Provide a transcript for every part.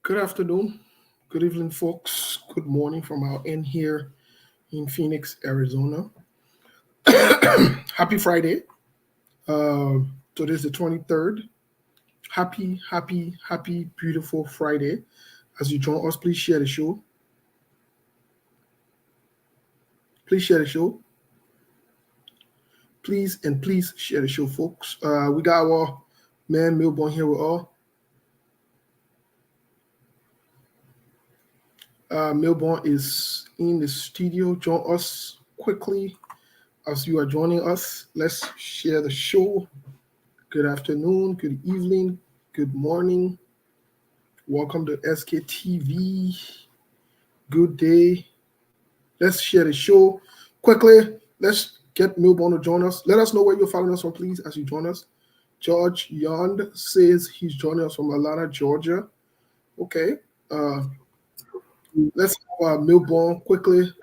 Good afternoon, good evening, folks. Good morning from our end here in Phoenix, Arizona. Happy Friday. Today's the 23rd. Happy, beautiful Friday. As you join us, please share the show. Please share the show. Please share the show, folks. We got our man Melbourne here with all. Melbourne is in the studio. Join us quickly as you are joining us. Let's share the show. Good afternoon, good evening, good morning. Welcome to SKTV. Good day. Let's share the show quickly. Let's get Melbourne to join us. Let us know where you're following us from, please, as you join us. George Yond says he's joining us from Atlanta, Georgia. Okay. Let's have Melbourne quickly.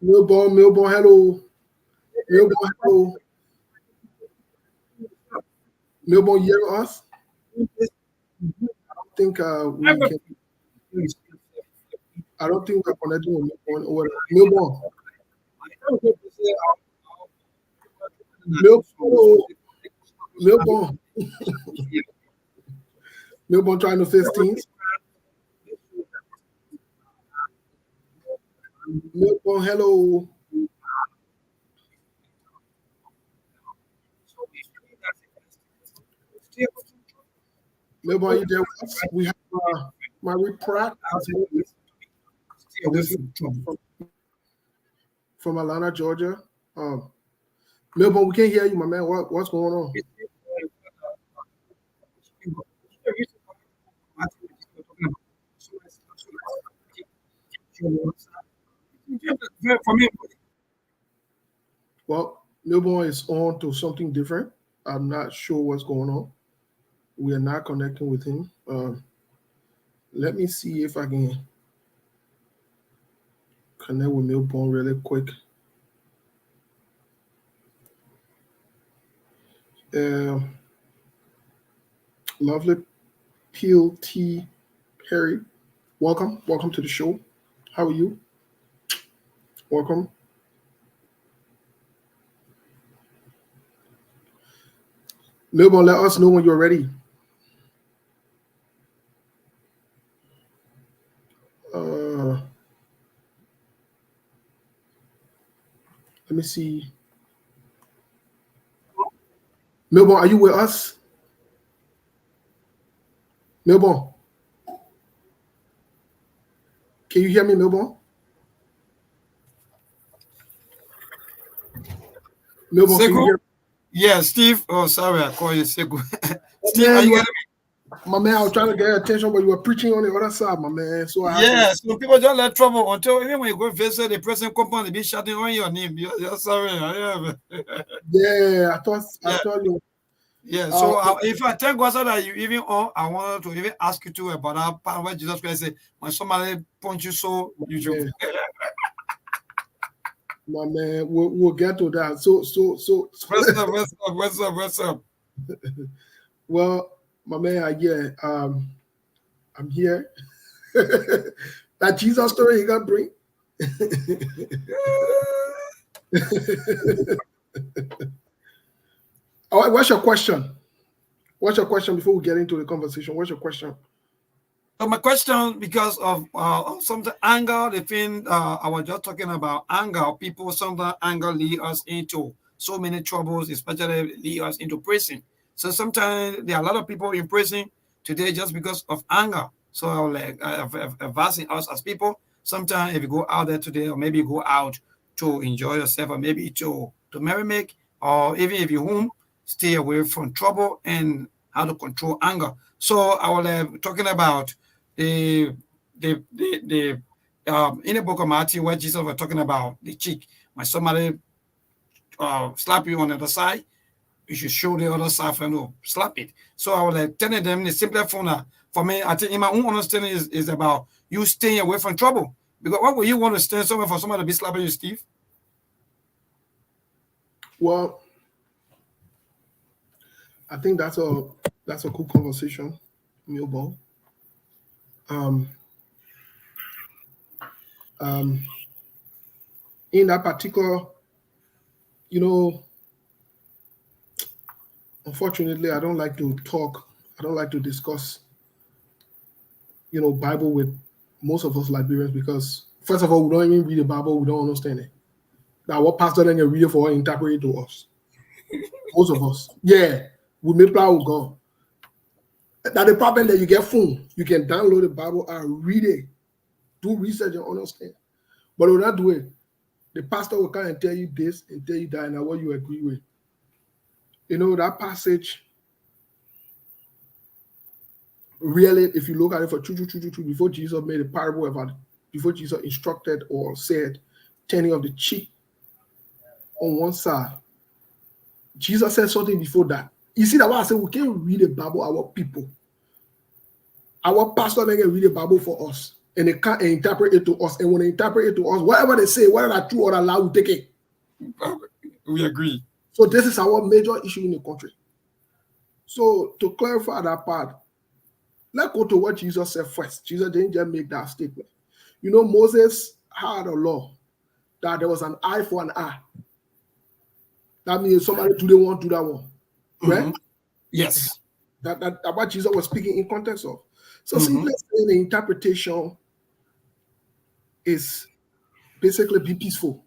Melbourne, hello. Melbourne, hello. Melbourne, you hear us? I don't think we can. I don't think we're connecting with Melbourne. Melbourne. Melbourne. Melbourne trying to fix things. Melbourne, hello. Melbourne, are you there with us? We have Marie Pratt from Atlanta, Georgia. Melbourne, we can't hear you, my man. What's going on? Well, Melbourne is on to something different. I'm not sure what's going on. We are not connecting with him. Let me see if I can connect with Melbourne really quick. Lovely Peel T. Perry, welcome to the show. How are you? Welcome. Melbourne, let us know when you're ready. Let me see. Melbourne, are you with us? Melbourne, can you hear me, Melbourne? Melbourne, can you hear me? Yeah, Steve. Oh, sorry, I call you Segu. Steve, are you getting me? My man, I was trying to get attention, but you were preaching on the other side, my man. So I yeah, so people don't let trouble until even when you go visit the present company, be shouting on your name. You're sorry. Yeah, I thought you. Yeah, so if I thank God so that you even on, I wanted to even ask you too about that part where Jesus Christ said, when somebody punch you, so you should. My man, we'll get to that. So. What's up? Well, my man, I'm here. That Jesus story you got bring. All right, what's your question? What's your question before we get into the conversation? What's your question? So my question, because of something anger, the thing I was just talking about anger, people sometimes anger lead us into so many troubles, especially lead us into prison. So sometimes there are a lot of people in prison today just because of anger. So like advising us as people, sometimes if you go out there today, or maybe you go out to enjoy yourself, or maybe to merry-make, or even if you're home, stay away from trouble and how to control anger. So I was talking about the in the book of Matthew where Jesus was talking about the cheek. When somebody slap you on the other side, you should show the other side for them to slap it. So I was telling them the simple phone for me, I think in my own understanding is about you staying away from trouble. Because why would you want to stand somewhere for somebody to be slapping you, Steve? Well, I think that's a cool conversation. Milbo. Um, um, in that particular, unfortunately, I don't like to talk. I don't like to discuss, Bible with most of us Liberians because first of all, we don't even read the Bible. We don't understand it. Now, what pastor then can read it for interpret it to us? Most of us, yeah, we may plan with God. That the problem that you get phone, you can download the Bible and read it, do research and understand. But when not do it, the pastor will come and tell you this and tell you that, and what you agree with. That passage, really, if you look at it for true, before Jesus made a parable about it, before Jesus instructed or said, turning of the cheek on one side, Jesus said something before that. You see that why I say we can't read the Bible, our people. Our pastor they can read the Bible for us. And they can't interpret it to us. And when they interpret it to us, whatever they say, whether that's true or a lie, we take it. We agree. So this is our major issue in the country. So to clarify that part, let's go to what Jesus said first. Jesus didn't just make that statement. Moses had a law that there was an eye for an eye. That means somebody do the one, do that one. Right? Mm-hmm. Yes. That what Jesus was speaking in context of. So simply saying the interpretation is basically be peaceful.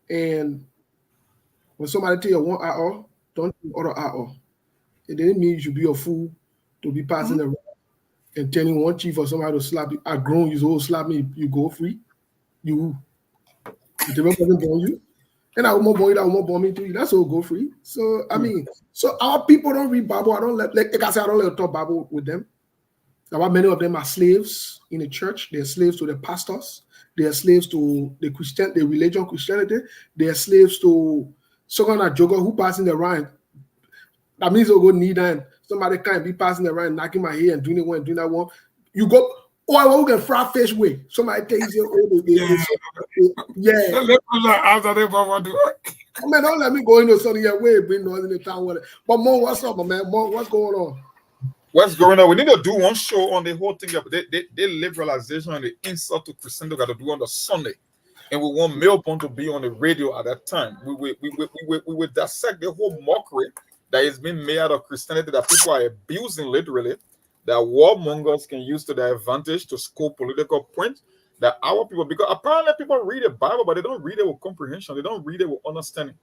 And when somebody tell you one eye off, don't do the other eye off. It didn't mean you should be a fool to be passing around and telling one chief or somebody to slap you. I grown you, so slap me, you go free. You the person born you. And I will more born you, that will more born me too. That's all go free. So I mean, so our people don't read Bible. I don't like I said, I don't let talk Bible with them. Now, many of them are slaves in the church. They're slaves to the pastors. They are slaves to the religion Christianity. They are slaves to some kind of joker who passing the rhyme. That means you'll go knee down. Somebody can't be passing the rhyme, knocking my head and doing it one, doing that one. You go, we can fry fish with. Somebody takes you. Yeah. Man, don't let me go into something way bring noise in the town with it. But Mo, what's up, man? Mo, what's going on? What's going on? We need to do one show on the whole thing of the liberalization and the insult to Christianity. Got to do on the Sunday, and we want Melbourne to be on the radio at that time. We will dissect the whole mockery that is being made out of Christianity that people are abusing literally, that warmongers can use to their advantage to score political points. That our people, because apparently people read the Bible, but they don't read it with comprehension. They don't read it with understanding.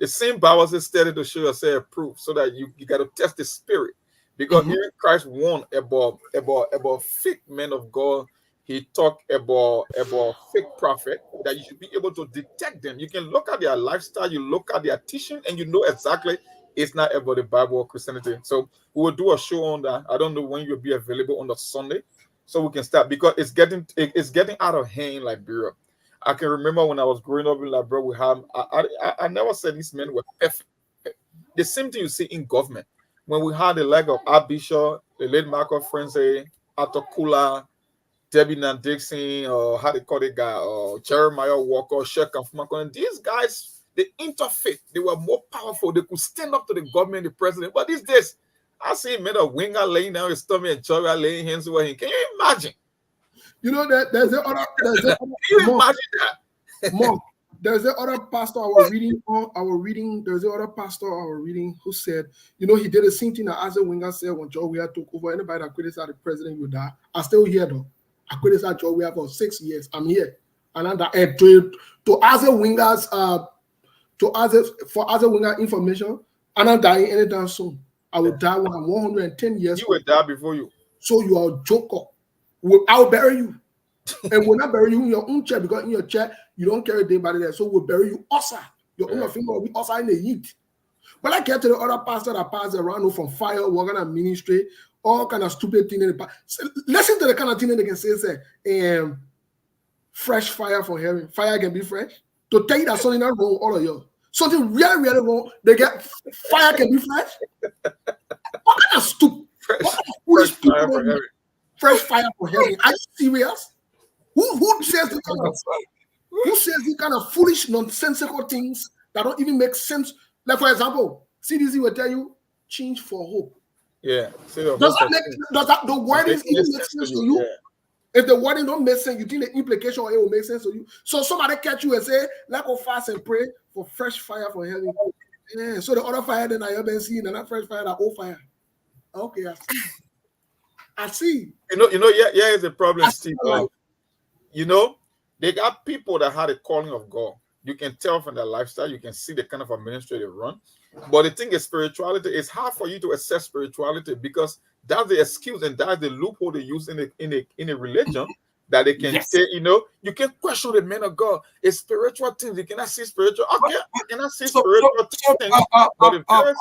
The same Bible is studied to show yourself proof, so that you got to test the spirit. Because even Christ warned about fake men of God. He talked about fake prophet, that you should be able to detect them. You can look at their lifestyle, you look at their teaching, and you know exactly it's not about the Bible or Christianity. So we will do a show on that. I don't know when you'll be available on the Sunday, so we can start, because it's getting out of hand in Liberia. I can remember when I was growing up in Liberia, we have I never said these men were perfect. The same thing you see in government. When we had the leg of Abisha, the late Michael Frenzy, Atokula, Debbie Nan Dixon, or how they call the guy, Jeremiah Walker, Sheikh Fumakon, these guys, they interfaith. They were more powerful. They could stand up to the government, the president. But these days, I see men of Winger laying down his stomach and Joria laying hands over him. Can you imagine? You know that there's the other. Can you imagine that? Mom, there's the other pastor I was reading. There's the other pastor I was reading who said, he did the same thing that Asa Winger said when Joe Weah took over. Anybody that criticized the president will die. I'm still here though. I criticized Joe Weah for 6 years. I'm here. And I'm to Asa Winger's for Asa Winger information, I'm not dying anytime soon. I will die when I'm 110 years old. You will die before you. So you are a joker. I'll bury you. And we'll not bury you in your own chair, because in your chair, you don't carry day by day. So we'll bury you outside. Your own finger will be outside in the heat. But I get to the other pastor that passed around from fire, working on ministry, all kind of stupid things. Listen to the kind of thing they can say, fresh fire from heaven. Fire can be fresh. To tell you that something not wrong, all of you. Something really, really wrong. They get fire can be fresh. What kind of stupid? Fresh fire from heaven. Fresh fire from heaven. Are you serious? Who says the kind of foolish, nonsensical things that don't even make sense? Like, for example, CDC will tell you, change for hope. Yeah. See the Does hope that of make sin. does that the wording Makes even sense make to sense to you. you? Yeah. If the wording don't make sense, you think the implication of it will make sense to you. So somebody catch you and say, "Let's go fast and pray for fresh fire from heaven." Yeah. So the other fire that I haven't seen, and that fresh fire, that old fire. Okay, I see. I see. Yeah, is a problem, I see Steve. the light. They got people that had a calling of God. You can tell from their lifestyle, you can see the kind of a ministry they run. But the thing is, spirituality, it's hard for you to assess spirituality because that's the excuse and that's the loophole they use in a religion that they can Yes. say, you can question the man of God. It's spiritual things. You cannot see spiritual. Okay, I cannot see spiritual things. But the very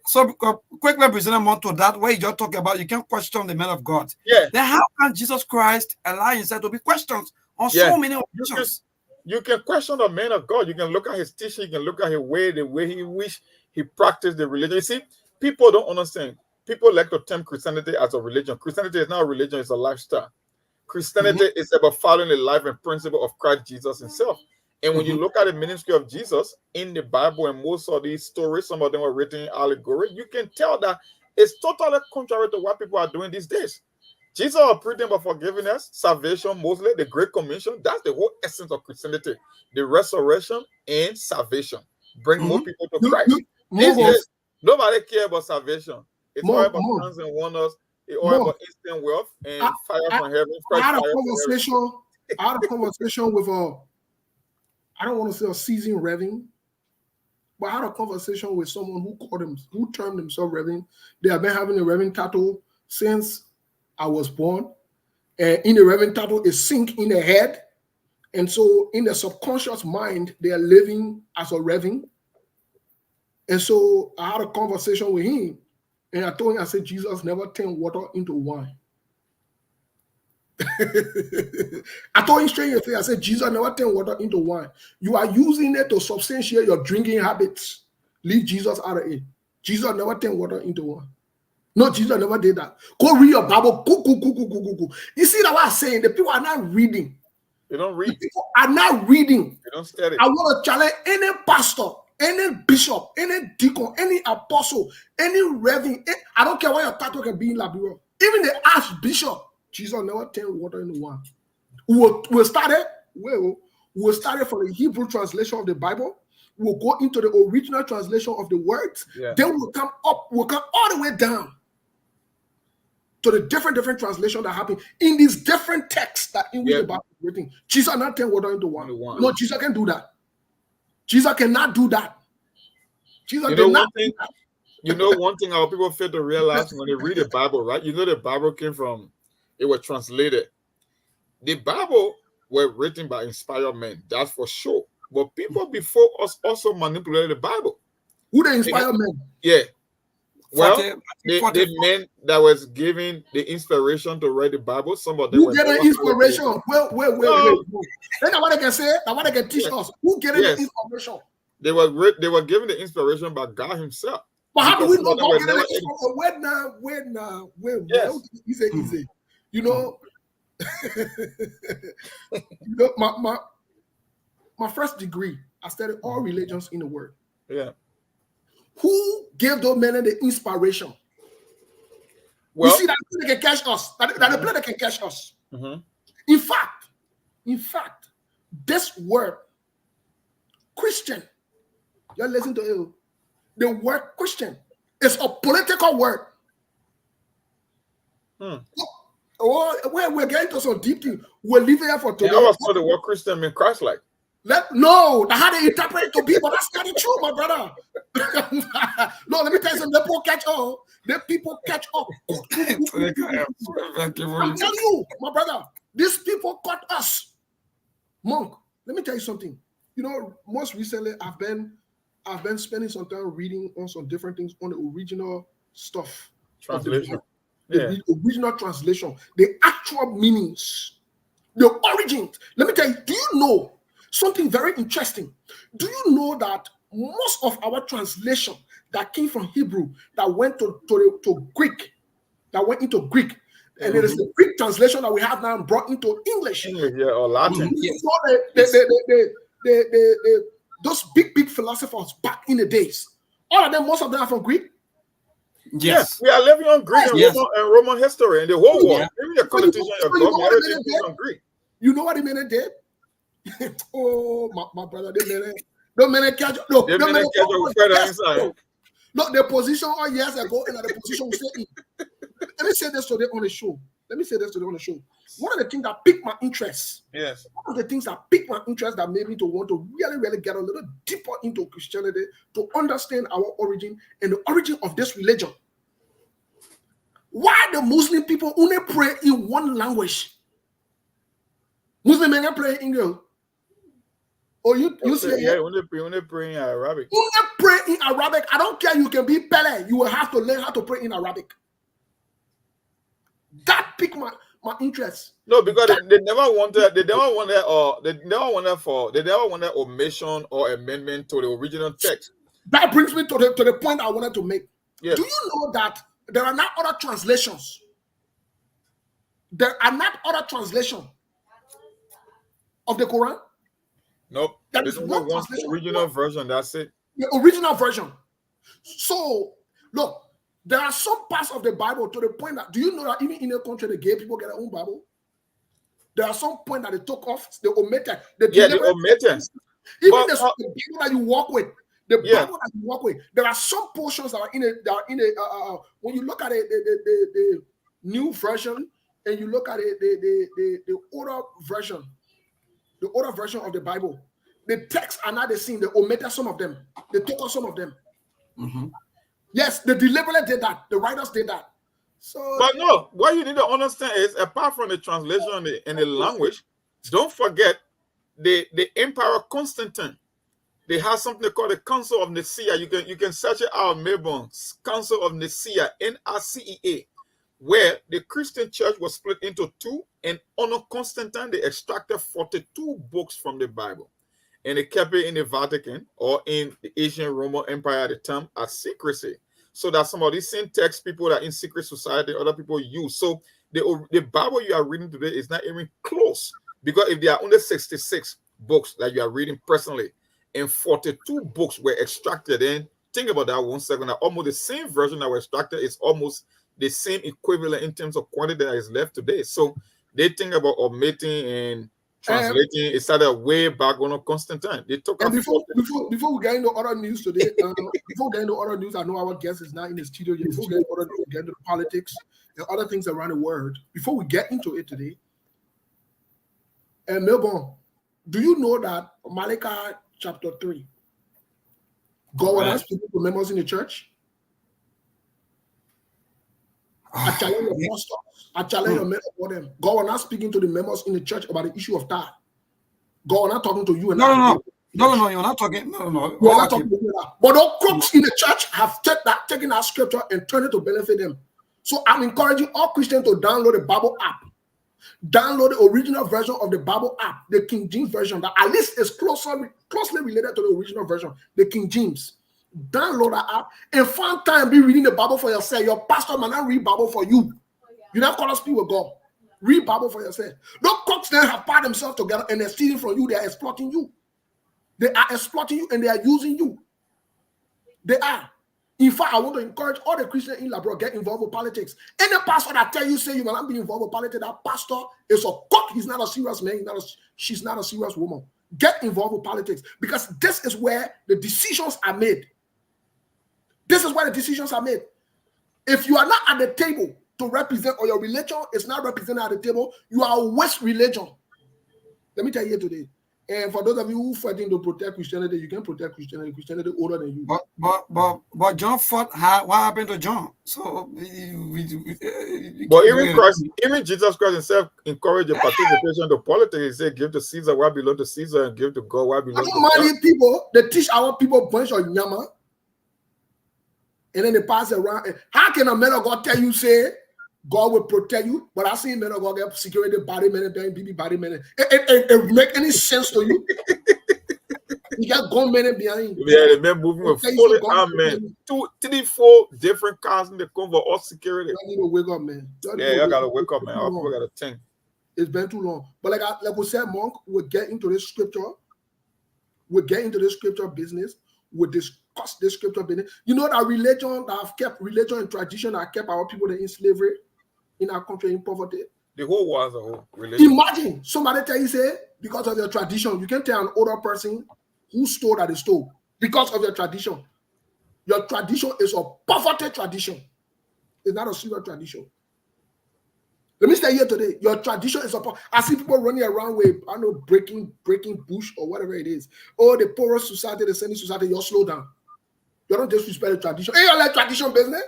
So, quickly, President Monto, that way you're talking about, you can't question the man of God. yeah. Then how can Jesus Christ allow himself to be questioned on so many occasions? You can question the man of God. You can look at his teaching. You can look at his way, the way he wish he practiced the religion. You see, people don't understand. People like to term Christianity as a religion. Christianity is not a religion, it's a lifestyle. Christianity is about following the life and principle of Christ Jesus himself. And when you look at the ministry of Jesus in the Bible and most of these stories, some of them are written in allegory, you can tell that it's totally contrary to what people are doing these days. Jesus are preaching about forgiveness, salvation, mostly the Great Commission. That's the whole essence of Christianity. The resurrection and salvation. Bring more people to Christ. These days, nobody cares about salvation. It's all about signs and wonders. It's all about instant wealth and fire from heaven. I had a conversation with I don't want to say a seasoned reverend, but I had a conversation with someone who termed himself reverend. They have been having a reverend title since I was born. And in the reverend title is sink in the head. And so in the subconscious mind, they are living as a reverend. And so I had a conversation with him. And I told him, I said, Jesus never turned water into wine. I told him straight in the face, I said, Jesus never turned water into wine. You are using it to substantiate your drinking habits. Leave Jesus out of it. Jesus never turned water into wine. No, Jesus never did that. Go read your Bible. Go. You see that what I'm saying? The people are not reading. They don't read. The people are not reading. They don't study. I want to challenge any pastor, any bishop, any deacon, any apostle, any reverend. I don't care what your title can be in Liberia. Even the archbishop. Jesus never turned water into wine. We'll start it from the Hebrew translation of the Bible. We'll go into the original translation of the words. Yeah. Then we'll come all the way down to the different translations that happen in these different texts that in which the Bible is written. Jesus not turn water into wine. No, Jesus can do that. Jesus cannot do that. Jesus cannot do that. One thing our people fail to realize when they read the Bible, right? The Bible came from, it was translated. The Bible were written by inspired men, that's for sure. But people before us also manipulated the Bible. Who they inspired men? Yeah. Well, the men that was given the inspiration to write the Bible, some of them who get the inspiration? Wait. That's what they can say. That's what they can teach us. Who get the inspiration? They were given the inspiration by God himself. But how do we know God get the inspiration? Where? Yes. Easy. My first degree, I studied all religions in the world. Yeah. Who gave those men the inspiration? Well, you see that they can catch us. That the planet can catch us. Mm-hmm. In fact, this word, Christian, you're listening to it. The word Christian is a political word. Oh, we're getting to some deep thing. We're leaving here for today. I was told the word Christian means Christ-like. No, that's how they interpret it to be, but that's not the truth, my brother. No, let me tell you something. The people catch up. I'm telling you, my brother, these people caught us. Monk, let me tell you something. Most recently, I've been spending some time reading on some different things on the original stuff. Translation. The original translation, the actual meanings, the origins. Let me tell you, do you know something very interesting? Do you know that most of our translation that came from Hebrew that went to Greek, that went into Greek, and it is the Greek translation that we have now brought into English. Or Latin. You know those big philosophers back in the days. All of them, most of them are from Greek. Yes. we are living on Greek and Yes. Roman history and the whole world. Yeah. Even the constitution, your government, everything is on Greek. You know what the men did? Oh, my brother, the men catch. No, They made a catch up further inside. Look, the position all years ago and the position we stay in. Let me say this today on the show. One of the things that piqued my interest. Yes. One of the things that piqued my interest that made me to want to really, really get a little deeper into Christianity to understand our origin and the origin of this religion. Why the Muslim people only pray in one language? Muslim men pray in English. Oh, you say yeah, when they pray in Arabic. Only pray in Arabic. I don't care. You can be Pele. You will have to learn how to pray in Arabic. That piqued my interest. No, because they never wanted omission or amendment to the original text. That brings me to the point I wanted to make. Yes. Do you know that there are not other translations? There are not other translations of the Quran. Nope. There's only one one translation. original version. That's it. The original version. So look, there are some parts of the Bible to the point that, do you know that even in a country the gay people get their own Bible? There are some point that they took off, they omitted. They omitted. Even the Bible that you walk with, Bible that you walk with, there are some portions that are in it. That are in it. When you look at it, the new version, and you look at it, the older version of the Bible, the texts are not the same. They omitted some of them. They took off some of them. Mm-hmm. Yes, they deliberately did that. The writers did that. So, but no, what you need to understand is, apart from the translation and the language, don't forget the Emperor Constantine. They have something they call the Council of Nicaea. You can search it out, Melbourne. Council of Nicaea, NRCEA, where the Christian church was split into two, and under Constantine they extracted 42 books from the Bible, and they kept it in the Vatican or in the Asian Roman Empire at the time as secrecy. So that some of these same text people that in secret society, other people use. So the Bible you are reading today is not even close, because if there are only 66 books that you are reading personally, and 42 books were extracted, and think about that 1 second. That almost the same version that were extracted is almost the same equivalent in terms of quantity that is left today. So they think about omitting and translating. It started way back on Constantine. They took. And before we get into other news today, I know our guest is not in the studio yet. Before we get into other news, get into the politics and other things around the world. Before we get into it today, and Melbourne, do you know that Malachi chapter 3, God will not speak to members in the church? I challenge the pastors. I challenge the men about them. God will not speaking to the members in the church about the issue of tithe. God will not talking to you and No, you're not talking. No. You're not talking to you now. But the crooks in the church have taken that scripture and turned it to benefit them. So I'm encouraging all Christians to download the Bible app. Download the original version of the Bible app, the King James version, that at least is closely related to the original version, the King James. Download that app and find time be reading the Bible for yourself. Your pastor might not read Bible for you. You don't call us people with God. Read Bible for yourself. Those cooks then have paired themselves together and they're stealing from you. They are exploiting you. They are exploiting you and they are using you. They are. In fact, I want to encourage all the Christians in Labrador get involved with politics. Any pastor that tell you say you will not be involved with politics, that pastor is a cook. He's not a serious man. She's not a serious woman. Get involved with politics, because this is where the decisions are made. This is where the decisions are made. If you are not at the table to represent, or your religion is not represented at the table, you are a waste religion. Let me tell you today. And for those of you who fighting to protect Christianity, you can protect Christianity. Christianity older than you. But John fought. What happened to John? So, but even Jesus Christ himself encouraged the participation to politics. He said, "Give to Caesar what belongs to Caesar, and give to God what belongs to God." Money people, they teach our people bunch of nyama, and then they pass it around. How can a man of God tell you say God will protect you? But I see men of God get security body man, baby body man. It make any sense to you? You got gun men behind. Yeah, the men moving with fully armed men. 2, 3, 4 different cars in the cover, all security. You need to wake up, man. You gotta wake up, man. Our people gotta think. It's been too long. But like we said, Monk, we'll get into this scripture. We'll get into this scripture business with this cause the scripture business. You know that religion that have kept religion and tradition that kept our people in slavery in our country in poverty. The whole world as a whole. Religion. Imagine somebody tell you, say, because of your tradition, you can tell an older person who stole that they stole because of your tradition. Your tradition is a poverty tradition. It's not a silver tradition. Let me stay here today. Your tradition is a poverty. I see people running around with, I don't know, breaking bush or whatever it is. Oh, the poorest society, the sending society, you're slow down. You don't disrespect the tradition. Hey, you like tradition business?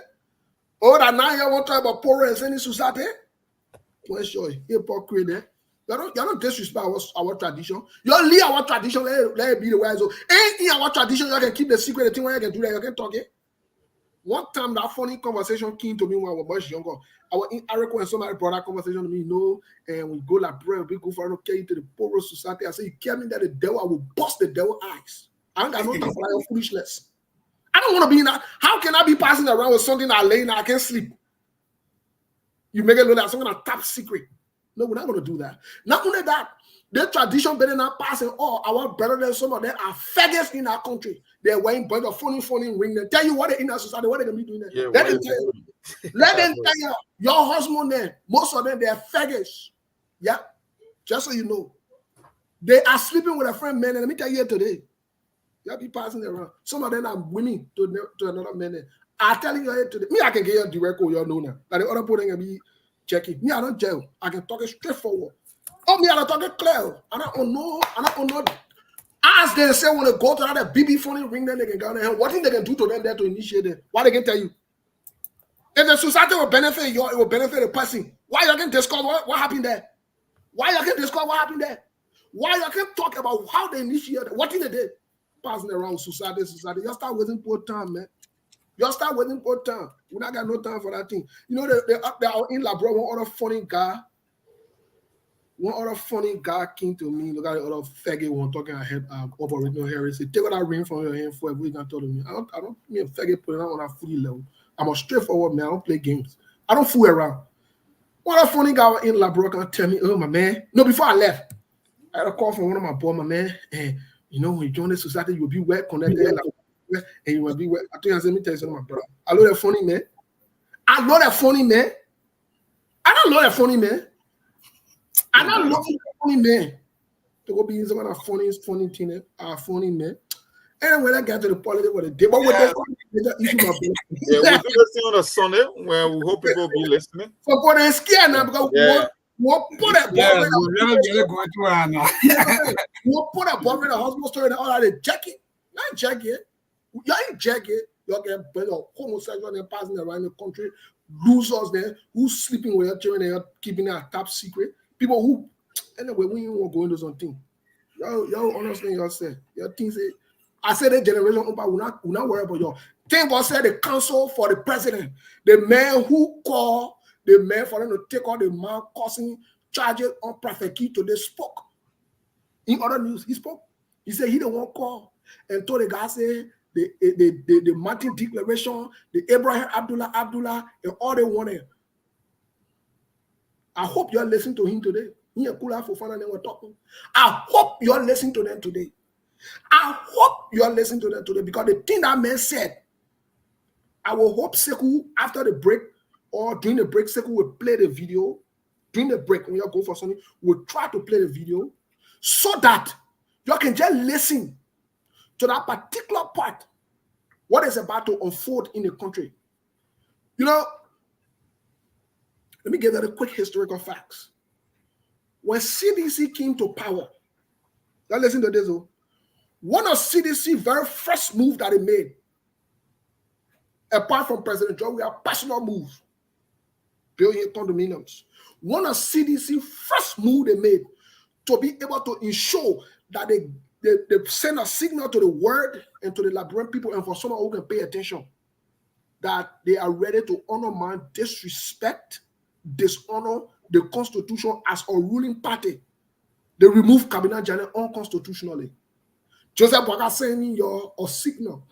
Oh, that now you want to talk about poor and sending society? Where's your hypocrite there? You don't disrespect our tradition. You leave our tradition, let it be the way. So ain't in our tradition, you can keep the secret, the thing where you can do that, you can talk it. One time that funny conversation came to me when I was much younger. I was in Arico and somebody brought that conversation to me, and we go like bread, we go for to carry to the poor society. I say, you care me that the devil, I will bust the devil eyes. I ain't got no time for your foolishness. I don't want to be in that. How can I be passing around with something that I lay now I can't sleep? You make it look like some kind of top secret. No, we're not going to do that. Not only that, the tradition better not passing all. Our brothers, some of them are faggots in our country. They're wearing bunch of funny ring. They tell you what they in our society, what they're going to be doing there. Yeah, Let them tell you, your husband there, most of them, they're faggots. Yeah, just so you know. They are sleeping with a friend man, and let me tell you today, you'll be passing around. Some of them are winning to another man. I'm telling you here today, me, I can get you direct or you know now. Like the other people can be checking. Me, I don't jail. I can talk it straightforward. Oh, me, I don't talk it clear. I don't know. As they say when they go to that BB phone ring, then they can go there. What thing they can do to them there to initiate it? What they can tell you? If the society will benefit you, it will benefit the person. Why you can discuss what happened there? Why you can discuss what happened there? Why you can talk about how they initiated? What thing they did? Passing around society. You start waiting for time, man. You start waiting for time. We not got no time for that thing. You know, they up there in Labro, one other funny guy came to me. Look at the other faggot one talking ahead of original heresy. Take that ring from your hand for every can tell me. I don't me a faggot putting on a fully level. I'm a straightforward man. I don't play games. I don't fool around. One other funny guy in Labro can tell me, oh my man. No, before I left, I had a call from one of my boys, my man. And you know, when you join the society, you'll be well connected. And you will be well. I think I said, let me tell you something, my brother. I know that funny man. I don't know that funny man. I don't love that funny man. To go be some kind of funny thing, funny man. And when I get to the politics, what they did, but what they issue, my brother. Yeah, we'll do this thing on a Sunday where we hope people be listening. So for the scared now because we'll put that we'll put a bomb in the hospital story and all that. Check it, not check it. You ain't check it. You get better homosexual and passing around the country, losers there who's sleeping with your children and keeping it a top secret. People who anyway, we ain't want to go into something. Y'all understand yourself. Your thing say, I said that generation, but we're not worried about y'all. Thank God said the counsel for the president, the man who called the man for them to take all the man causing charges on Prophet Key today spoke. In other news, he spoke. He said he didn't want to call and told the guy say the Martin Declaration, the Abraham Abdullah, and all they wanted. I hope you're listening to him today. I hope you're listening to them today. I hope you're listening to them today because the thing that man said, I will hope Sekou after the break or during the break, Sekou will play the video. During the break, when you go for something, we'll try to play the video so that you can just listen to that particular part, what is about to unfold in the country. You know, let me give you a quick historical facts. When CDC came to power, now listen to this. One of CDC's very first move that they made, apart from President John, we have personal moves, building condominiums. One of CDC's first move they made to be able to ensure that they send a signal to the world and to the Liberian people and for someone who can pay attention that they are ready to honor man, disrespect, dishonor the Constitution as a ruling party. They remove Cabinet General unconstitutionally. Joseph Boakai sending you a signal.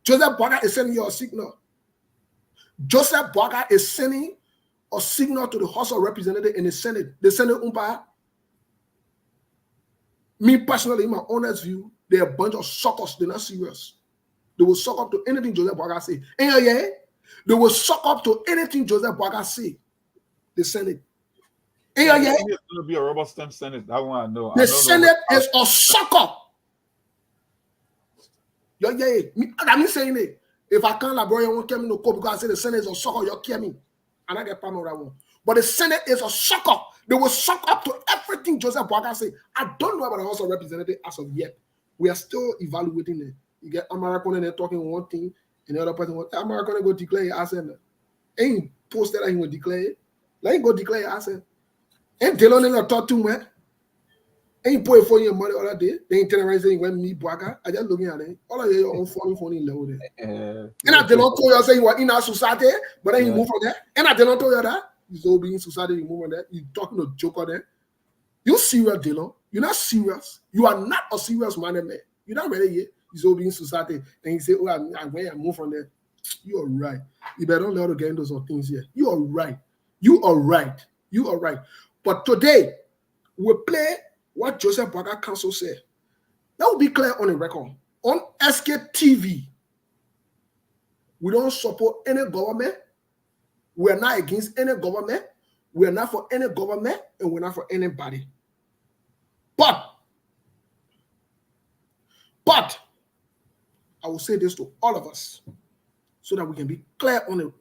Joseph Boakai is sending you a signal. Joseph Boakai is sending a signal to the House of Representatives in the Senate. The Senate umpire. Me personally, in my honest view, They're a bunch of suckers. They're not serious. They will suck up to anything Joseph Boakai say. Yeah. They will suck up to anything Joseph Boakai say. The Senate. Yeah. It's going to be a rubber stamp Senate. That one I know. The Senate is a sucker. Yeah. I mean saying it. If I can't labor, you won't care me no code because I say the Senate is a sucker, you'll care me. And I get part of that one. But the Senate is a sucker. They will suck up to everything Joseph Boakai say. I don't know about the House of Representatives as of yet. We are still evaluating it. You get American and they're talking one thing, and the other person wants American go declare your asset. Ain't posted that he will declare it. Let him go declare your asset. Ain't Delon in the talk to me. Ain't put for your money all that day. They ain't telling around saying when me Boakai. I just looking at it. All of your own phone level there. And I Delon told you say you are in our society, but then you move from there. And I Delon told you that you all being in society, you move on there. You talking to joker there. You serious, Delon? You're not serious. You are not a serious minded man. You're not ready yet. He's all being in society. And he say, oh, I move from there. You are right. You better don't let her get into some things here. You are right. You are right. You are right. But today, we'll play what Joseph Boakai Council said. That will be clear on the record. On SKTV, we don't support any government. We're not against any government. We're not for any government, and we're not for anybody. But I will say this to all of us so that we can be clear on the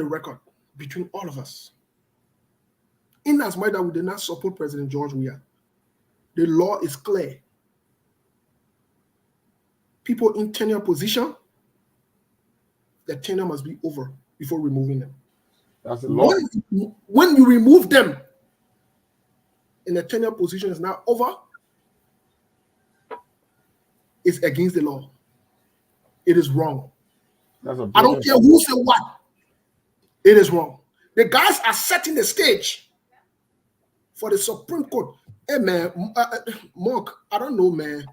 record between all of us. In as much that we did not support President George Weah, the law is clear. People in tenure position, their tenure must be over before removing them. That's the law. When you remove them and the tenure position is now over, it's against the law. It is wrong. I don't care who said what. It is wrong. The guys are setting the stage for the Supreme Court. Hey man, Mark, I don't know, man.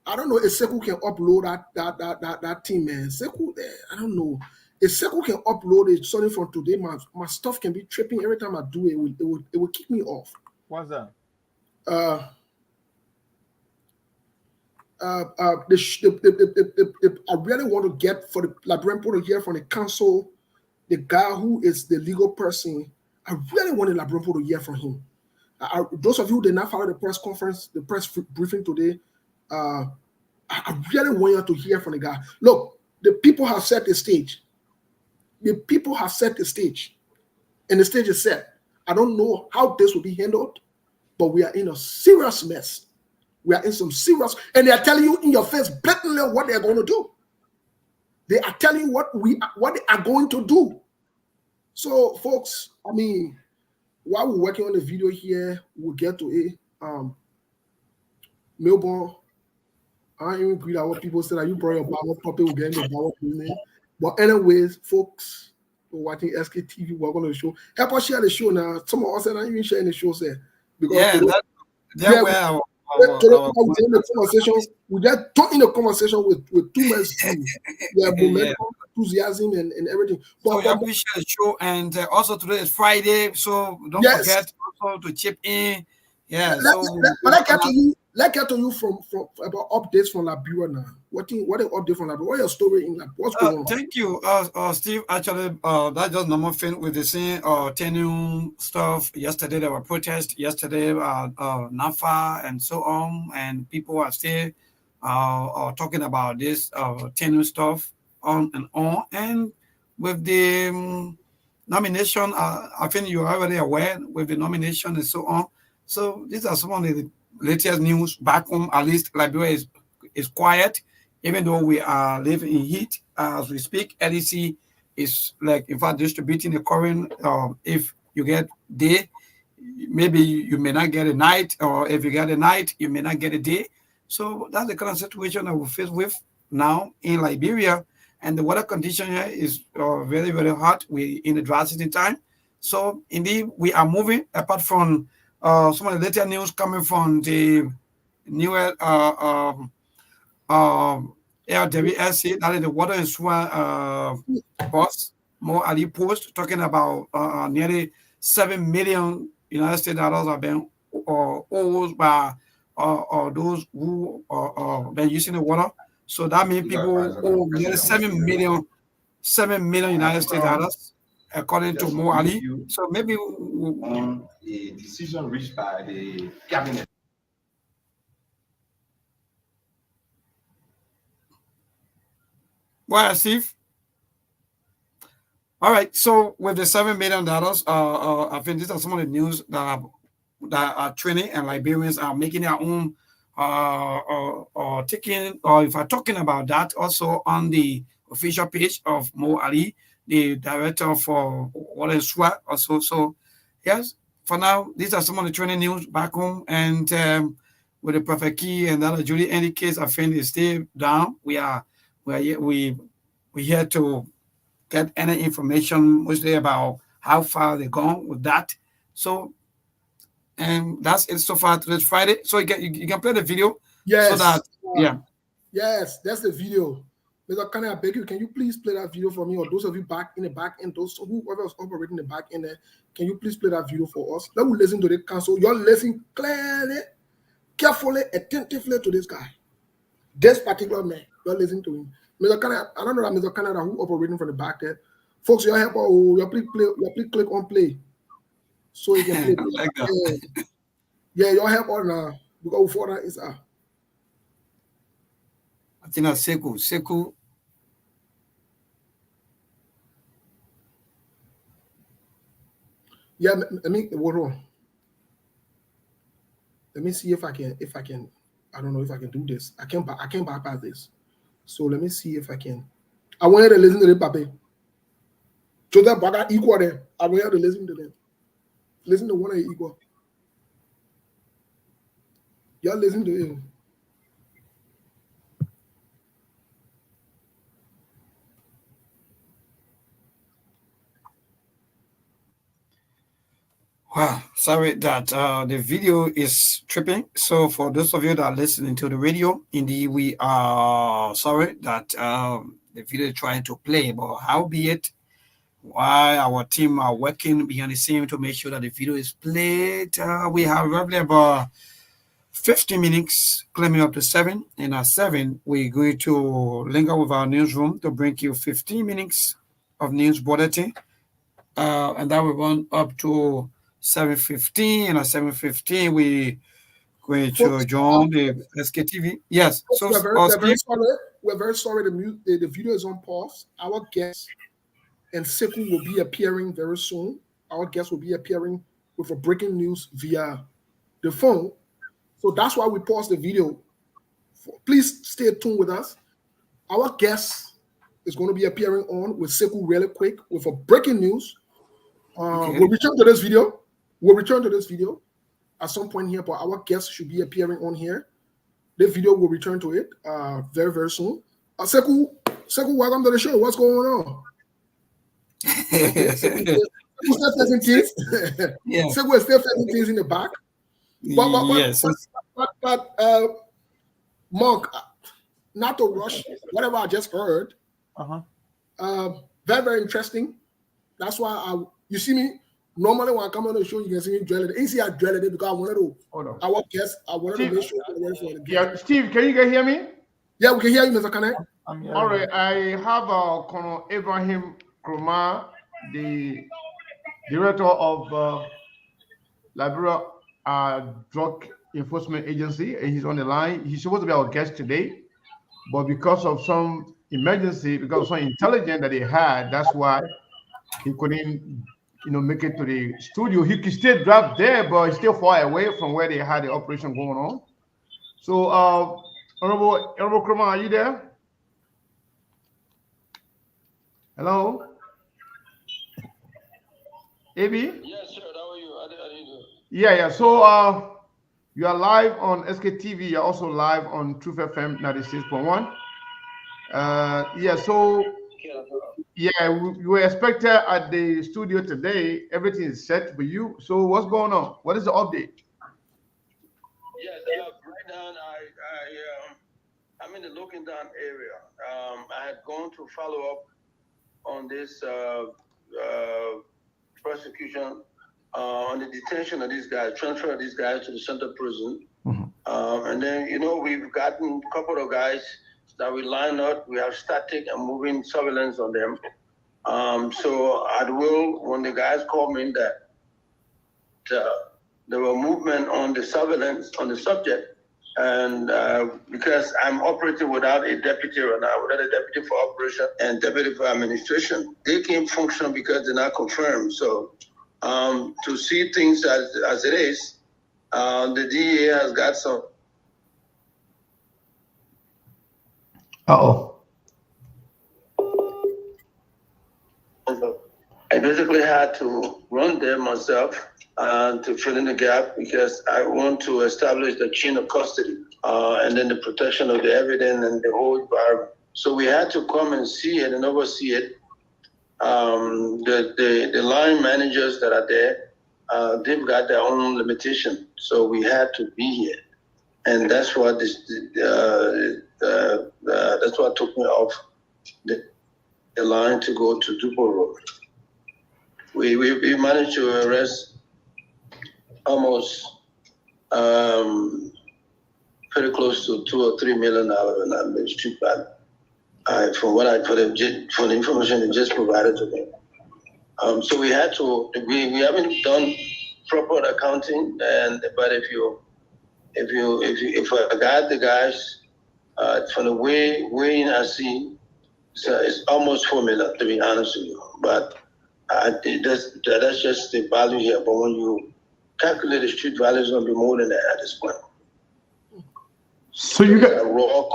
I don't know if Sekou can upload that thing, man. Sekou, I don't know. If Sekou can upload it something from today, my stuff can be tripping every time I do it. It will kick me off. What's that? I really want to get for the Liberian people to hear from the council, the guy who is the legal person. I really want the Liberian people to hear from him. Those of you who did not follow the press conference, the press briefing today, I really want you to hear from the guy. Look, the people have set the stage. The people have set the stage, and the stage is set. I don't know how this will be handled, but we are in a serious mess. We are in some serious, and they are telling you in your face blatantly what they are going to do. They are telling you what they are going to do. So, folks, I mean, while we're working on the video here, we'll get to it. Melbourne, I ain't even agree with what people say that you brought your Bible puppy, we'll get in the Bible business. But anyways, folks, we're watching SKTV, we're going to show. Help us share the show now. Some of us are not even sharing the show, sir. Because we just talk in the conversation with too much momentum, enthusiasm, and everything. But so we share the show, and also today is Friday, so don't forget also to chip in. Yeah. Let's get to you from about updates from Liberia now. What the update from Liberia? What's your story in Liberia? What's going on? Thank you, Steve. Actually, that's just normal thing with the same tenure stuff. Yesterday there were protests. Yesterday, NAFA and so on, and people are still talking about this tenure stuff on and on. And with the nomination, I think you're already aware with the nomination and so on. So these are some of the latest news back home. At least Liberia is quiet, even though we are living in heat as we speak. LDEA is like, in fact, distributing the current. If you get day, maybe you may not get a night, or if you get a night, you may not get a day. So that's the kind of situation that we face with now in Liberia. And the weather condition here is very, very hot. We're in the dry season time. So indeed, we are moving, apart from some of the later news coming from the new LDEA, that is the water and sewer boss, Mo Ali Post, talking about nearly $7 million United States dollars have been owed by or those who are been using the water. So that means people owe nearly 7 million United States dollars, according to Mo Ali. So maybe on a decision reached by the cabinet. well, Steve. All right. So with the $7 million, I think these are some of the news that are training and Liberians are making their own taking, or if I'm talking about that, also on the official page of Mo Ali, the director for what is SWAT also. So yes, for now, these are some of the training news back home, and with the perfect key and that Julie indicates, I think it's still down. We here to get any information mostly about how far they're gone with that. So, and that's it so far to this Friday. So you can play the video. Yes. So that yes, that's the video. Mr. Kane, I beg you, can you please play that video for me? Or those of you back in the back end, those whoever is operating the back end there, can you please play that video for us? Let me listen to the council. You're listening clearly, carefully, attentively to this guy. This particular man, you're listening to him. Mr. Canada, I don't know that Mr. Canada who operating from the back there. Folks, your help, you please click on play. So you can play. like that. Yeah, your help on now. Because before that is I think that's Sekou. Yeah, let me hold on. Let me see if I can. I don't know if I can do this. I can't bypass this. So let me see if I can. I want you to listen to the papi. So that baga equal them. I want you to listen to them. Listen to one of the equal. Y'all listen to him. Wow, sorry that the video is tripping. So for those of you that are listening to the radio, indeed we are sorry that the video is trying to play, but howbeit, while our team are working behind the scene to make sure that the video is played, we have roughly about 50 minutes climbing up to 7, and at 7 we're going to linger with our newsroom to bring you 15 minutes of news bulletin, and that will run up to 7:15, and at 7:15 we going to join the SKTV. Yes. Folks, So we're very sorry. We're very sorry. The video is on pause. Our guest and Sekou will be appearing very soon. Our guest will be appearing with a breaking news via the phone. So that's why we paused the video. Please stay tuned with us. Our guest is going to be appearing on with Sekou really quick with a breaking news. Okay. We'll return to this video. We'll return to this video at some point here, but our guest should be appearing on here. The video will return to it very, very soon. Sekou, welcome to the show. What's going on? Sekou still facing things. Yeah. Sekou is still facing things in the back. Yes. But Monk, not to rush whatever I just heard. Very, very interesting. That's why you see me. Normally, when I come on the show, you can see me drilling it. You see, I drilled it because I wanted to. Our guest, I wanted to make sure. Yeah, Steve, can you guys hear me? Yeah, we can hear you, Mr. Kane. All right, I have Colonel Abe Kromah, the director of Liberia Drug Enforcement Agency, and he's on the line. He's supposed to be our guest today, but because of some emergency, because of some intelligence that he had, that's why he couldn't, make it to the studio. He could still drive there, but he's still far away from where they had the operation going on. So, Honorable Kromah, are you there? Hello? Abe? Yes, sir. How are you? How are you doing? Yeah. So, you are live on SKTV. You're also live on Truth FM 96.1. We were expected at the studio today. Everything is set for you. So what's going on? What is the update? Yes, right now I'm in the Looking Down area. I had gone to follow up on this prosecution on the detention of these guys, transfer of these guys to the central prison. And then, we've gotten a couple of guys that we line up. We have static and moving surveillance on them. So at will, when the guys call me that there were movement on the surveillance on the subject, and because I'm operating without a deputy right now, without a deputy for operation and deputy for administration, they can't function because they're not confirmed. So to see things as it is, the DEA has got some. I basically had to run them myself to fill in the gap because I want to establish the chain of custody and then the protection of the evidence and the whole environment. So we had to come and see it and oversee it. The line managers that are there, they've got their own limitation. So we had to be here. And that's what that's what took me off the line to go to Dupont Road. We managed to arrest almost pretty close to $2 or $3 million in administrative value. From what I from the information they just provided to me. So we had to. We haven't done proper accounting, but if I got the guys from the way I see, so it's almost $4 million to be honest with you, but. That's just the value here. But when you calculate the street value, it's going to be more than that at this point. So you got raw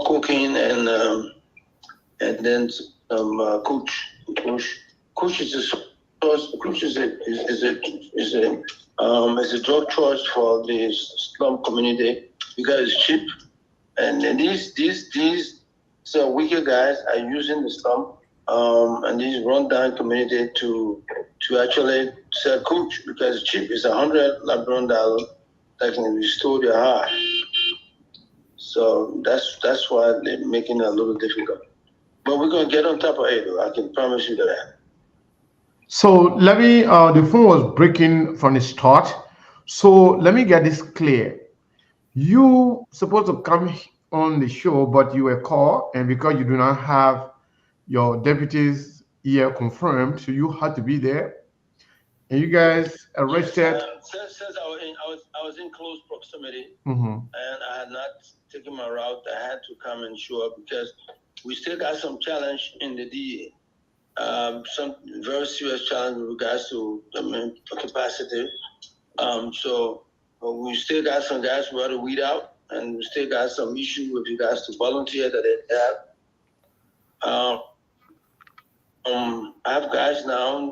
cocaine and then some kush is a source. Kush is a drug choice for the slum community because it's cheap, and these so weaker guys are using the slum. And these run-down community to actually sell cooch because it's cheap. It's $100 Liberian that can restore your heart. So that's why they're making it a little difficult. But we're gonna get on top of it, though. I can promise you that. So let me. The phone was breaking from the start. So let me get this clear. You supposed to come on the show, but you were called, and because you do not have your deputies here confirmed, so you had to be there, and you guys arrested. Since I was in close proximity, Mm-hmm. and I had not taken my route, I had to come and show up because we still got some challenge in the DEA. Some very serious challenge with regards to capacity. So we still got some guys we had to weed out, and we still got some issue with regards to volunteer that they have. I have guys now,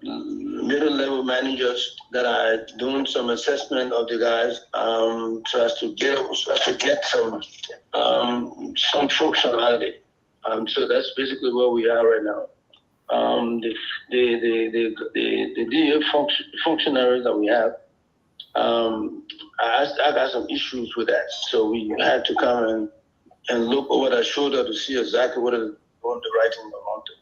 middle-level managers that are doing some assessment of the guys, so as to get some functionality. So that's basically where we are right now. The DA functionaries that we have, I got some issues with that, so we had to come and look over their shoulder to see exactly what is on the right thing around it.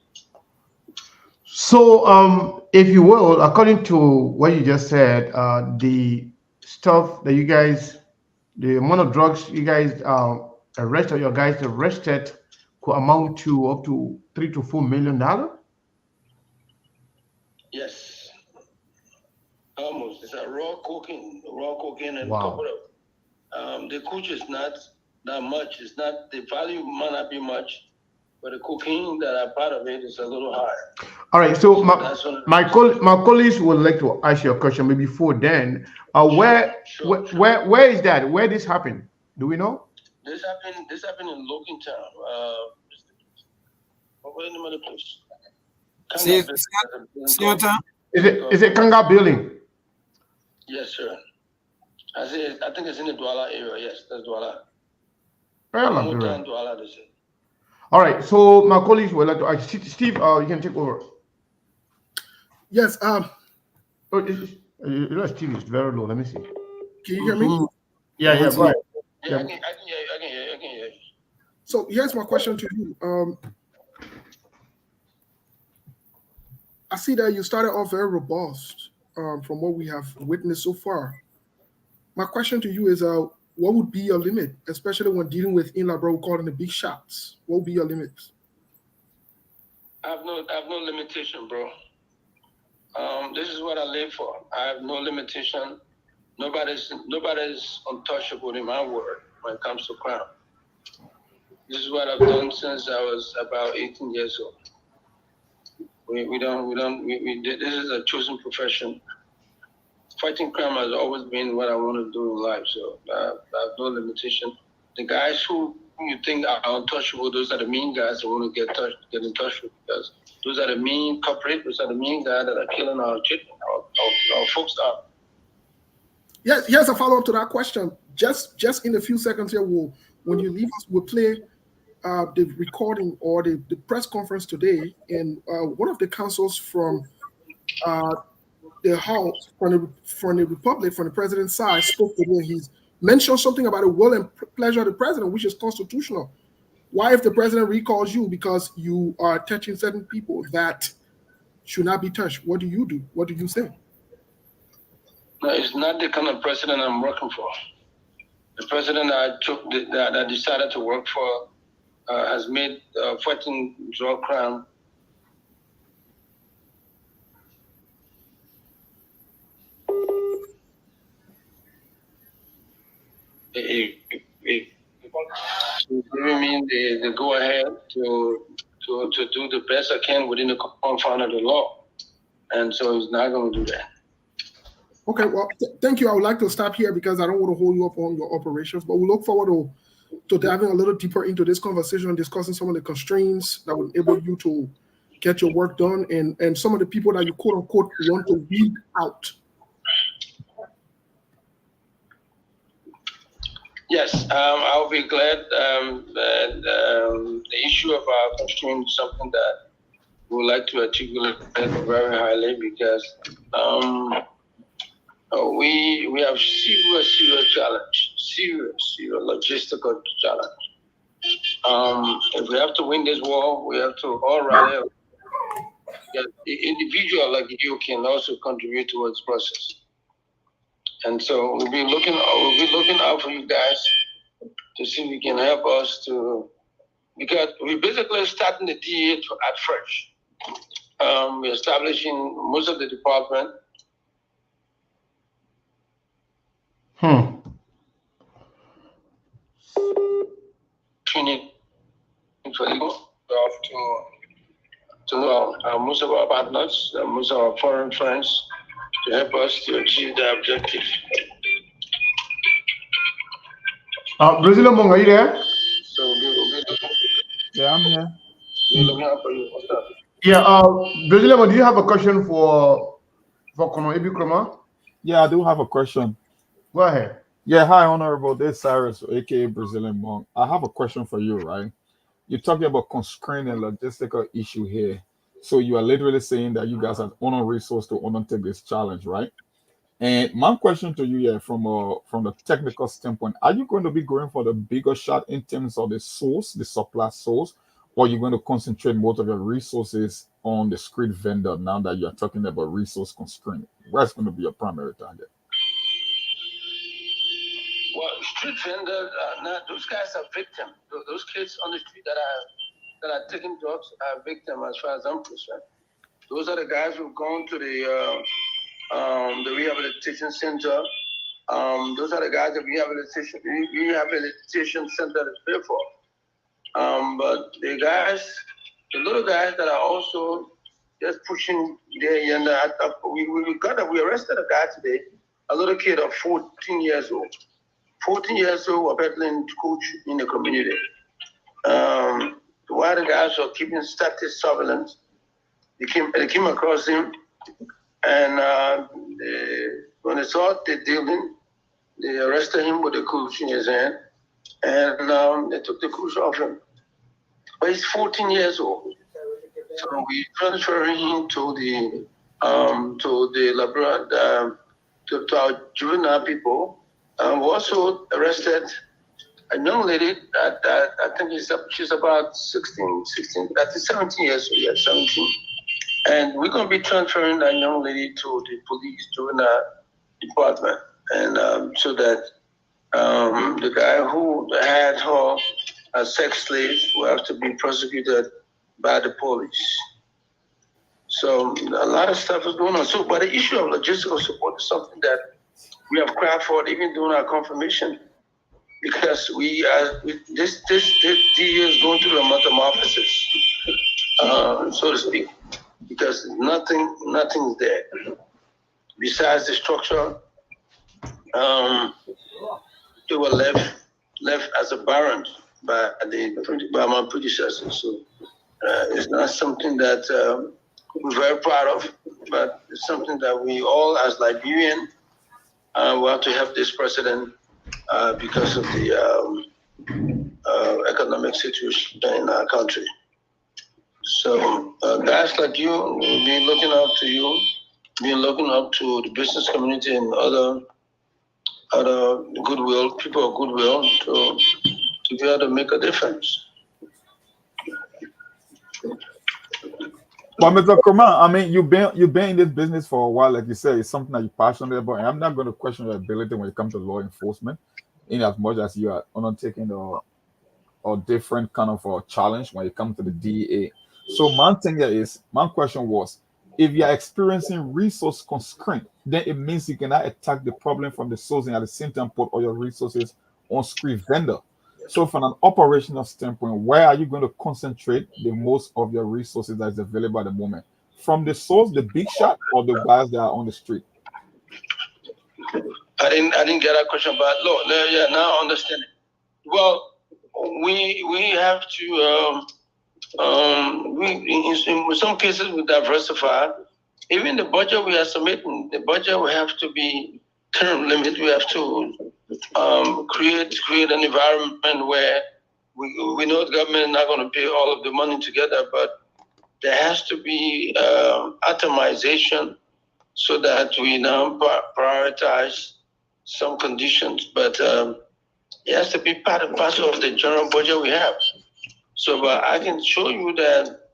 So, if you will, according to what you just said, the stuff that you guys, the amount of drugs you guys arrested, your guys arrested, could amount to up to $3 to $4 million. Yes, almost. It's a raw cocaine, and Wow. couple of the coach is not that much. It's not the value might not be much, but the cocaine that are part of it is a little higher. All right. So my Sure. colleagues would like to ask you a question. Maybe before then, where is that? Where this happened? Do we know? This happened in Logan Town. What was the name of the place? Siota? Is it Kanga building? Yes, sir. I think it's in the Douala area. Yes, that's Douala. Douala, they say. All right. So my colleagues would like to ask Steve. You can take over. Yes. Oh, Steve is very low. Let me see. Can you hear me? Yeah. Go ahead. Yeah, I can hear you. So here's my question to you. I see that you started off very robust from what we have witnessed so far. My question to you is, what would be your limit, especially when dealing with in-labor calling the big shots? What would be your limits? I have no limitation, bro. This is what I live for. I have no limitation. Nobody's untouchable in my world when it comes to crime. This is what I've done since I was about 18 years old. This is a chosen profession. Fighting crime has always been what I want to do in life, so I have no limitation. The guys who you think are untouchable, those are the mean guys who want to get in touch with, because those are the mean corporate, those are the mean guys that are killing our children, our folks out. Yes, here's a follow-up to that question. Just in a few seconds here, when you leave us, we'll play the recording or the press conference today, and one of the counsels from the House, from the Republic, from the president's side, spoke today. He's mentioned something about the will and pleasure of the president, which is constitutional. Why, if the president recalls you because you are touching certain people that should not be touched, what do you do? What do you say? No, it's not the kind of president I'm working for. The president that I decided to work for has made fighting drug crime giving me the go ahead to do the best I can within the confines of the law, and so he's not going to do that. Okay, well, thank you. I would like to stop here because I don't want to hold you up on your operations, but we look forward to diving a little deeper into this conversation and discussing some of the constraints that will enable you to get your work done, and some of the people that you quote unquote want to weed out. Yes, I'll be glad that the issue of our constraint is something that we would like to articulate very highly, because we have serious challenge, serious logistical challenge. If we have to win this war, we have to all rally up. Individual like you can also contribute towards the process. And so we'll be looking out for you guys to see if you can help us to, because we're basically starting the DEA at fresh. We're establishing most of the department. Training for legal to know most of our partners, most of our foreign friends, to help us to achieve the objective. Brazil, are you there? So Yeah, I'm here. we're looking out for you. What's up? Yeah, Brazil, do you have a question for Colonel Abe Kromah? Yeah, I do have a question. Go ahead. Yeah, hi, Honorable. This is Cyrus, aka Brazilian Monk. I have a question for you, right? You're talking about constraint and logistical issue here. So you are literally saying that you guys have enough resource to undertake this challenge, right? And my question to you here, from the technical standpoint, are you going to be going for the bigger shot in terms of the source, the supply source, or are you going to concentrate most of your resources on the street vendor now that you're talking about resource constraint? What's going to be your primary target? Well, street vendors, those guys are victims. Those kids on the street that are taking drugs are victims, as far as I'm concerned. Those are the guys who've gone to the rehabilitation center. Those are the guys that rehabilitation center is paid for. But the little guys that are also just pushing their agenda. We arrested a guy today, a little kid of 14 years old. 14 years old, were peddling coach in the community. While the guys were keeping static surveillance, they came across him, and when they saw the dealing, they arrested him with the coach in his hand, and they took the coach off him. But he's 14 years old, so we transferred him to the to our juvenile people. We also arrested a young lady that I think she's about 17 years old, yeah, 17. And we're going to be transferring that young lady to the police juvenile department. and so that the guy who had her as sex slaves will have to be prosecuted by the police. So a lot of stuff is going on. So, but the issue of logistical support is something that we have cried for even during our confirmation, because this DEA is going through a metamorphosis, so to speak, because nothing's there besides the structure. They were left as a barren by my predecessors. So it's not something that we're very proud of, but it's something that we all, as Liberians, we have to have this precedent because of the economic situation in our country. So guys like you, we'll be looking up to you, be looking up to the business community and other goodwill, people of goodwill, to be able to make a difference. Well, Mr. Kromah, I mean, you've been in this business for a while, like you said, it's something that you're passionate about. And I'm not going to question your ability when it comes to law enforcement, in as much as you are undertaking a different kind of a challenge when it comes to the DEA. So my question was, if you are experiencing resource constraint, then it means you cannot attack the problem from the source and at the same time put all your resources on street vendor. So from an operational standpoint, where are you going to concentrate the most of your resources that is available at the moment? From the source, the big shot, or the guys that are on the street? I didn't get that question, but look, yeah, now I understand it. Well, we have to in some cases we diversify. Even the budget we are submitting, the budget will have to be term limit. We have to create an environment where we know the government is not going to pay all of the money together, but there has to be atomization so that we now prioritize some conditions. But it has to be part and parcel of the general budget we have. So, but I can show you that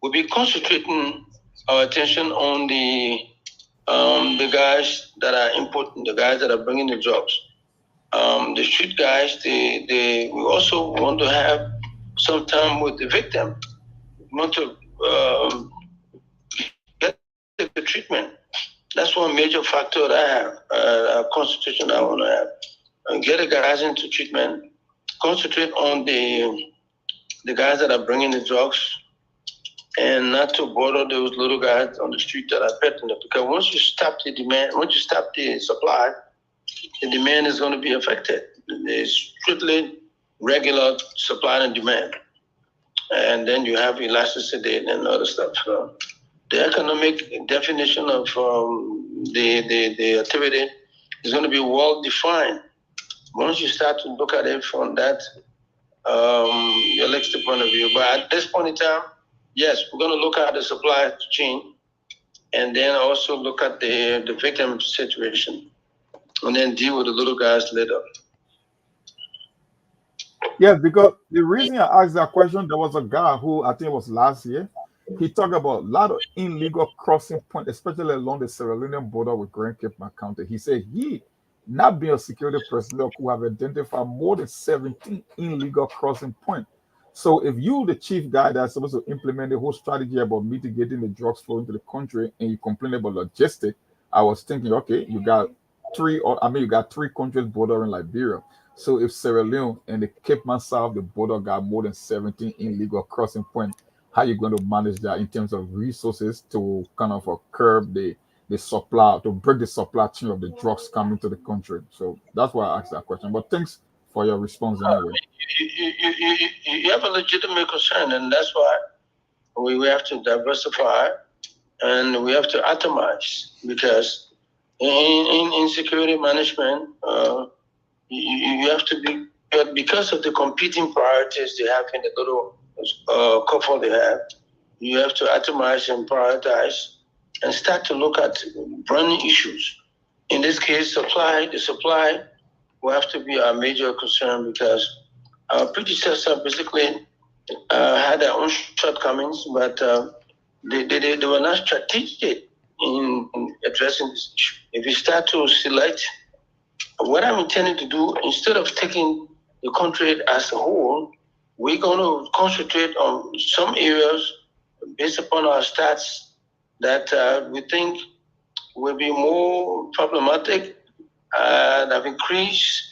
we'll be concentrating our attention on the guys that are importing, the guys that are bringing the drugs. The street guys, we also want to have some time with the victim. We want to get the treatment. That's one major factor that I have, a concentration I want to have. And get the guys into treatment, concentrate on the guys that are bringing the drugs, and not to bother those little guys on the street that are petting them. Because once you stop the demand, once you stop the supply, the demand is going to be affected. There's strictly regular supply and demand. And then you have elasticity and other stuff. So the economic definition of the activity is going to be well defined. Once you start to look at it from that elected point of view. But at this point in time, yes, we're going to look at the supply chain and then also look at the victim situation and then deal with the little guys later. Yes, because the reason I asked that question, there was a guy who I think it was last year. He talked about a lot of illegal crossing points, especially along the Sierra Leonean border with Grand Cape County. He said he, not being a security personnel, who have identified more than 17 illegal crossing points. So if you, the chief guy that's supposed to implement the whole strategy about mitigating the drugs flow into the country, and you complain about logistics, I was thinking, okay, you got three countries bordering Liberia. So if Sierra Leone and the Cape Man South, the border got more than 17 illegal crossing points, how are you going to manage that in terms of resources to kind of curb the supply, to break the supply chain of the drugs coming to the country? So that's why I asked that question. But thanks for your response anyway. You have a legitimate concern, and that's why we have to diversify and we have to atomize, because in security management, you have to be, because of the competing priorities they have in the little couple they have, you have to atomize and prioritize and start to look at burning issues. In this case, the supply will have to be our major concern, because our predecessor basically had their own shortcomings, but they were not strategic in addressing this issue. If we start to select, what I'm intending to do, instead of taking the country as a whole, we're going to concentrate on some areas based upon our stats that we think will be more problematic and have increased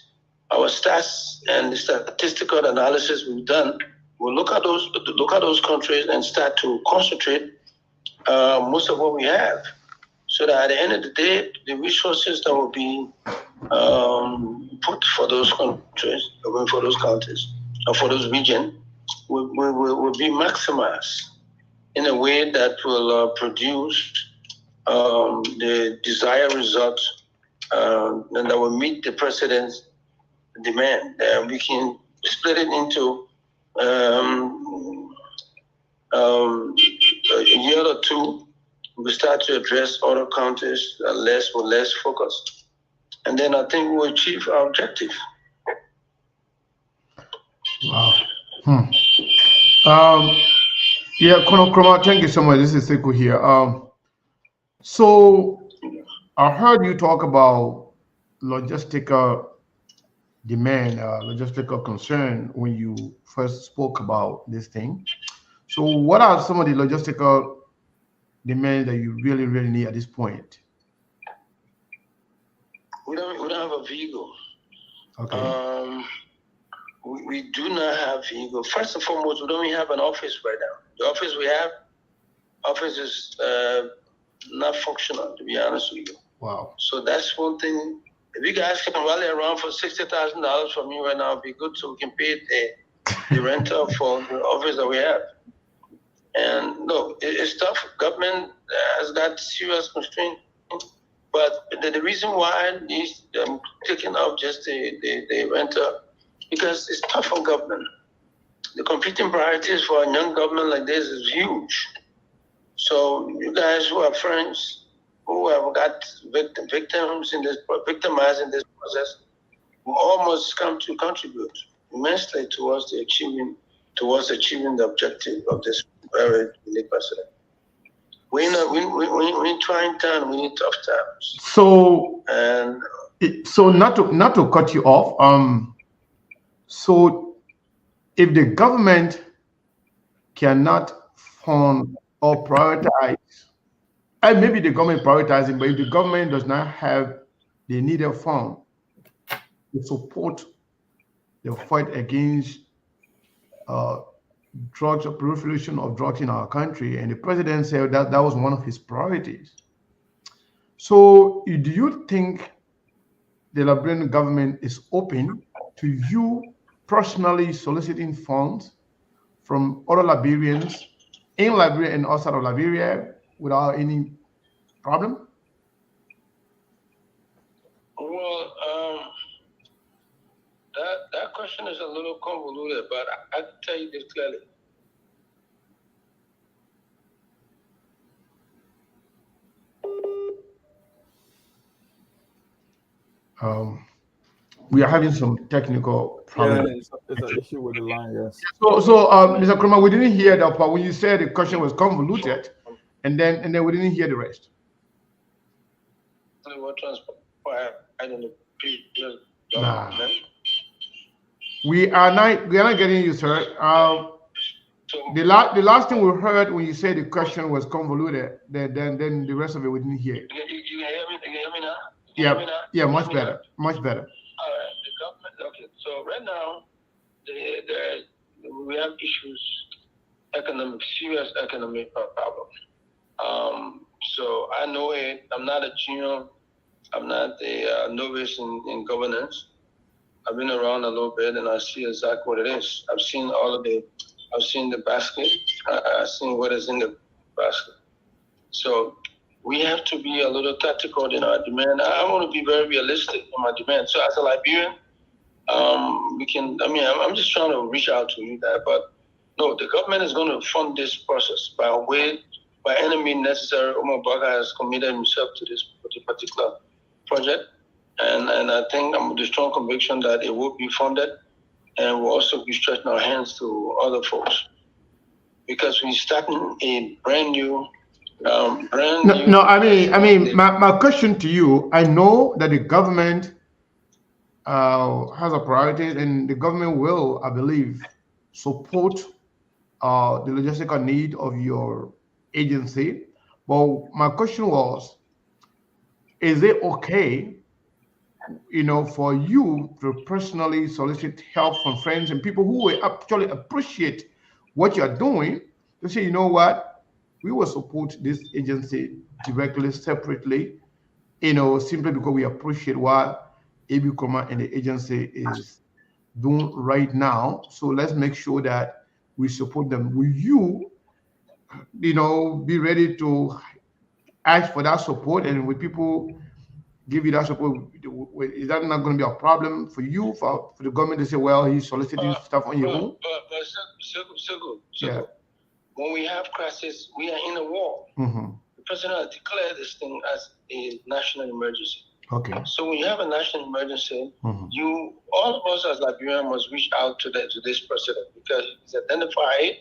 our stats and the statistical analysis we've done. We'll look at those countries and start to concentrate most of what we have, so that at the end of the day, the resources that will be put for those countries, for those counties, or for those regions, will be maximized in a way that will produce the desired result, and that will meet the president's demand. We can split it into a year or two. We start to address other counties with less focus, and then I think we'll achieve our objective. Wow. Yeah, Colonel Kromah, thank you so much. This is Sekou here. So I heard you talk about logistical demand, logistical concern when you first spoke about this thing. So what are some of the logistical demands that you really, really need at this point? We don't have a vehicle. Okay. We do not have vehicle. First and foremost, we don't even have an office right now. The office we have, is not functional, to be honest with you. Wow. So that's one thing. If you guys can rally around for $60,000 from me right now, it'd be good, so we can pay the rental for the office that we have. And no, it's tough. Government has got serious constraints. But the reason why he's taking up just the rental, because it's tough on government. The competing priorities for a young government like this is huge. So you guys who are friends, who have got victimized in this process, will almost come to contribute immensely towards achieving the objective of this very unique president. We in trying time, we need tough times. So not to cut you off. So if the government cannot fund or prioritize, and maybe the government prioritizing, but if the government does not have the needed fund to support the fight against drugs, or proliferation of drugs in our country, and the president said that was one of his priorities. So do you think the Liberian government is open to you personally soliciting funds from other Liberians in Liberia and outside of Liberia without any problem? Well, that question is a little convoluted, but I can tell you this clearly. We are having some technical problems. Yeah, it's an issue with the line, yes. So Mr. Kromah, we didn't hear that part when you said the question was convoluted, and then we didn't hear the rest. What transpired in the previous government? We are not getting you, sir. The last thing we heard when you said the question was convoluted, then the rest of it we didn't hear. You can hear me? You can hear me now? Yeah, much better. Much better. All right, the government. Okay, so right now, we have issues, serious economic problem. So I know it. I'm not a junior. I'm not a novice in governance. I've been around a little bit, and I see exactly what it is. I've seen I've seen the basket. I've seen what is in the basket. So we have to be a little tactical in our demand. I want to be very realistic in my demand. So as a Liberian, I'm just trying to reach out to you guys, but no, the government is going to fund this process by any means necessary. Omar Baga has committed himself to this particular project, and I think I'm with a strong conviction that it will be funded, and we'll also be stretching our hands to other folks, because we're starting a brand new No, I mean, my question to you, I know that the government has a priority, and the government will, I believe, support the logistical need of your agency. But my question was, is it okay, for you to personally solicit help from friends and people who will actually appreciate what you're doing, to say, you know what, we will support this agency directly, separately, simply because we appreciate what Abe Kromah and the agency is doing right now. So let's make sure that we support them. Will you, be ready to ask for that support? And will people give you that support? Is that not going to be a problem for you, for the government to say, well, he's soliciting stuff on your own? Yeah. When we have crisis, we are in a war. Mm-hmm. The president has declared this thing as a national emergency. Okay. So when you have a national emergency, Mm-hmm. all of us as Liberians must reach out to this president, because he's identified,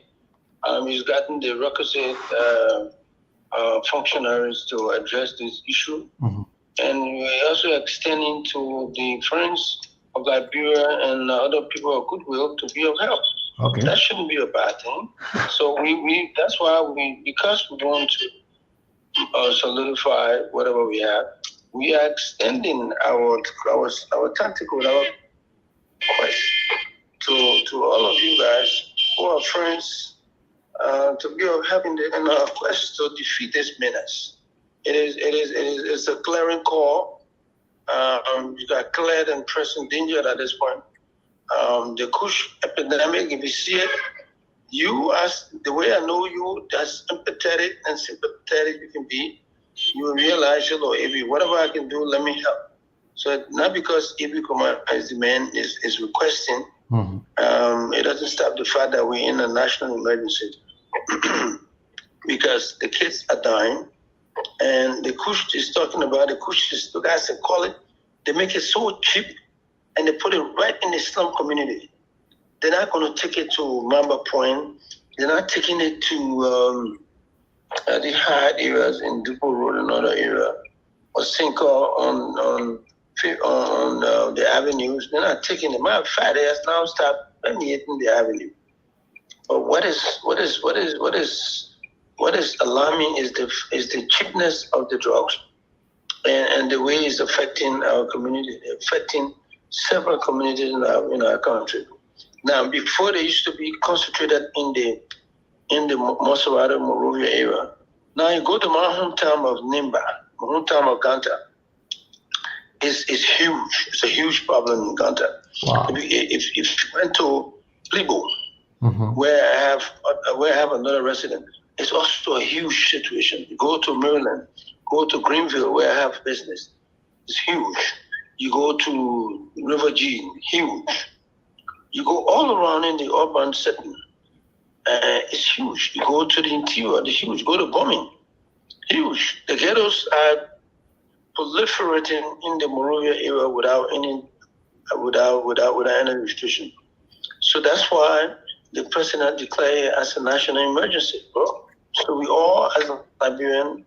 he's gotten the requisite functionaries to address this issue. Mm-hmm. And we're also extending to the friends of Liberia and other people of goodwill to be of help. Okay. That shouldn't be a bad thing. So that's why because we want to solidify whatever we have, we are extending our tentacle, our quest to all of you guys who are friends, to be of help in our quest to defeat this menace. It's a clearing call. You got cleared and pressing danger at this point. The Kush epidemic, if you see it, you, as the way I know you, as empathetic and sympathetic you can be, you will realize, Abe, whatever I can do, let me help. So not because Abe Kromah as the man is requesting, it doesn't stop the fact that we're in a national emergency. Because the kids are dying. And the Kush is talking about, the guys that call it, they make it so cheap and they put it right in the slum community. They're not going to take it to Mamba Point. They're not taking it to the high areas in Depot Road and other area, or Cinco on the avenues. They're not taking it. Matter of fact, they have now stopped permeating the avenue. But what is alarming is the cheapness of the drugs, and the way it's affecting our community, affecting several communities in our country. Now, before they used to be concentrated in the Maserati Monrovia area. Now you go to my hometown of Nimba, my hometown of Ganta. It's huge. It's a huge problem in Ganta. Wow. If you went to Plibo, where I have another resident, it's also a huge situation. You go to Maryland, go to Greenville, where I have business. It's huge. You go to River G, huge. You go all around in the urban setting. It's huge. You go to the interior, it's huge. Go to Bombing, huge. The ghettos are proliferating in the Monrovia area without any restriction. So that's why the president declared it as a national emergency, bro. So we all, as Liberian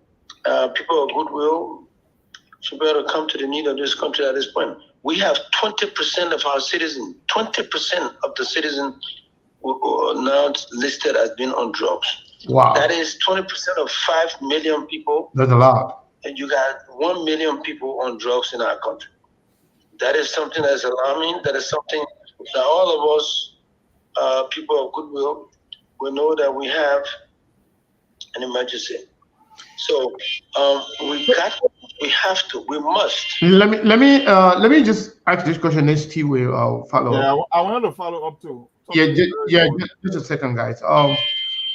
people of goodwill, should be able to come to the need of this country at this point. We have 20% of our citizens, 20% of the citizens who are now listed as being on drugs. Wow. That is 20% of 5 million people. That's a lot. And you got 1 million people on drugs in our country. That is something that's alarming. That is something that all of us, people of goodwill, will know that we have an emergency. So we have to, we must. Let me just ask this question. Then Steve will follow. Yeah, I wanted to follow up too. Just a second, guys.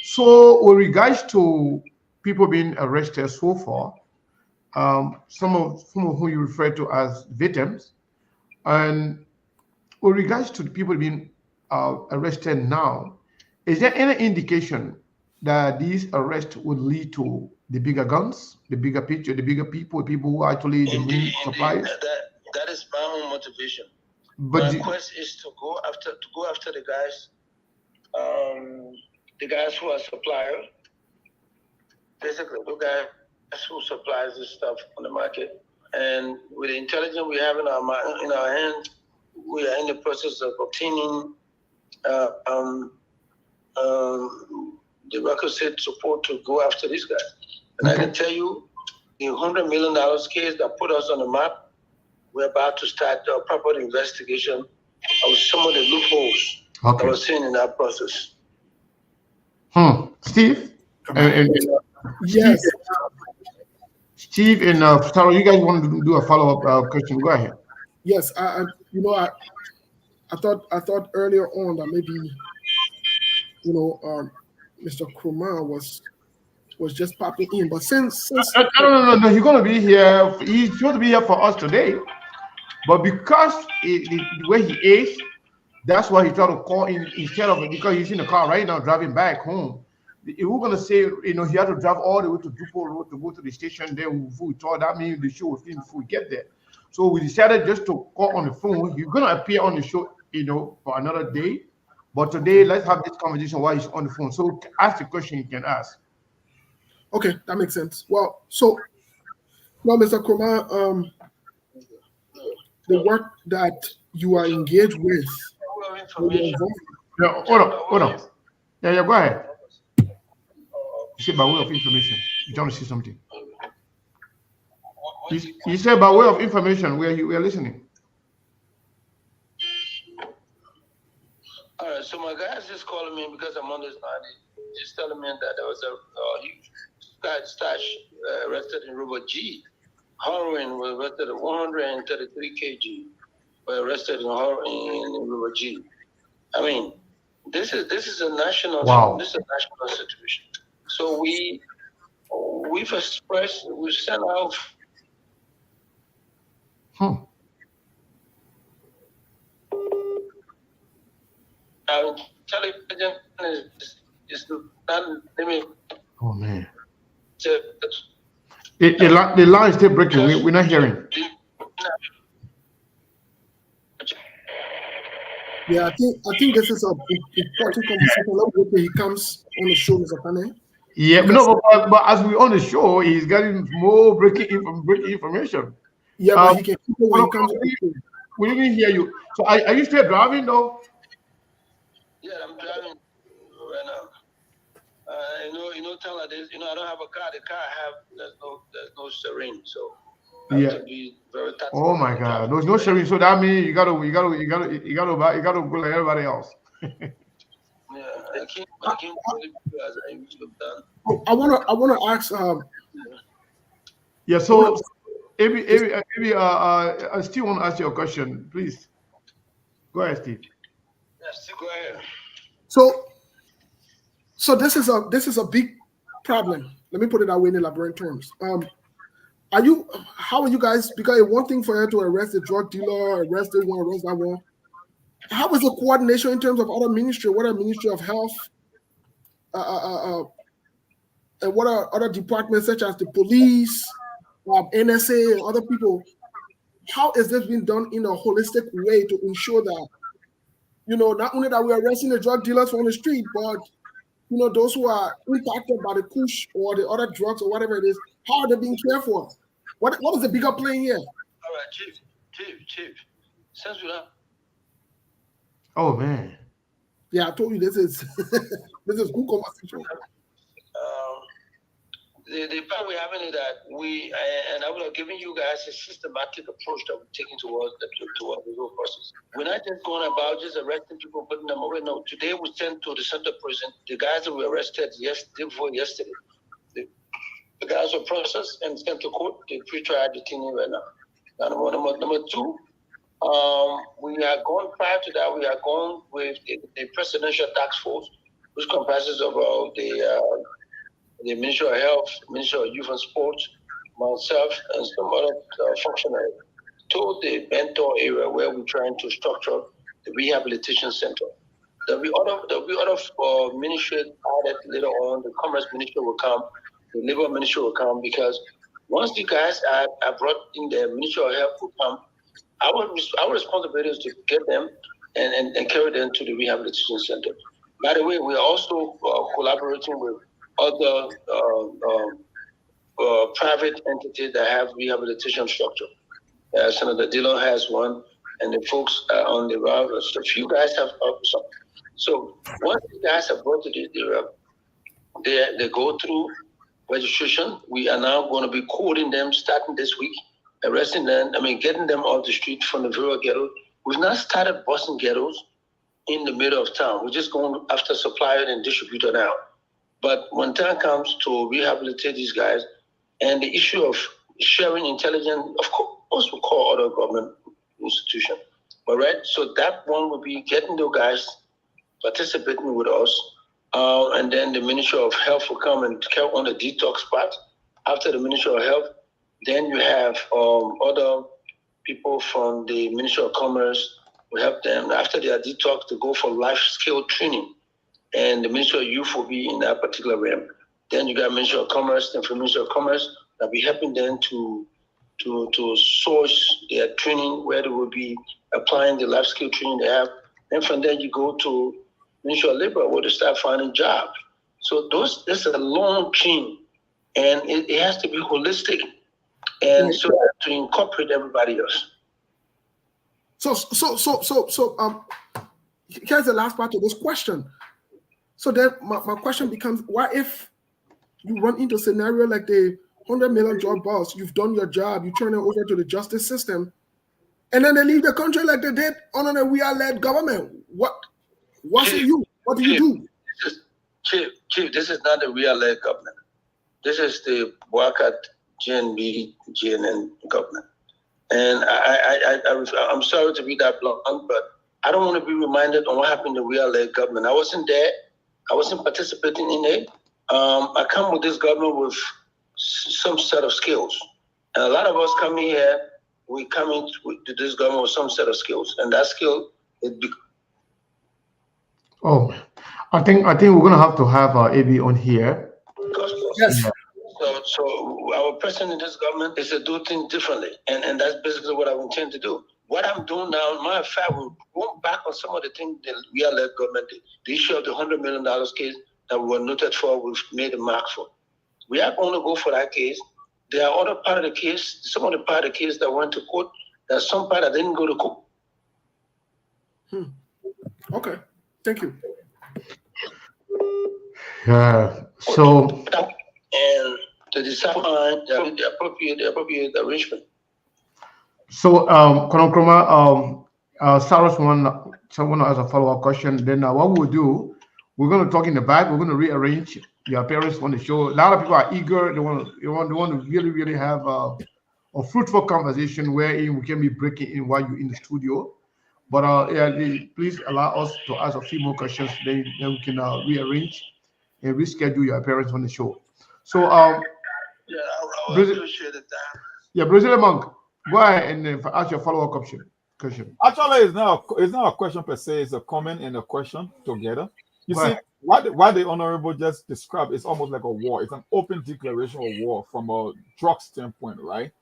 So with regards to people being arrested so far, some of whom you refer to as victims, and with regards to the people being arrested now, is there any indication that these arrests would lead to the bigger guns, the bigger picture, the bigger people who are actually the main suppliers? That is my own motivation. But my quest is to go after the guys who are suppliers, basically the guy who supplies this stuff on the market. And with the intelligence we have in our hands, we are in the process of obtaining the requisite support to go after this guy. And I can tell you, the $100 million case that put us on the map, we're about to start a proper investigation of some of the loopholes that we're seeing in that process. Steve? Yes. Steve and Sarah, you guys want to do a follow-up question? Go ahead. Yes, I thought earlier on that maybe Mr. Kromah was just popping in, but since no, he's going to be here. He's supposed to be here for us today, but because the way he is, that's why he tried to call in instead of, because he's in the car right now driving back home. If we're gonna say, he had to drive all the way to Dupont Road to go to the station, then we thought that means the show will finish before we get there. So we decided just to call on the phone. He's gonna appear on the show, for another day. But today, let's have this conversation while he's on the phone. So ask the question you can ask. Okay, that makes sense. Well, so now, Mr. Kromah, the work that you are engaged with. Yeah, hold on. Yeah, go ahead. You said by way of information. You trying to see something? You said by way of information. We are listening. All right. So my guys just calling me because I'm on this line. Just telling me that there was a huge stash arrested in River G. Heroin was arrested at 133 kg. Were arrested in River G. I mean, this is a national. Wow. This is a national situation. So we've expressed, we sent out. Our intelligence is not limited. Oh man. The line is still breaking. We're not hearing. Yeah, I think this is an important conversation. He comes on the show, Mr. Kane. Yeah, but as we're on the show, he's getting more breaking information. Yeah, but he can keep it when he comes. We didn't hear you. So are you still driving though? Yeah, I'm driving right now. Tell her this. I don't have a car. The car there's no serene, so I have to be very tactical. Oh my God, there's no serene. So that means you gotta go like everybody else. Yeah, I can't as I usually have done. I wanna ask. Yeah. So, maybe I still want to ask you a question, please. Go ahead, Steve. Yes, go ahead. So this is a big problem. Let me put it that way in elaborate terms. How are you guys? Because one thing for you to arrest a drug dealer, arrest that one. How is the coordination in terms of other ministry? What are Ministry of Health, and what are other departments such as the police, NSA, and other people? How is this being done in a holistic way to ensure that, not only that we're arresting the drug dealers on the street, but those who are impacted by the push or the other drugs or whatever it is, how are they being cared for? What is the bigger play here? All right, Chief. Since we have. Oh man. Yeah, I told you this is good conversation. The part we're having is that I would have given you guys a systematic approach that we're taking towards the whole process. We're not just going about just arresting people, putting them away. No, today we sent to the Central Prison the guys that were arrested yesterday. The guys were processed and sent to court. The pre-trial detainee right now. Number two, we are going prior to that. We are going with the Presidential Task Force, which comprises of the Ministry of Health, Ministry of Youth and Sports, myself, and some other functionaries to the Mentor area where we're trying to structure the rehabilitation center. There'll be other ministry added later on. The Commerce Ministry will come, the Labor Ministry will come, because once you guys are brought in, the Ministry of Health will come. Our responsibility is to get them and carry them to the rehabilitation center. By the way, we are also collaborating with other private entities that have rehabilitation structure. Senator Dillon has one, and the folks on the route. So a few guys have some. So once the guys have brought it, they go through registration. We are now going to be quoting them starting this week, arresting them. I mean, getting them off the street from the rural ghetto. We've not started busting ghettos in the middle of town. We're just going after supplier and distributor now. But when time comes to rehabilitate these guys, and the issue of sharing intelligence, of course, we'll call other government institutions. But right, so that one will be getting the guys participating with us, and then the Ministry of Health will come and help on the detox part. After the Ministry of Health, then you have other people from the Ministry of Commerce. We help them after their detox to go for life skill training, and the Ministry of Youth will be in that particular realm. Then you got Ministry of Commerce, and from Ministry of Commerce, that'll be helping them to source their training where they will be applying the life skill training they have. Then from there you go to Ministry of Labor where they start finding jobs. So this is a long chain, and it has to be holistic, and so to incorporate everybody else. So here's the last part of this question. So then my question becomes, what if you run into a scenario like the 100 million job boss, you've done your job, you turn it over to the justice system, and then they leave the country like they did under the WIA-led government? What say you? What do you do? Chief, this is not the WIA-led government. This is the Wakat GNB GNN government. And I'm sorry to be that blunt, but I don't want to be reminded on what happened to the WIA-led government. I wasn't there. I wasn't participating in it. I come with this government with some set of skills. And a lot of us coming here, we come into this government with some set of skills. And that skill is... I think we're going to have Abe on here. Yes. Yeah. So our president in this government is to do things differently. And that's basically what I intend to do. What I'm doing now, matter of fact, we're going back on some of the things that we are led government did. The issue of the $100 million case that we were noted for, we've made a mark for. We are going to go for that case. There are other part of the case, some of the part of the case that went to court. There's some part that didn't go to court. Okay, thank you. So and to decide the appropriate arrangement. So, Colonel Kromah, Cyrus someone has a follow-up question. Then what we'll do, we're going to talk in the back. We're going to rearrange your appearance on the show. A lot of people are eager. They want to really have a fruitful conversation wherein we can be breaking in while you're in the studio. But please allow us to ask a few more questions. Then we can rearrange and reschedule your appearance on the show. So, I appreciate it. Yeah, Brazilian Monk. Go ahead and ask your follow-up question. Actually, it's not a question per se. It's a comment and a question together. You see, what the honorable just described is almost like a war. It's an open declaration of war from a drug standpoint, right?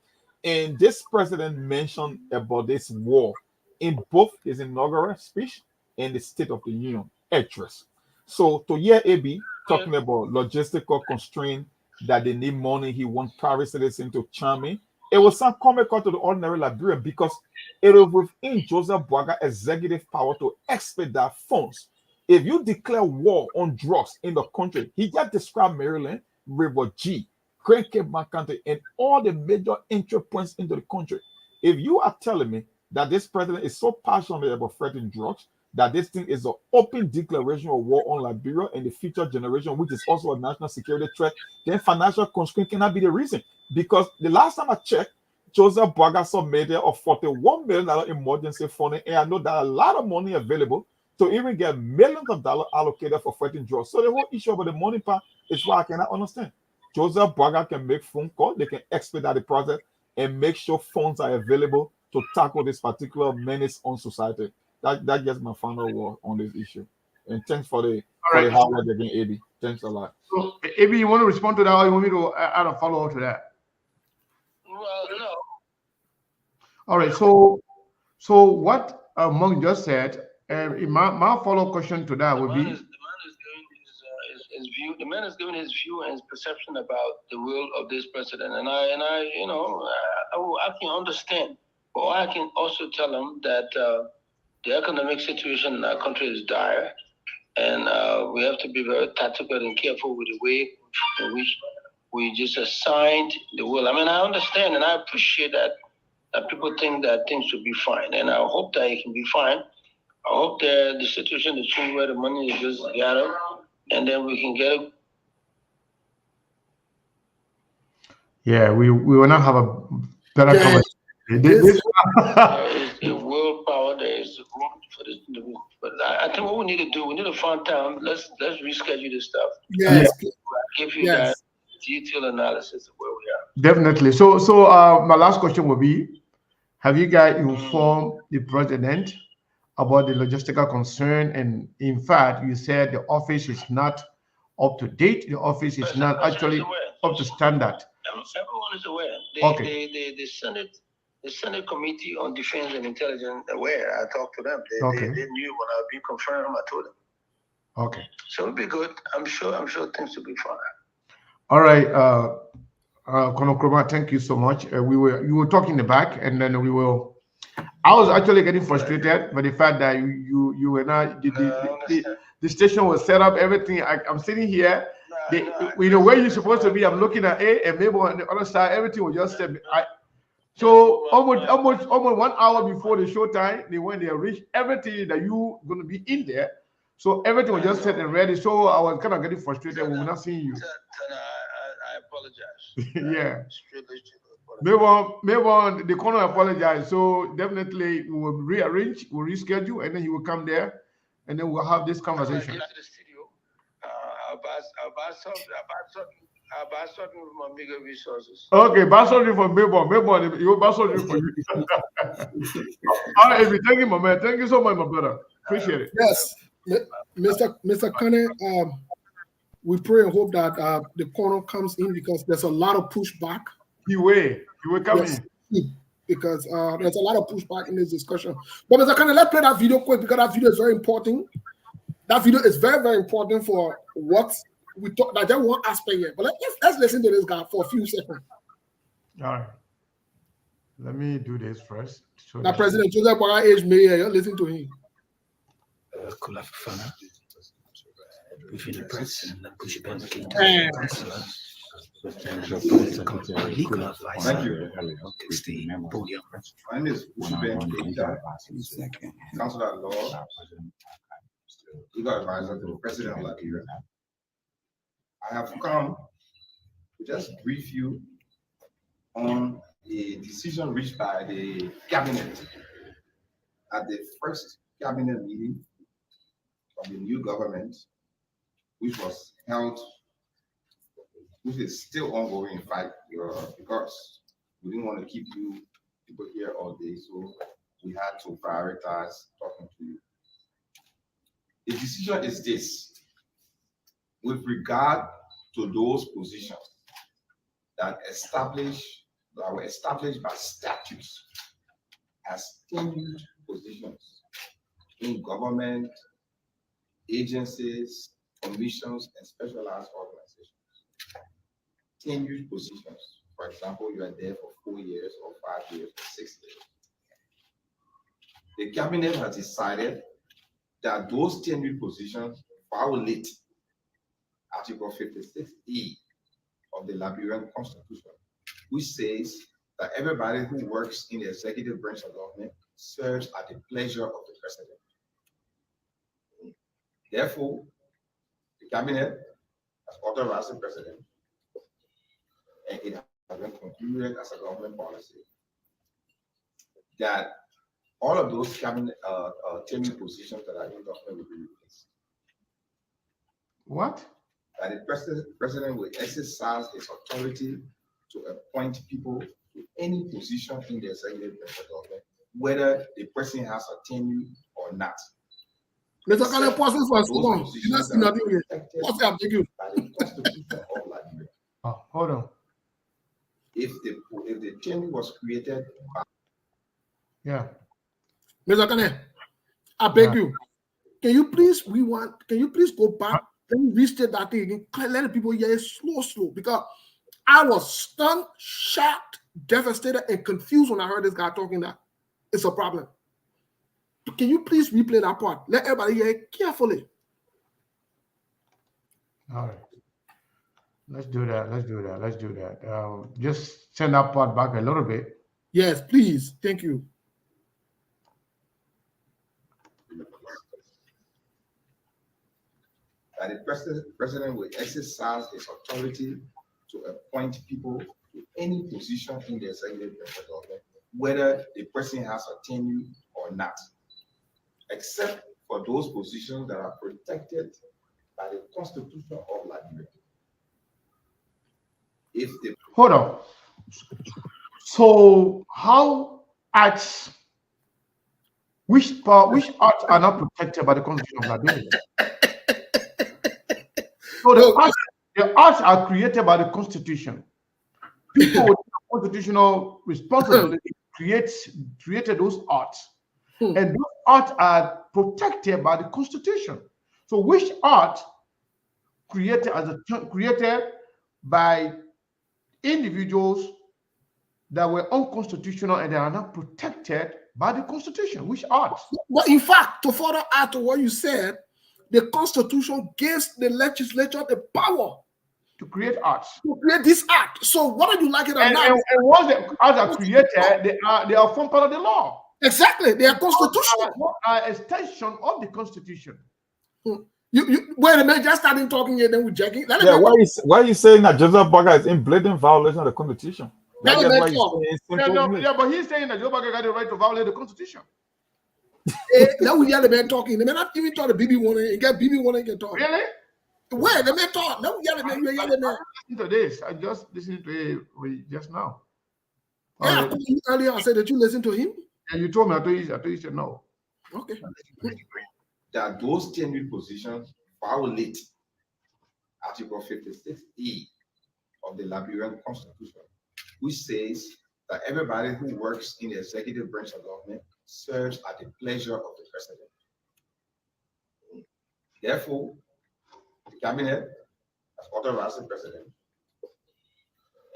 And this president mentioned about this war in both his inaugural speech and the State of the Union address. So to hear Abe talking about logistical constraint, that they need money, he wants private citizens to chime in, it will sound comical to the ordinary Liberian because it is within Joseph Boaga executive power to expedite funds. If you declare war on drugs in the country, he just described Maryland, River G, Grand Cape County, and all the major entry points into the country. If you are telling me that this president is so passionate about fighting drugs, that this thing is an open declaration of war on Liberia and the future generation, which is also a national security threat, then financial constraint cannot be the reason. Because the last time I checked, Joseph Boaga submitted a $41 million emergency funding, and I know that a lot of money available to even get millions of dollars allocated for fighting drugs. So the whole issue about the money part is what I cannot understand. Joseph Boaga can make phone calls, they can expedite the process and make sure funds are available to tackle this particular menace on society. That gets my final word on this issue. And thanks for the hard work again, Abe. Thanks a lot. So, Abe, you want to respond to that, or you want me to add a follow-up to that? Well, no. All right. So what Monk just said, and my follow-up question to that would be, The man is his view. The man has given his view and his perception about the will of this president, and I can understand, but I can also tell him that the economic situation in our country is dire, and we have to be very tactical and careful with the way in which we just assigned the will. I mean, I understand and I appreciate that people think that things should be fine, and I hope that it can be fine. I hope that the situation is changed where the money is just gathered, and then we can get it. Yeah, we will not have a better conversation. There is a willpower. There is room for this. But I think what we need to do, we need to find time. Let's reschedule this stuff. Yes. Give you that detailed analysis of where we are. Definitely. So my last question will be: have you guys informed the president about the logistical concern? And in fact, you said the office is not up to date. The office is not actually up to standard. Everyone is aware. The Senate Committee on Defense and Intelligence aware. I talked to them. They knew when I was being confirmed. I told them. Okay. So it'll be good. I'm sure things will be fine. All right. Colonel Kromah, thank you so much. You were talking in the back, and then we will. I was actually getting frustrated by the fact that you were not. The station was set up. Everything. I'm sitting here. Where you're supposed to be. I'm looking at A, and maybe on the other side, everything was just set. So almost 1 hour before the show time, they reached everything that you going to be in there. So everything was just set and ready. So I was kind of getting frustrated when we're not seeing you. I apologize. Yeah. Maybe the corner apologize. So definitely we will rearrange, we'll reschedule, and then he will come there, and then we'll have this conversation. I'll buy something with my bigger resources. Okay, buy something for Mayborn. You buy something for you. All right, Amy, thank you, my man. Thank you so much, my brother. Appreciate it. Yes, Mr. Kane, we pray and hope that the corner comes in, because there's a lot of pushback. He will come in. Because there's a lot of pushback in this discussion. But Mr. Kane, let's play that video quick, because that video is very important. That video is very, very important for what we talk. That's one aspect here. But let's listen to this guy for a few seconds. All right. Let me do this first. Now, President Joseph Bola age mayor, listen to him. Thank you. My name is Counselor at Law, legal advisor to the President of Liberia. I have come to just brief you on a decision reached by the cabinet at the first cabinet meeting of the new government, which was held, which is still ongoing, in fact, because we didn't want to keep you people here all day, so we had to prioritize talking to you. The decision is this: with regard to those positions that were established by statutes as tenured positions in government, agencies, commissions, and specialized organizations. Tenured positions. For example, you are there for 4 years or 5 years or 6 years. The cabinet has decided that those tenured positions violate Article 56E of the Liberian Constitution, which says that everybody who works in the executive branch of government serves at the pleasure of the president. Therefore, the cabinet has authorized the president, and it has been concluded as a government policy that all of those cabinet tenured positions that are in government will be replaced. What? That the president will exercise his authority to appoint people to any position in the executive branch of government, whether the person has a tenure or not. Mr. Kane, pause this for so long. You're not seeing nothing here. What's that? Thank you. By the Constitution of Liberia. Oh, hold on. If the tenure was created by Mr. Kane, I beg you. Can you please rewind? Can you please go back Let me restate that thing again. Let the people hear it slow, because I was stunned, shocked, devastated, and confused when I heard this guy talking that it's a problem. Can you please replay that part? Let everybody hear it carefully. All right. Let's do that. Just send that part back a little bit. Yes, please. Thank you. That the president will exercise his authority to appoint people to any position in the executive branch of government, whether the person has a tenure or not, except for those positions that are protected by the Constitution of Liberia. Hold on. So how acts, which acts are not protected by the Constitution of Liberia? So the arts are created by the Constitution. People with constitutional responsibility created those arts, and those arts are protected by the Constitution. So which art created by individuals that were unconstitutional and they are not protected by the Constitution? Which arts? But in fact, to further add to what you said, the Constitution gives the legislature the power to create arts. To create this act. So whether you like it or not. And once the arts are created, they are formed part of the law. Exactly. They are constitutional. Are extension of the Constitution. You wait a minute, just starting talking here, then we're checking. Yeah, why are you saying that Joseph Boga is in blatant violation of the Constitution? But he's saying that Joseph Boga got the right to violate the Constitution. Now we hear the man talking. The man not even talk to BB one and get BB one and get talk. Really? Where the man talk? Now we hear the man. You hear the man. Listen to this. I just listened to it just now. Yeah, earlier I said that you listened to him. And you told me. I told you said no. Okay. That those tenured positions violate Article 56E of the Liberian Constitution, which says that everybody who works in the executive branch of government serves at the pleasure of the president. Therefore, the cabinet has authorized the president,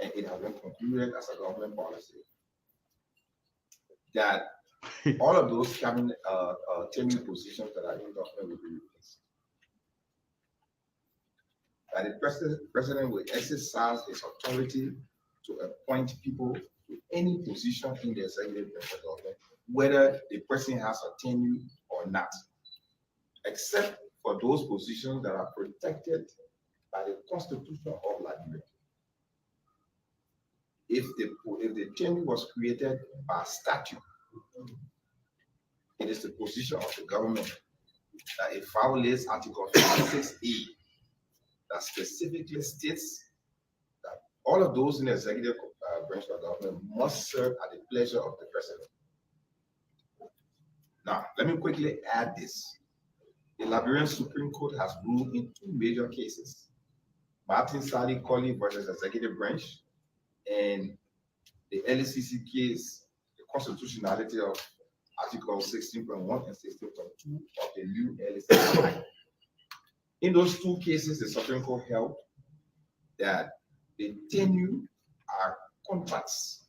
and it has been concluded as a government policy that all of those cabinet tenured positions that are in government will be replaced. That the president will exercise his authority to appoint people to any position in the executive branch of government, whether the person has a tenure or not, except for those positions that are protected by the Constitution of Liberia. If the tenure was created by statute, it is the position of the government that it violates Article 56E that specifically states that all of those in the executive branch of government must serve at the pleasure of the president. Now, let me quickly add this. The Liberian Supreme Court has ruled in two major cases: Martin Sali Colley versus Executive Branch, and the LDEA case, the constitutionality of Article 16.1 and 16.2 of the new LDEA Act. In those two cases, the Supreme Court held that the tenure are contracts,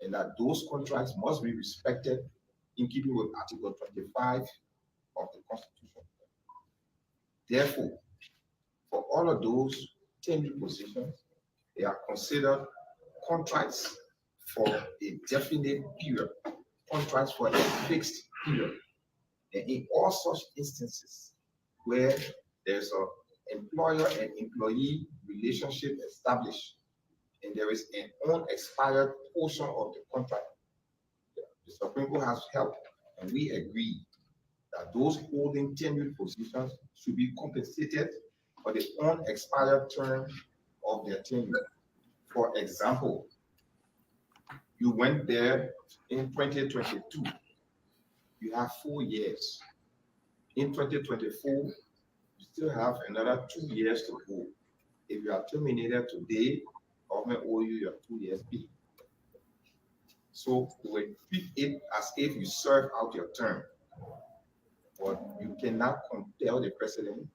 and that those contracts must be respected in keeping with Article 25 of the Constitution. Therefore, for all of those tenure positions, they are considered contracts for a definite period, contracts for a fixed period. And in all such instances where there's an employer and employee relationship established, and there is an unexpired portion of the contract, the Supreme Court has held, and we agree that those holding tenured positions should be compensated for the unexpired term of their tenure. For example, you went there in 2022, you have 4 years. In 2024, you still have another 2 years to go. If you are terminated today, government owe you your 2 years pay. So we will treat it as if you serve out your term, but you cannot compel the president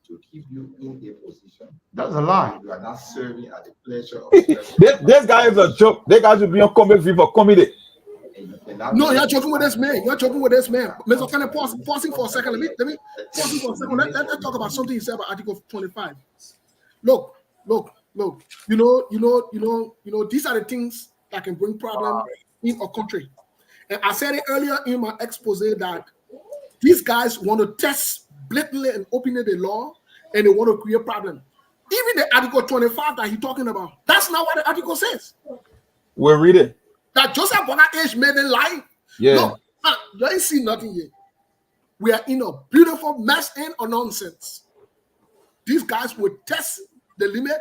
to keep you in a position. That's a lie. You are not serving at the pleasure of the This guy is a joke. They guys will be on comic view for comedy. No, you're joking with this man. You're joking with this man. Mr. Can I pausing for a second? Let me pausing for a second. Let's talk about something you said about Article 25. Look. You know, these are the things that can bring problems in our country. And I said it earlier in my expose that these guys want to test blatantly and openly the law, and they want to create problems. Even the Article 25 that he's talking about, that's not what the article says. We'll read it. That Joseph Bonner-Age made a lie. Yeah. Look, you ain't see nothing yet. We are in a beautiful mess and a nonsense. These guys will test the limit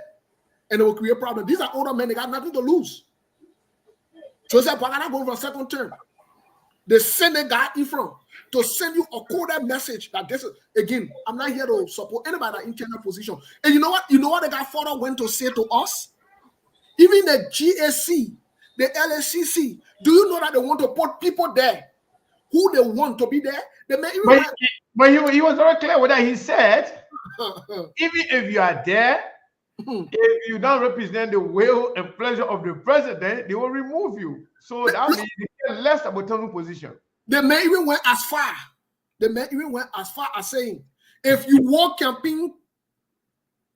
and they will create problems. These are older men, they got nothing to lose. Joseph Bonner going for a second term. They send a guy in front to send you a coded message that this is, again, I'm not here to support anybody in internal position. And you know what? You know what the guy further went to say to us? Even the GAC, the LSCC, do you know that they want to put people there who they want to be there? They may even but he was very clear with that. He said, even if you are there, if you don't represent the will and pleasure of the president, they will remove you. So that means they care less about total position. They may even went as far. As saying, if you walk campaign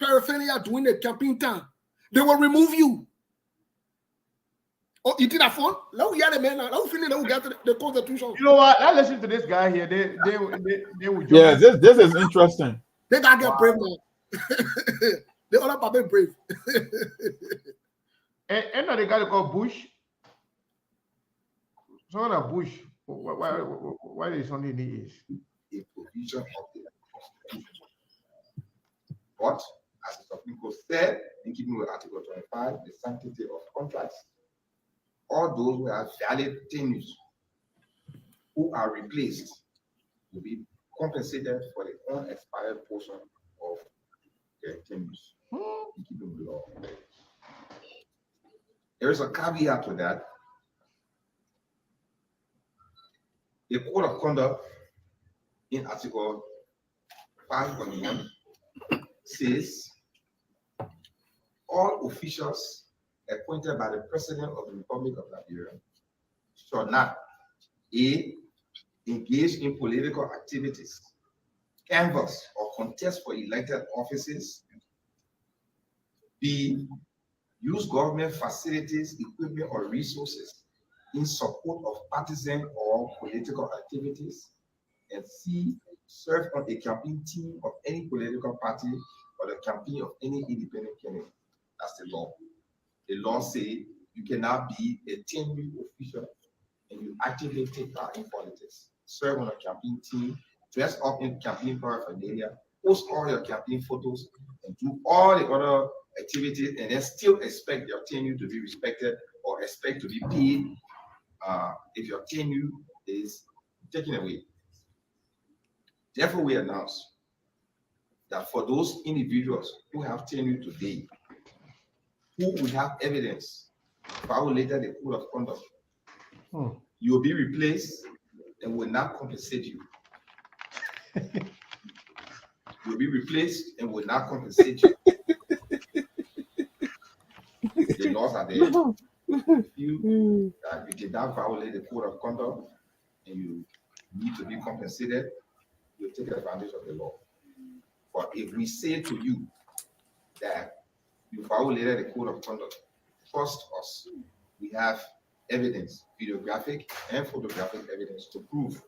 paraphernalia during the campaign time, they will remove you. Oh, you did that fun? Let me hear the man. Let me finish. Let me get the Constitution. You know what? Let's listen to this guy here. They will. Yeah, this is interesting. They gotta get brave now. They all up being brave. And the guy called Bush. Someone a Bush. Why is on the knees? a provision of the Constitution. But, as the Supreme Court said, in keeping with Article 25, the sanctity of contracts, all those who have valid tenures who are replaced will be compensated for the unexpired portion of their tenures in keeping with the law. There is a caveat to that. The Code of Conduct in Article 5.1 says all officials appointed by the President of the Republic of Nigeria shall not A, engage in political activities, canvass or contest for elected offices, B, use government facilities, equipment, or resources in support of partisan or political activities, and C, serve on a campaign team of any political party or the campaign of any independent candidate. That's the law. The law says you cannot be a tenured official and you actively take part in politics, serve on a campaign team, dress up in campaign paraphernalia, post all your campaign photos, and do all the other activities, and then still expect your tenure to be respected or expect to be paid if your tenure is taken away. Therefore, we announce that for those individuals who have tenure today, who will have evidence violated the Code of Conduct, you will be replaced and will not compensate you. You will be replaced and will not compensate you. The laws are there. If you did not violate the Code of Conduct and you need to be compensated, you take advantage of the law. But if we say to you that you violated the Code of Conduct, trust us, we have evidence, videographic and photographic evidence to prove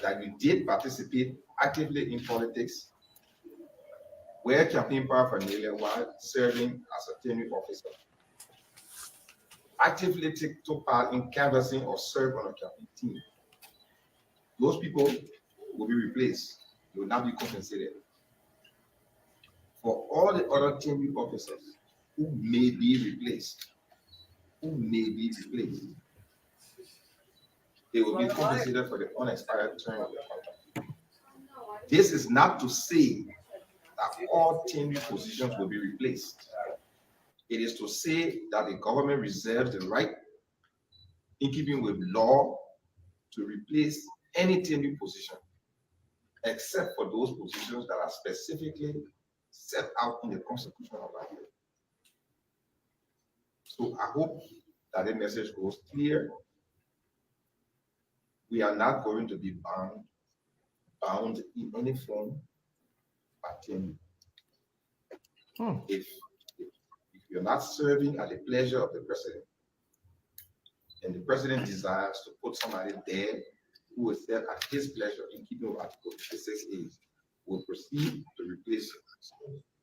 that you did participate actively in politics, wear campaign paraphernalia while serving as a tenured officer, actively took part in canvassing or serve on a campaign team. Those people will be replaced. They will not be compensated. For all the other tenured officers who may be replaced, they will be compensated for the unexpired term of their contract. This is not to say that all tenured positions will be replaced. It is to say that the government reserves the right, in keeping with law, to replace any tenured position except for those positions that are specifically set out in the Constitution of Liberia. So I hope that the message goes clear. We are not going to be bound in any form by tenure. If you're not serving at the pleasure of the president, and the president desires to put somebody there who will serve at his pleasure in keeping with Article 56A, will proceed to replace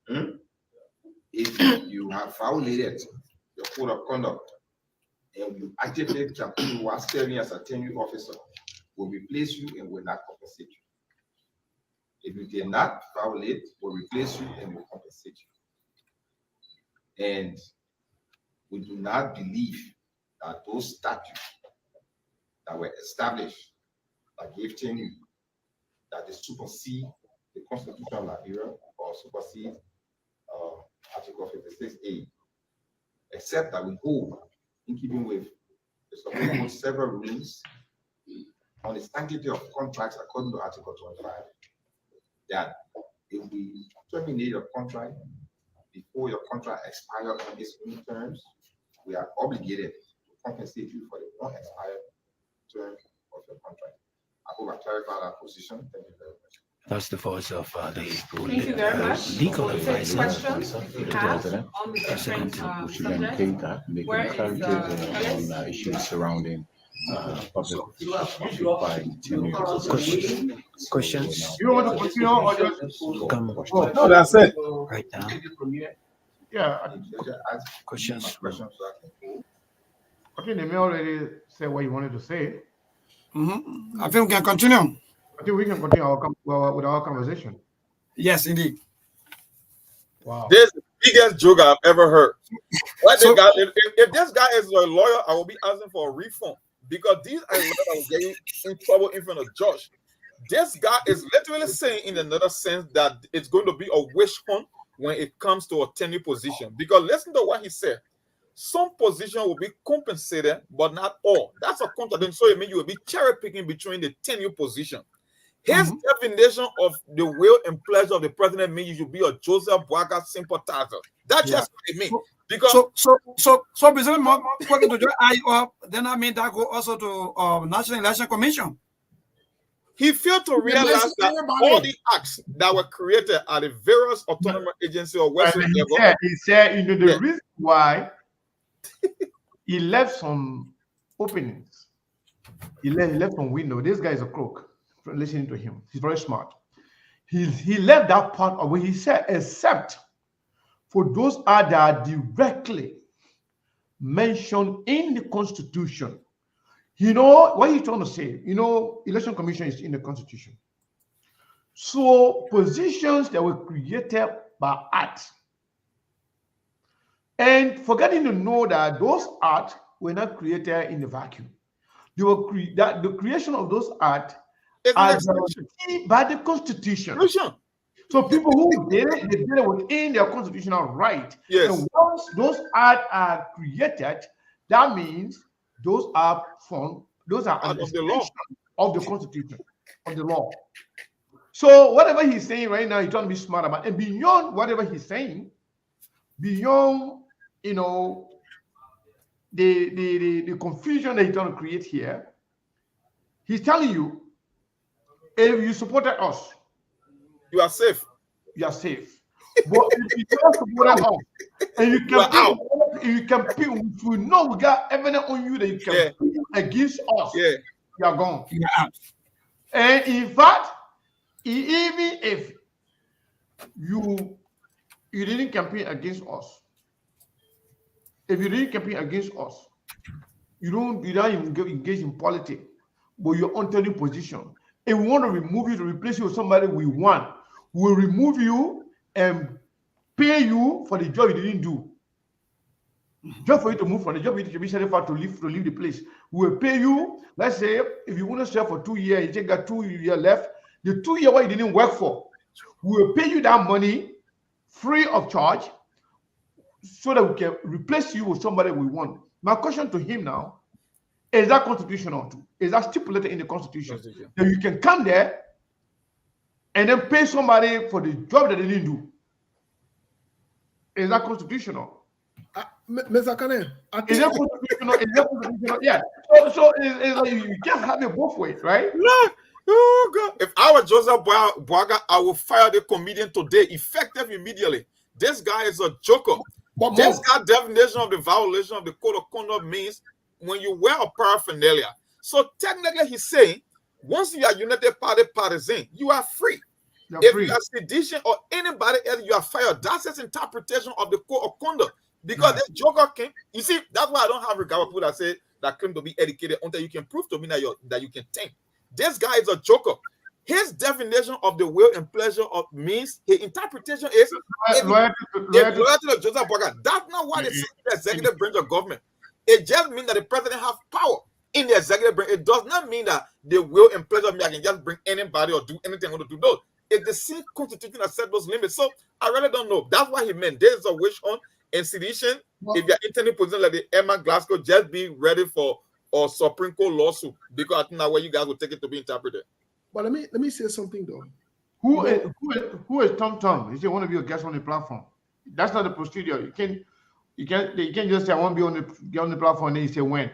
you. If you have violated your code of conduct and you actively campaign while serving as a tenured officer, will replace you and will not compensate you. If you did not violate, will replace you and will compensate you. And we do not believe that those statutes that were established that gave tenure, that they supersede the Constitution of Liberia or supersede Article 56A, except that we hold, in keeping with the Supreme Court several rulings on the sanctity of contracts according to Article 25, that if we terminate a contract before your contract expires on its own terms, we are obligated to compensate you for the unexpired term of your contract. I hope I clarified our position. Thank you very much. That's the voice of the Thank you very much. legal We'll take advisor. questions you have on the different subjects. Where is on issues surrounding public officials by tenure. Questions? You want to continue or just? Come No, that's it. right now. Yeah, Questions? I think the mayor already said what he wanted to say. I think we can continue. I think we can continue with our conversation. Yes, indeed. Wow. This is the biggest joke I've ever heard. What So- they got, if this guy is a lawyer, I will be asking for a refund because these are lawyers that will get you in trouble in front of judge. This guy is literally saying, in another sense, that it's going to be a wish hunt when it comes to a tenure position. Because listen to what he said. Some position will be compensated, but not all. That's a contradiction. So it means you will be cherry picking between the tenure position. His definition of the will and pleasure of the president means you should be a Joseph Boaga sympathizer. That's just what it means. Because So President Mark, to join I up, then I mean that go also to National Election Commission. he failed to realize that all the acts that were created at the various autonomous agencies or western level. He said, you know, the reason why he left some openings, he left some window. This guy is a crook. Listening to him, he's very smart. He left that part of where he said, except for those that are directly mentioned in the Constitution. You know what he's trying to say? You know, Election Commission is in the Constitution. So positions that were created by acts, and forgetting to know that those acts were not created in the vacuum. They were the creation of those acts are guaranteed by the Constitution. So people who did it, they did it within their constitutional right. Yes. And once those acts are created, that means those are an extension of the Constitution, of the law. So whatever he's saying right now, he's trying to be smart about, and beyond whatever he's saying, beyond the confusion that he's trying to create here, he's telling you, if you supported us, you are safe. You are safe. But if you don't support us, and you can if we know we got evidence on you that you can compete against us, you are gone. And in fact, even if you didn't campaign against us, you don't even engage in politics, but you're entering position. If we want to remove you to replace you with somebody we want, we'll remove you and pay you for the job you didn't do. Just for you to move from the job, you should be certified to leave the place. We'll pay you. Let's say if you want to serve for 2 years, you take that 2 years left. The 2 years what you didn't work for, we'll pay you that money free of charge so that we can replace you with somebody we want. My question to him now, is that constitutional too? Is that stipulated in the Constitution? That you can come there and then pay somebody for the job that they didn't do. Is that constitutional? Mr. Kane, I Is think that constitutional? Is that constitutional? Yeah. So it's like you can't have it both ways, right? No. Oh God. If I were Joseph Boaga, I will fire the comedian today, effective immediately. This guy is a joker. but This Mo, guy definition of the violation of the code of conduct means when you wear a paraphernalia. So technically he's saying once you are United Party partisan, you are free. You're If free. you are sedition or anybody else, you are fired. That's his interpretation of the code of conduct. Because Right. this joker came, you see, that's why I don't have regard for people that say that claim to be educated until you can prove to me that you can think. This guy is a joker. His definition of the will and pleasure of means his interpretation is Loyalty loyalty to Joseph Boaga. That's not what it's in the executive branch of government. It just means that the president has power in the executive branch. It does not mean that the will and pleasure of me I can just bring anybody or do anything I want to do. No, it's the same constitution that set those limits. So I really don't know. That's what he meant. There is a wish on and sedition. If you're intending position like the Emma Glasgow, just be ready for a Supreme Court lawsuit because I think that's where you guys will take it to be interpreted. but let me say something though. Who is Tom Tom? He said, want to be a guest on the platform. That's not the procedure. You can't just say I want to get on the platform and then you say when.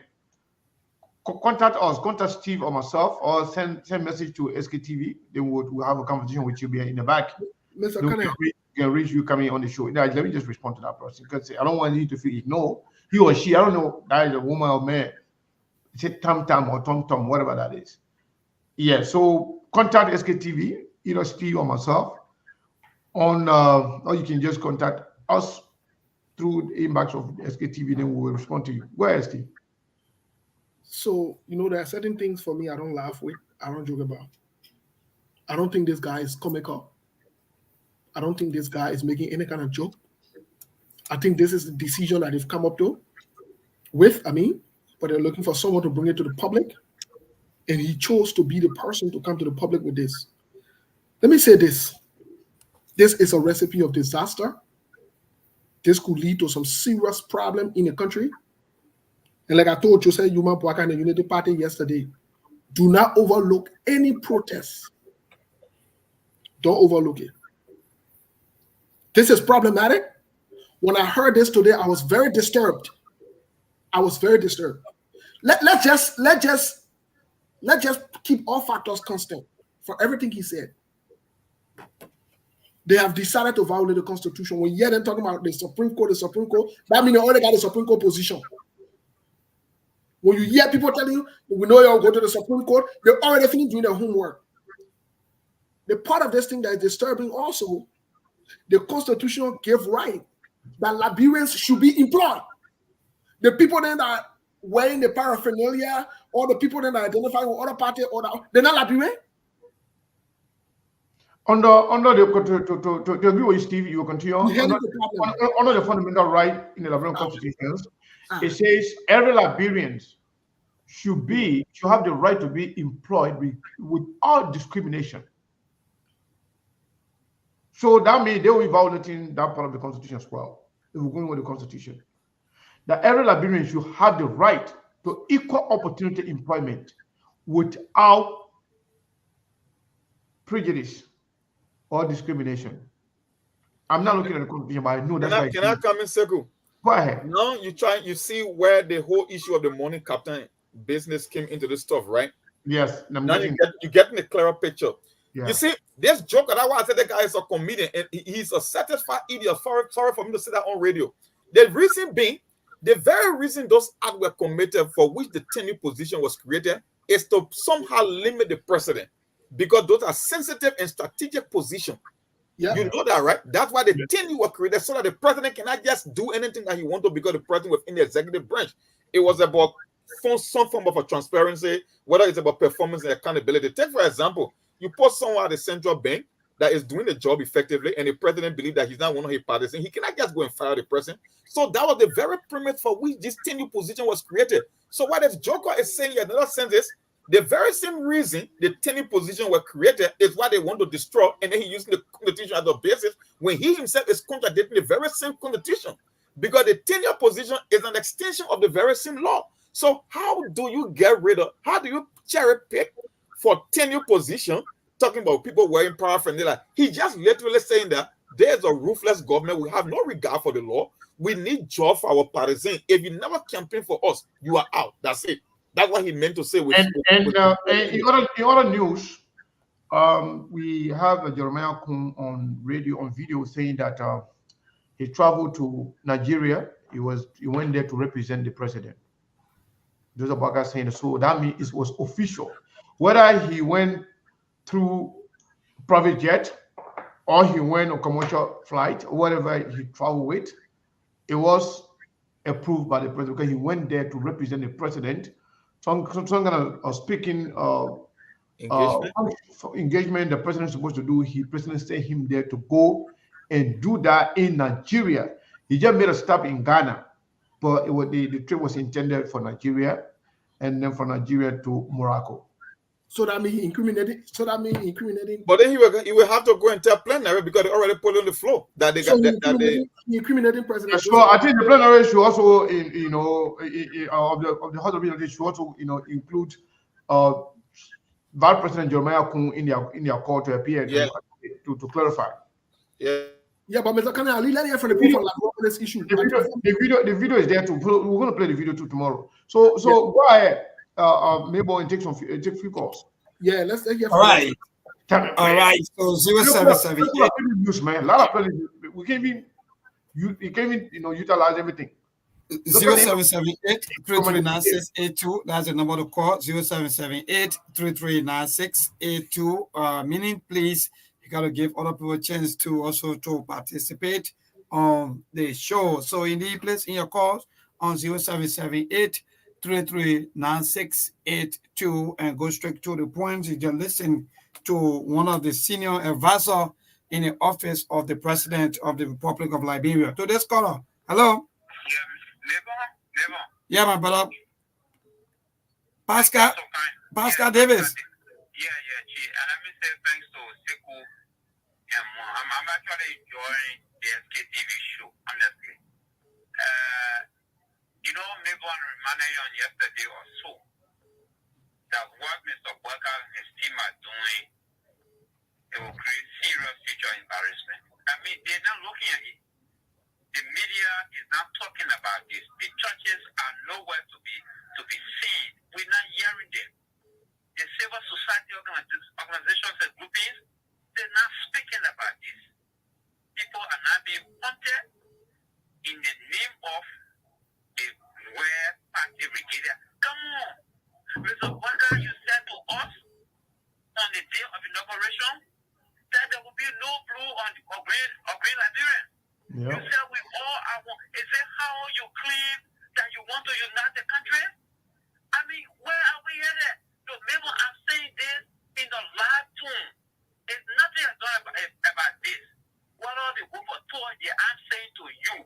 Contact us, contact Steve or myself, or send message to SKTV. Then we'll have a conversation with you in the back. Mr. Then Kane, we can reach you coming on the show. Now, let me just respond to that person because I don't want you to feel ignored. He or she, I don't know, that is a woman or man. It's a Tam Tam or Tom Tom, whatever that is. Yeah, so contact SKTV, either Steve or myself, on or you can just contact us through the inbox of SKTV, then we will respond to you. Go ahead, Steve. so there are certain things for me I don't laugh with, I don't joke about. I don't think this guy is comical. I don't think this guy is making any kind of joke. I think this is the decision that they've come up with, but they're looking for someone to bring it to the public. And he chose to be the person to come to the public with this. Let me say this. This is a recipe of disaster. This could lead to some serious problem in the country. And like I told Joseph Yuma Boaga and the Unity Party yesterday, do not overlook any protest. Don't overlook it. This is problematic. When I heard this today, I was very disturbed. Let's just keep all factors constant for everything he said. They have decided to violate the Constitution. When you hear them talking about the Supreme Court, that means they already got the Supreme Court position. When you hear people telling you, we know you'll go to the Supreme Court, they're already finished doing their homework. The part of this thing that is disturbing also, the Constitution gave right that Liberians should be employed. The people then that are wearing the paraphernalia, or the people then that identify with other party, they're not Liberian. Under the to agree with Steve, you will continue. Under the fundamental right in the Liberian Constitution, it says every Liberian should have the right to be employed without discrimination. So that means they will be violating that part of the Constitution as well. If we're going with the Constitution, that every Liberian should have the right to equal opportunity employment without prejudice or discrimination. I'm not looking at the Constitution, but I know that's right. Can I come in, Sekou? Go ahead. Now you see where the whole issue of the morning captain business came into this stuff, right? Yes. Now you're getting a clearer picture. Yeah. You see, this joker, that's why I said the guy is a comedian, and he's a satisfied idiot. Sorry for me to say that on radio. The reason being, the very reason those acts were committed for which the tenure position was created is to somehow limit the president, because those are sensitive and strategic positions. Yeah. You know that, right? That's why the tenure was created, so that the president cannot just do anything that he wants to, because the president within the executive branch. It was about some form of a transparency, whether it's about performance and accountability. Take, for example, you put someone at the central bank that is doing the job effectively, and the president believes that he's not one of his partisans, he cannot just go and fire the president. So that was the very premise for which this tenure position was created. So what this joker is saying in another sense is, the very same reason the tenure position were created is what they want to destroy, and then he using the Constitution as a basis when he himself is contradicting the very same Constitution, because the tenure position is an extension of the very same law. So how do you cherry pick for tenure position talking about people wearing paraphernalia. He just literally saying that there's a ruthless government. We have no regard for the law. We need job for our partisans. If you never campaign for us, you are out. That's it. That's what he meant to say. In other news, we have Jeremiah Kun on radio, on video, saying that he traveled to Nigeria. He went there to represent the president. Those are Baga saying so. That means it was official. Whether he went through private jet or he went on commercial flight or whatever he traveled with, it was approved by the president because he went there to represent the president. Some kind of speaking engagement the president is supposed to do. The president sent him there to go and do that in Nigeria. He just made a stop in Ghana, but the trip was intended for Nigeria, and then from Nigeria to Morocco. So that means incriminating. But then he will have to go and tell plenary because they already put on the floor that they got incriminating president. So I think the plenary should also, of the House of Representatives should also, include Vice President Jeremiah Kun in their call to appear to clarify. Yeah. Yeah, but Mr. Kane, Ali, let me hear from the people on this issue. The video is there too. We're going to play the video too tomorrow. So go ahead, Mabel, and take few calls. Yeah, let's hear from All right. All right. So 0778. Man, a lot of players, we can't even utilize everything. 0778-339682. That's the number to call. 0778-339682. Meaning, please, you got to give other people a chance to also to participate on the show. So indeed, please in your calls on 0778-339682 and go straight to the point. You can listen to one of the senior advisors in the office of the President of the Republic of Liberia. To this caller, hello. Yeah, my brother. Pascal Davis. Yeah. And let me say thanks to Sekou. I'm actually enjoying the SKTV show, honestly. Maybe one reminded you on yesterday or so that what Mr. Walker and his team are doing, it will create serious future embarrassment. I mean, they're not looking at it. The media is not talking about this. The churches are nowhere to be seen. We're not hearing them. The civil society organizations and groupings, they're not speaking about this. People are not being wanted in the name of the Ware Party Brigadier. Come on. Mr. Walker, you said to us on the day of inauguration that there will be no blue or green Liberian. Yep. You said we all are one. Is it how you claim that you want to unite the country? I mean, where are we headed? So maybe I'm saying this in the live tune. It's nothing I'm talking about this. What are the group of tour here? I'm saying to you,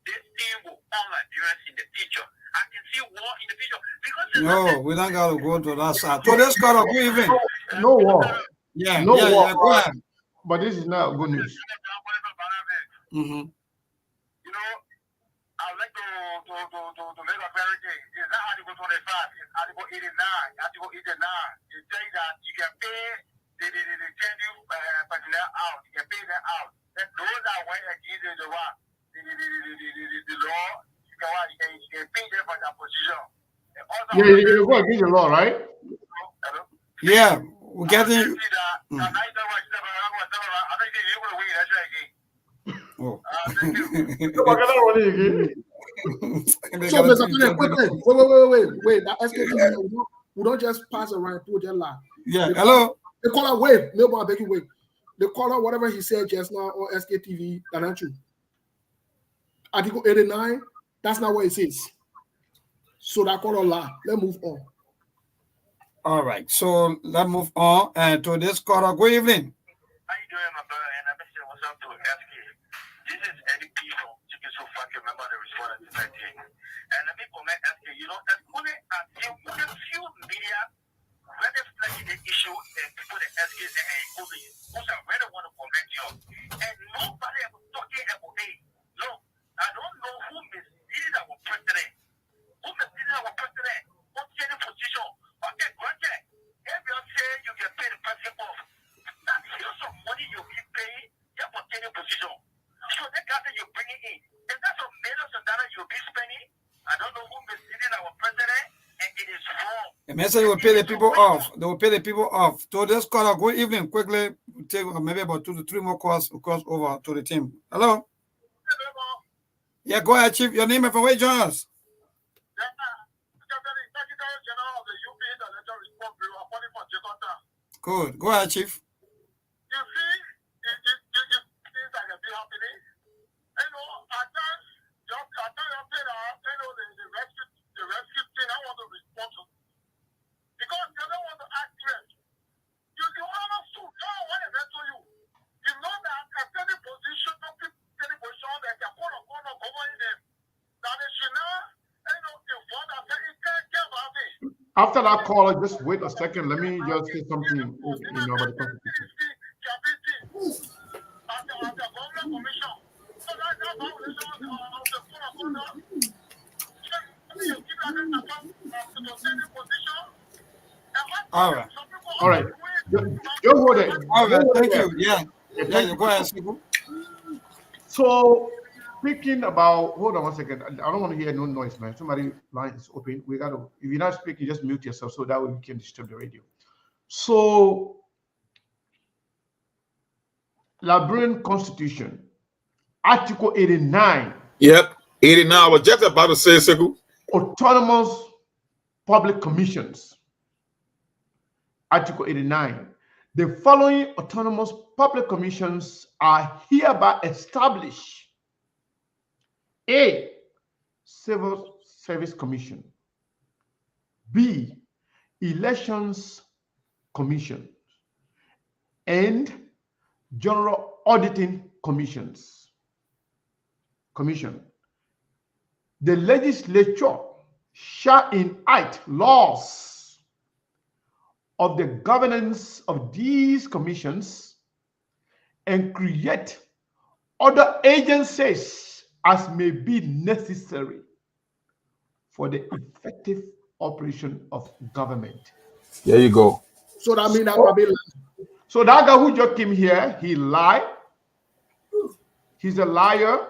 this thing will harm Liberians in the future. I can see war in the future because no, we don't gotta go to that side. So let's go to even. No war. Yeah, no war. Go ahead. But this is not good news. Mm-hmm. I'd like to make a very thing. It's not Article 25, it's Article 89. Article 89, it says that you can pay the tenure personnel out. You can pay them out. And those that went against the law, you can pay them for their position. You go against the law, right? Yeah, we're getting. So, Mr. Wait. That SKTV, we don't just pass around to just lie. Yeah, hello. The caller, wait. No, I beg you, wait. The caller, whatever he said just now on SKTV, that's not true. Article 89, that's not what it says. So that caller lie. Let's move on. All right, so let's move on to this caller. Good evening. How you doing, my brother? And I message what's up to SK. This is Eddie P from Chicken Fucking member of the Respondent Society. And let me comment SK, as only a few media really flagging the issue and people that SK and who really want to comment you. And nobody ever talking about it. No, I don't know who misleading our president. Who's any position. Okay, granted, if you say you can pay the president off, Is that some millions of dollars you'll be spending? I don't know who misleading our president, and it is wrong. The message will pay the people off. They will pay the people off. So this caller, good evening. Quickly, take maybe about 2 to 3 more calls over to the team. Hello? Yeah, go ahead, Chief. Your name and from where you join us? Good. Go ahead, Chief. You see, things that can be happening. You know, at times, the rescue thing, I want to respond to. Because they don't want to act right. You want to sue. No, what is that to you? You know that at any position, that they're going to cover in them. That they should not, inform that they can't care about it. After that caller, just wait a second. Let me just say something about the Constitution. All right. All right. Just hold it. All right. Thank you. Yeah. Yeah, go ahead, Siku. So, speaking about, hold on one second. I don't want to hear no noise, man. Somebody line is open. We got to, if you're not speaking, just mute yourself so that way we can disturb the radio. So, Liberian Constitution, Article 89. Yep, 89. I was just about to say, Sekou. Autonomous Public Commissions. Article 89. The following autonomous public commissions are hereby established. A. Civil Service Commission. B. Elections Commission. And General Auditing Commission. The legislature shall enact laws of the governance of these commissions and create other agencies as may be necessary for the effective operation of government. There you go. So that means that So that guy who just came here, he lied. He's a liar.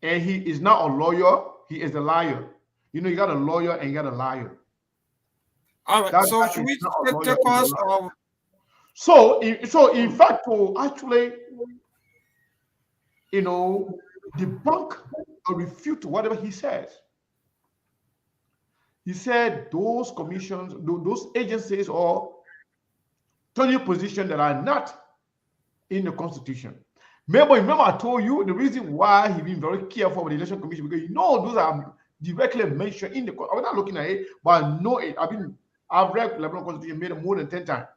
And he is not a lawyer. He is a liar. You know, you got a lawyer and you got a liar. All right. That So should we take us? So in fact, to actually, debunk or refute whatever he says. He said those commissions, those agencies or turning positions that are not in the Constitution. Remember I told you the reason why he's been very careful with the Election Commission, because those are directly mentioned in the Constitution. I'm not looking at it, but I know it. I've read the Liberian Constitution, made it more than 10 times.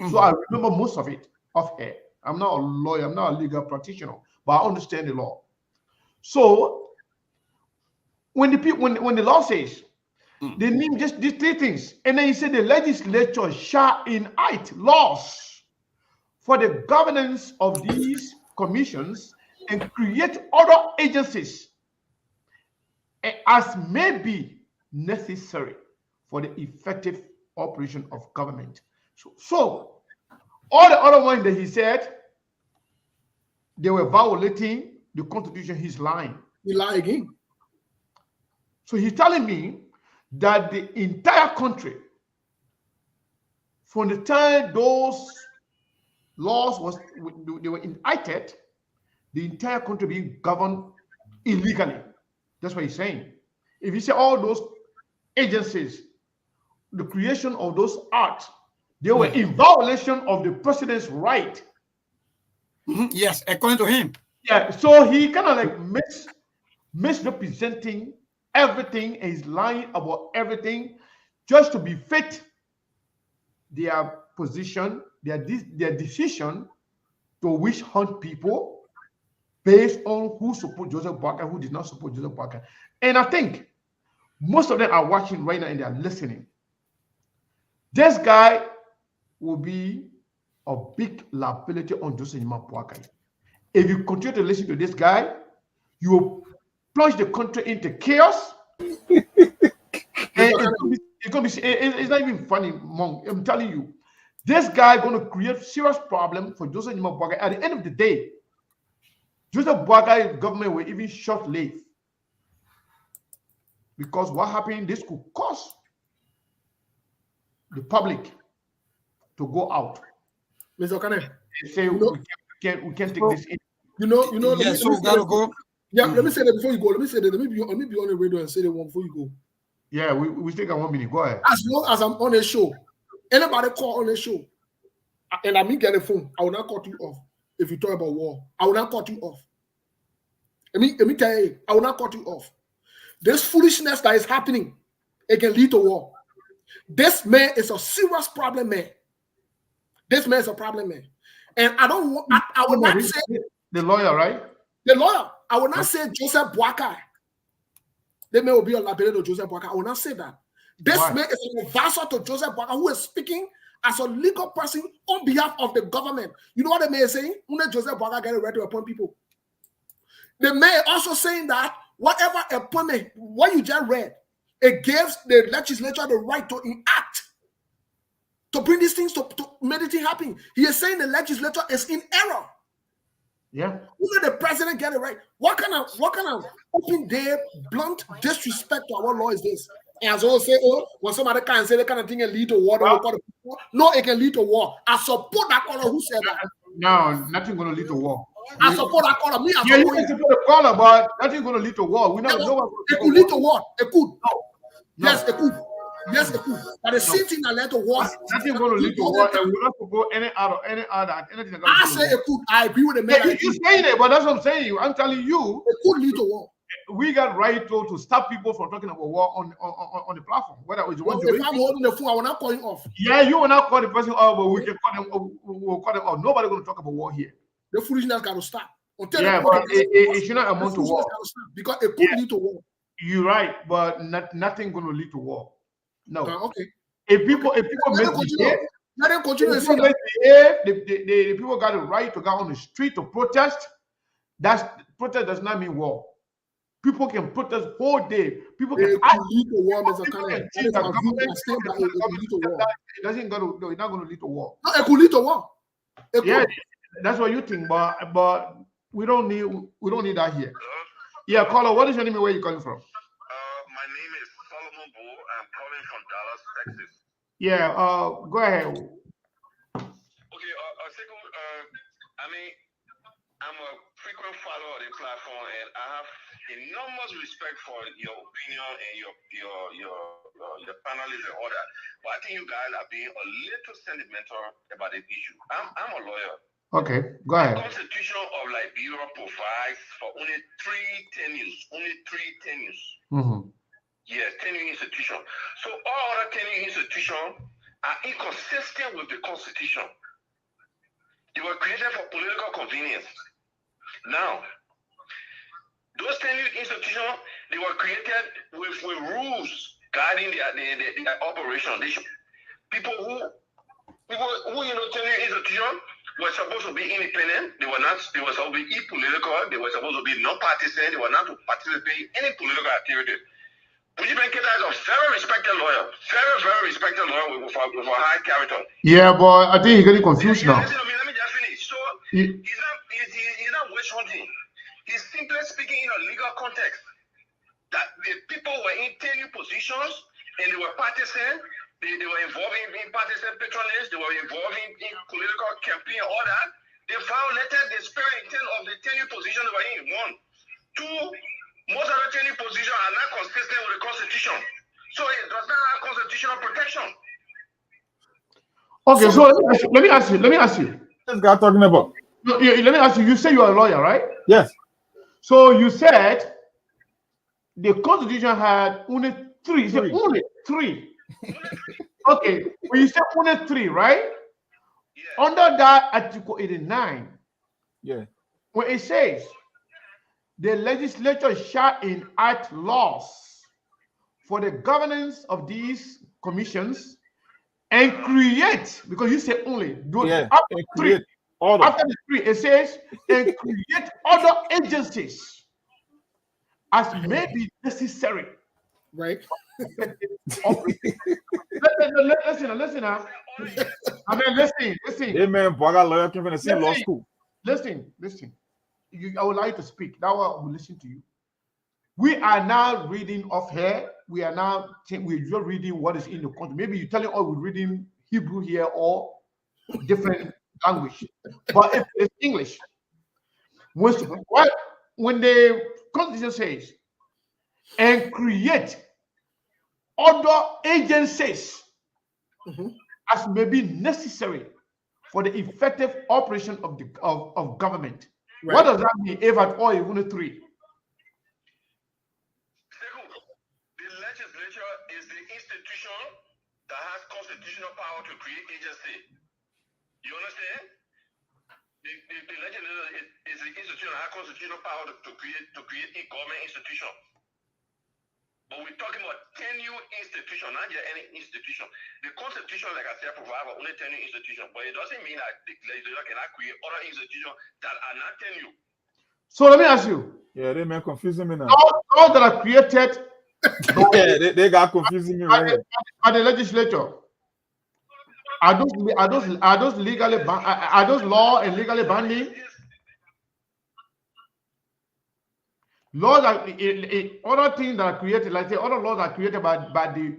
So I remember most of it off air. I'm not a lawyer, I'm not a legal practitioner, but I understand the law. So when the law says, they mean just these 3 things. And then he said the legislature shall enact laws for the governance of these commissions and create other agencies as may be necessary for the effective operation of government. So all the other ones that he said, they were violating the Constitution. He's lying. He lied again. So he's telling me that the entire country, from the time those laws they were enacted, the entire country being governed illegally. That's what he's saying. If you say all those agencies, the creation of those acts, they were in violation of the president's right. Yes, according to him. Yeah, so he kind of like misrepresenting everything and he's lying about everything just to befit their position, their decision to witch hunt people based on who support Joseph Boakai, who did not support Joseph Boakai. And I think most of them are watching right now and they are listening. This guy will be a big liability on Joseph Boakai. If you continue to listen to this guy, you will plunge the country into chaos. It's not even funny, Monk. I'm telling you, this guy going to create serious problem for Joseph Boakai. At the end of the day, Joseph Boakai government were even short-lived because what happened, this could cause the public to go out. Mr. Kane, They say we can't take this in. You know. Yeah, so gotta go. Yeah, let me say that before you go. Let me say that. Let me be on the radio and say that one before you go. Yeah, we still got 1 minute. Go ahead. As long as I'm on a show, anybody call on a show, and I mean get a phone, I will not cut you off. If you talk about war, I will not cut you off. Let me tell you, I will not cut you off. This foolishness that is happening, it can lead to war. This man is a serious problem, man. This man is a problem, man. And I don't want, I will not say the lawyer, right? The lawyer. I will not say Joseph Boakai. The man will be a liability to Joseph Boakai. I will not say that. This man is an advisor to Joseph Boakai who is speaking as a legal person on behalf of the government. You know what the man is saying? Joseph Boakai get ready to appoint people. The man also saying that whatever appointment, what you just read, it gives the legislature the right to enact, to bring these things to make it happen. He is saying the legislature is in error. Yeah. Who let the president get it right? What kind of open day, blunt disrespect to our law is this? And as well say, when somebody can say that kind of thing can lead to war, no, it can lead to war. I support that caller who said that. No, nothing gonna lead to war. I support that caller. You can support the caller, but nothing gonna lead to war. We never know. It could lead to war. It could. No. Yes, it could. Yes, it could. But the same thing that led to war. Nothing going to lead to war, and we're not to go anything. I say it could. I agree with the man. You're saying it, but that's what I'm saying. I'm telling you, it could lead to war. We got right to stop people from talking about war on the platform. Whether it's if I'm holding the phone, I will not call him off. Yeah, you will not call the person off, but we can call them. We'll call them off. Nobody's going to talk about war here. The foolishness got to stop. Yeah, but it should not amount to war because it could lead to war. You're right, but nothing going to lead to war. No. Okay. If people misbehave, the people got the right to go on the street to protest. Protest does not mean war. People can protest whole day. People can lead to war, Mr. Kane. It doesn't go to. It's not going to lead to war. No, it could lead to war. Yeah, that's what you think, but we don't need that here. Yeah, caller, what is your name and where are you calling from? My name is Solomon Bo. I'm calling from Dallas, Texas. Yeah, go ahead. Okay, I mean, I'm a frequent follower of the platform, and I have enormous respect for your opinion and your panelists and all that. But I think you guys are being a little sentimental about the issue. I'm a lawyer. Okay, go ahead. The Constitution of Liberia provides for only 3 tenures. Only 3 tenures. Mm-hmm. Yes, tenure institution. So all other tenure institutions are inconsistent with the Constitution. They were created for political convenience. Now, those tenure institutions, they were created with rules guiding their operation. People who tenure institutions were supposed to be independent. They were supposed to be apolitical. They were supposed to be non-partisan. They were not to participate in any political activity. Buji Benketa is a very respected lawyer. Very, very respected lawyer with a high character. Yeah, but I think you're getting confused now. Listen to me, let me just finish. So he's not witch hunting. He's simply speaking in a legal context. That the people were in tenure positions and they were partisan. They were involved in partisan patronage. They were involved in political campaign, all that. They violated the spirit intent of the tenure position they were in. 1, 2, most of the tenure positions are not consistent with the Constitution. So it does not have constitutional protection. Okay, so let me ask you. This guy talking about. No, let me ask you. You say you are a lawyer, right? Yes. So you said the Constitution had only 3. You said only 3. Okay, when you say only 3, right? Yeah. Under that Article 89, yeah, when it says the legislature shall enact laws for the governance of these commissions and create, because you say only, after 3, after the 3, it says and create other agencies as may be necessary. Right. Listen now. I mean, listen. Hey man, boy, I got lawyer came from the same law school. Listen. I would like to speak. That way I will listen to you. We are now reading off here. We're just reading what is in the content. Maybe you're telling us we're reading Hebrew here or different language. But if it's English, when the Constitution says, and create other agencies as may be necessary for the effective operation of the of government. Right. What does that mean? If at all, even 3. The legislature is the institution that has constitutional power to create agency. You understand? The legislature is the institution that has constitutional power to create a government institution. But we're talking about tenure institution, not just any institution. The Constitution, like I said, provides only tenure institution, but it doesn't mean that the legislature cannot create other institutions that are not tenure. So let me ask you. Yeah, they may confusing me now. All that are created. Yeah, they got confusing me right here. By the legislature. Are those legally are those law and legally binding? Laws are other things that are created, like the other laws are created by the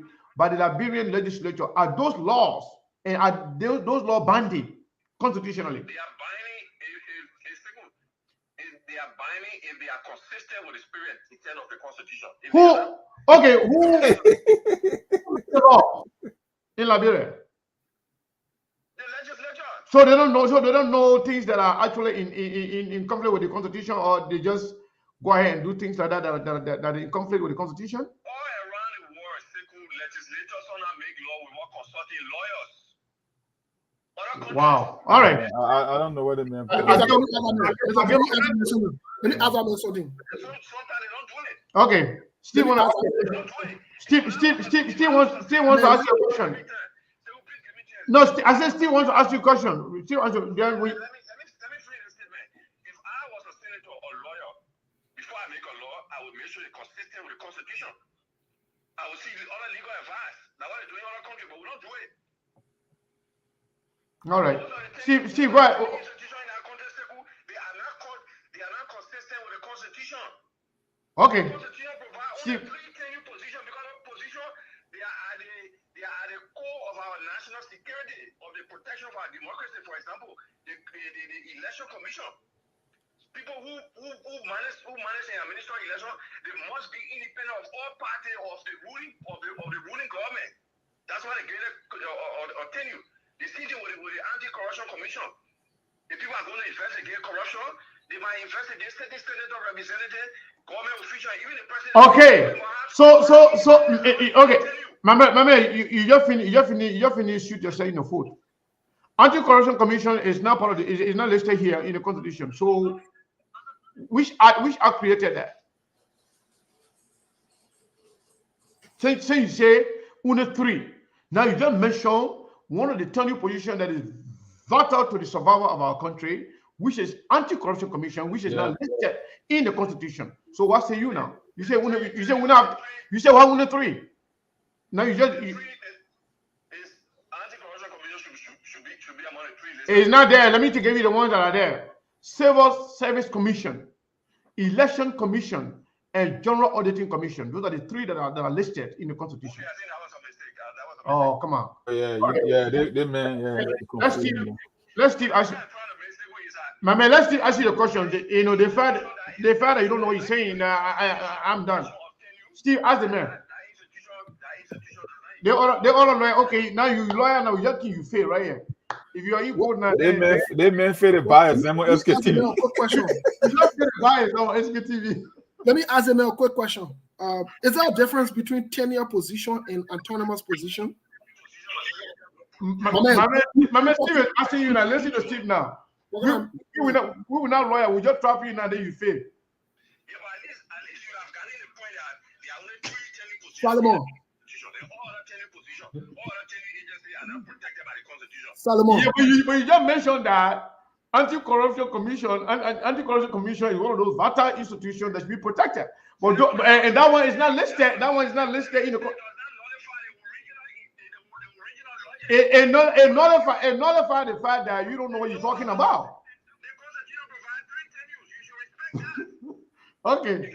Liberian legislature. Are those laws and are those laws binding constitutionally? They are binding. They are binding if they are consistent with the spirit intent of the Constitution. Who the law in Liberia? The legislature. So they don't know. So they don't know things that are actually in conflict with the Constitution, or they just go ahead and do things like that are in conflict with the Constitution. All around the world, legislators sometimes make law without consulting lawyers. Wow. All right. I don't know what it meant. Let me ask something. Okay. Steve wants to ask you a question. No, I said Steve wants to ask you a question. Steve wants to, then we. Let me finish the statement. If I was a senator or lawyer, before I make a law, I would make sure it's consistent with the Constitution. I would see the other legal advice. That's what they do in other countries, but we don't do it. All right. Steve, go ahead. They are not consistent with the Constitution. Okay. The Constitution provides only 3 tenure positions because of position. They are at the core of our national security, of the protection of our democracy. For example, the election commission. People who manage and administer election, they must be independent of all parties of the ruling government. That's why they get a tenure. The same thing with the anti-corruption commission. If people are going to investigate corruption, they might investigate certain senator representative, government official, even the president. Okay. Okay. Mama, you just finish shoot yourself in the foot. Anti-corruption commission is not part of is not listed here in the Constitution. So, which act created that? So you say only 3. Now you just mentioned one of the tenure positions that is vital to the survival of our country, which is anti-corruption commission, which is not listed in the Constitution. So what say you now? You say only 3. Now you just anti-corruption commission should be among the 3 lists. It's not there. Let me give you the ones that are there: Civil Service Commission, Election Commission, and General Auditing Commission. Those are the 3 that are listed in the Constitution. Okay, I think that was a mistake. Oh, come on. They man, Let's Steve ask you. My man, let's Steve ask you the question. The fact that you don't know what he's saying, I'm done. Steve, ask the man. They all like, okay, now you lawyer, now you fail right here. If you are equal now, they may fail the bias. I'm on SKTV. Quick question. Bias on SKTV. Let me ask him a quick question. Is there a difference between tenure position and autonomous position? My man, Steve is asking you now. Listen to Steve now. We will not lawyer. We just trap you now. Then you fail. Yeah, but at least you have gotten the point that there are only 3 tenure positions. Solomon. All other tenure positions, all other tenure agencies are not protected by the Constitution. Solomon. Yeah, but you just mentioned that anti-corruption commission is one of those vital institutions that should be protected. But and that one is not listed. That one is not listed in the. It nullify the fact that you don't know what you're talking about. Okay.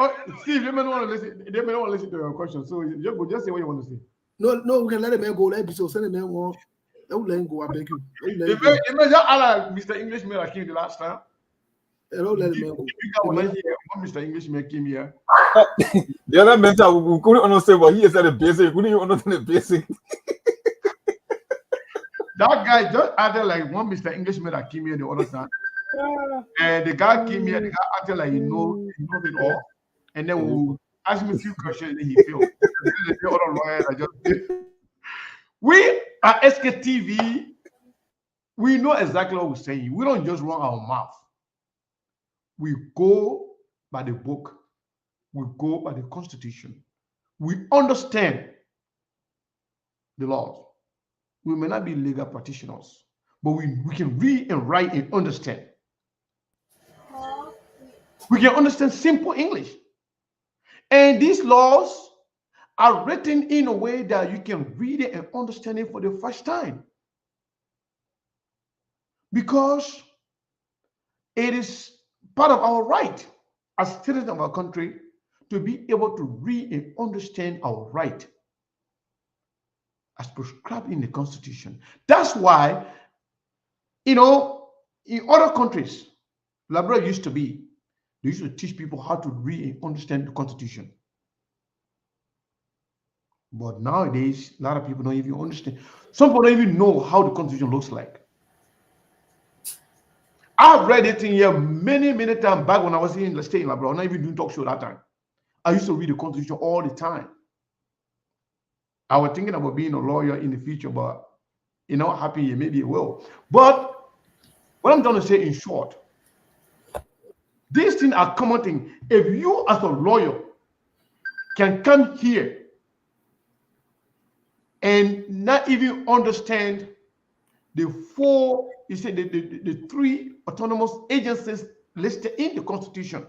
Oh, Steve, they may not want to listen. They may not want to listen to your question. So just say what you want to say. No, we can let the man go. Let me so send the man one. Let him go. I beg you. Let him go. It may just allow Mr. Englishman that came the last time. Don't let the man go. You got one here. When Mr. Englishman came here. The other mentor, we couldn't understand what he said the basic. We couldn't even understand the basic. That guy just acted like one Mr. Englishman that came here the other time. And the guy came here, the guy acted like he knows it all. And then we asked him a few questions and he failed. The other lawyer that just did. We at SKTV, we know exactly what we're saying. We don't just run our mouth. We go by the book. We go by the Constitution. We understand the laws. We may not be legal practitioners, but we can read and write and understand. We can understand simple English. And these laws are written in a way that you can read it and understand it for the first time. Because it is part of our right as citizens of our country to be able to read and understand our right as prescribed in the Constitution. That's why, in other countries, Liberia used to be, they used to teach people how to read and understand the Constitution. But nowadays, a lot of people don't even understand. Some people don't even know how the Constitution looks like. I've read it in here many, many times back when I was in the state in Liberia. I'm not even doing talk show that time. I used to read the Constitution all the time. I was thinking about being a lawyer in the future, but happy maybe it will. But what I'm trying to say in short, these things are common things. If you as a lawyer can come here and not even understand the three autonomous agencies listed in the Constitution,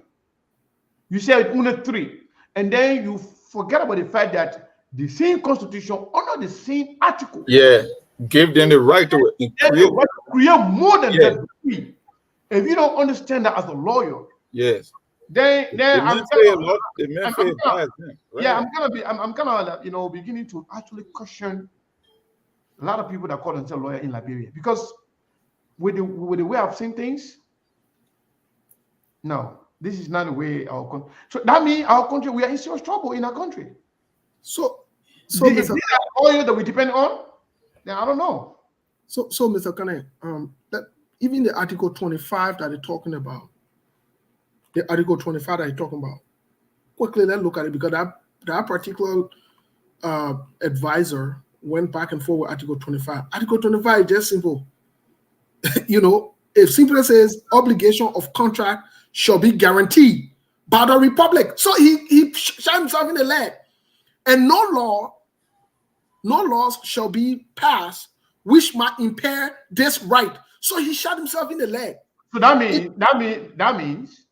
you say only three, and then you forget about the fact that the same Constitution under the same article, give them the right to create more than that three. If you don't understand that as a lawyer, then I'm gonna beginning to actually question a lot of people that call themselves lawyer in Liberia, because with the way I've seen things, no, this is not the way our country. So that means our country, we are in serious trouble in our country. So is this oil that we depend on? Then I don't know. So Mr. Kane, that even the Article 25 that they're talking about, quickly let's look at it, because that particular advisor went back and forth with Article 25. Article 25 is just simple. It simply says obligation of contract shall be guaranteed by the Republic. So he shot himself in the leg. And no laws shall be passed which might impair this right. So he shot himself in the leg. So that means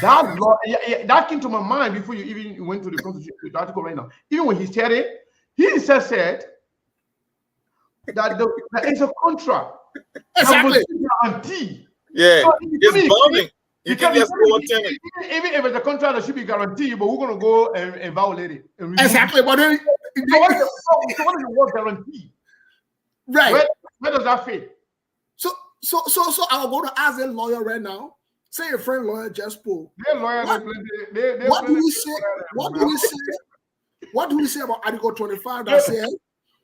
that law, that came to my mind before you even went to the Constitution, the article right now. Even when he said it, he himself said that there is a contract. Exactly. Guarantee. Yeah, so it's bonding. You can just go even if it's a contract that should be guaranteed, but we're going to go and violate it. Exactly. But then, so what is the word guarantee? Right. Where does that fit? So I'll go to ask a lawyer right now. Say a friend lawyer just spoke. Their lawyer, what do we say? What do we say about Article 25 that says?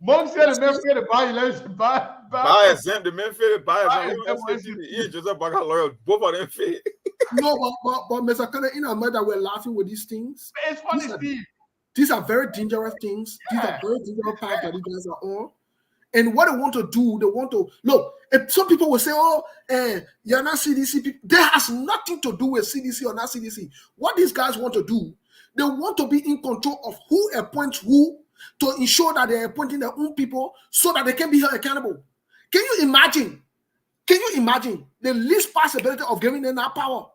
One said the men fail to buy election, buy exempt. The men fail to buy exempt. Joseph Baga lawyer, both of them fail. No, but Mr. Kane, in America, we're laughing with these things. It's funny, Steve. These are very dangerous things. These are very dangerous paths that you guys are on. And what they want to do, look. If some people will say, you're not CDC people. That has nothing to do with CDC or not CDC. What these guys want to do, they want to be in control of who appoints who, to ensure that they're appointing their own people so that they can be held accountable. Can you imagine the least possibility of giving them that power?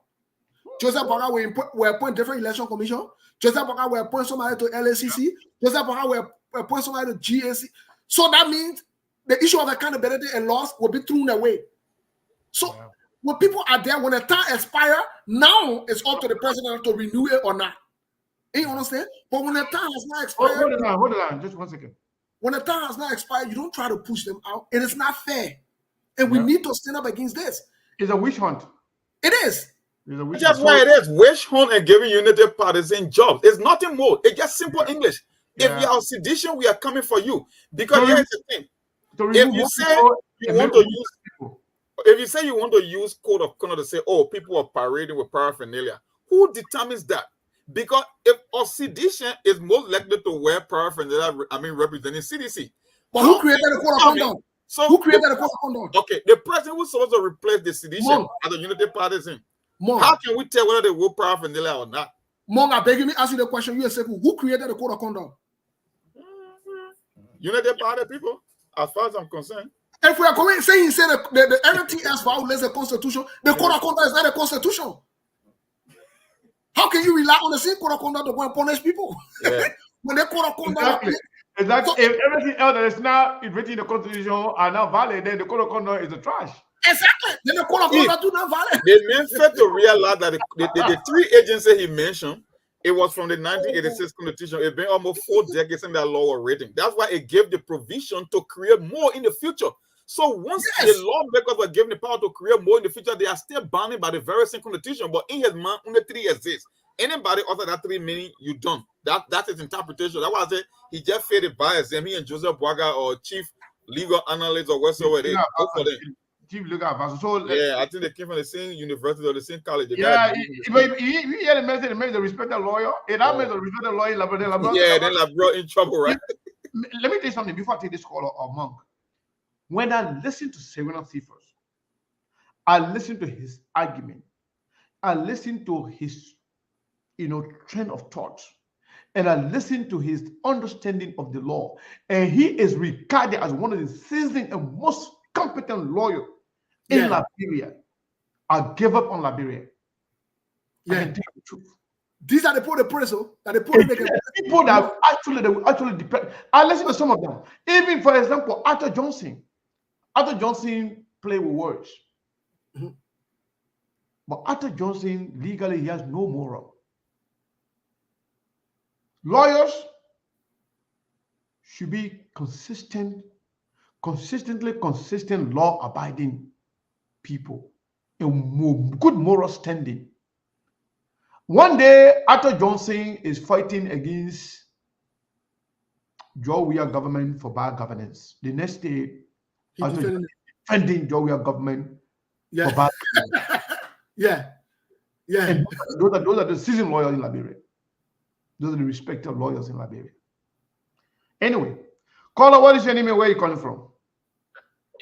Joseph Baga will appoint different election commission. Joseph Baga will appoint somebody to LACC. Joseph Baga will appoint somebody to GAC. So that means the issue of accountability and loss will be thrown away. So when people are there, when the time expires, now it's up to the president to renew it or not. You understand? But when the time has not expired, hold on, just 1 second. when the time has not expired, you don't try to push them out. It is not fair. And we need to stand up against this. It's a witch hunt. It is. That's why it is. Witch hunt and giving United Partisan jobs. It's nothing more. It's just simple English. If you are sedition, we are coming for you. Because here's the thing. If you say you want to use, if you say you want to use code of conduct to say, oh, people are parading with paraphernalia, who determines that? Because if a sedition is most likely to wear paraphernalia, representing CDC. But who created the code of conduct? So who created the code of conduct? Okay, the president who's supposed to replace the sedition as a United Partisan. How can we tell whether they will paraphernalia or not? Mong, I beg you, me ask you the question. You say who created the code of conduct? United Party people, as far as I'm concerned. If we are going saying the NMTS violates the constitution, the code of conduct is not a constitution. How can you rely on the same code of conduct to go and punish people? Yeah. When the code of conduct Exactly. If everything else that is now written in the constitution are now valid, then the code of conduct is a trash. Exactly. Then the code of conduct do not valid. They meant fair to realize that the three agencies he mentioned, it was from the 1986 Constitution. It's been almost 4 decades in that law written. That's why it gave the provision to create more in the future. So once the lawmakers were given the power to create more in the future, they are still bounded by the very same Constitution. But in his mind, only 3 exists. Anybody other than 3 meaning you don't. That's his interpretation. That's why I said he just faded bias. Him, he and Joseph Boaga or chief legal analyst or whatsoever it is. Both for them. Chief legal advisor. So yeah, I think they came from the same university or the same college. He had a message. He made the respected lawyer. And I made the respected lawyer. Yeah, then I brought in trouble, right? Let me tell you something before I take this call or Monk. When I listen to Serena Cephas, I listen to his argument. I listen to his, train of thought, and I listen to his understanding of the law. And he is regarded as one of the seasoned and most competent lawyers in Liberia. I gave up on Liberia. I can tell you the truth. These are the people, the prison that they put people that actually depend. I listen to some of them. Even for example, Arthur Johnson. Arthur Johnson played with words. But Arthur Johnson, legally, he has no moral. Lawyers should be consistent, law-abiding people and good moral standing. One day, Arthur Johnson is fighting against Joe Weah government for bad governance. The next day, Arthur defending Joe Weah government for bad governance. And those are the seasoned lawyers in Liberia. Those are the respected lawyers in Liberia. Anyway, caller, what is your name and where are you calling from?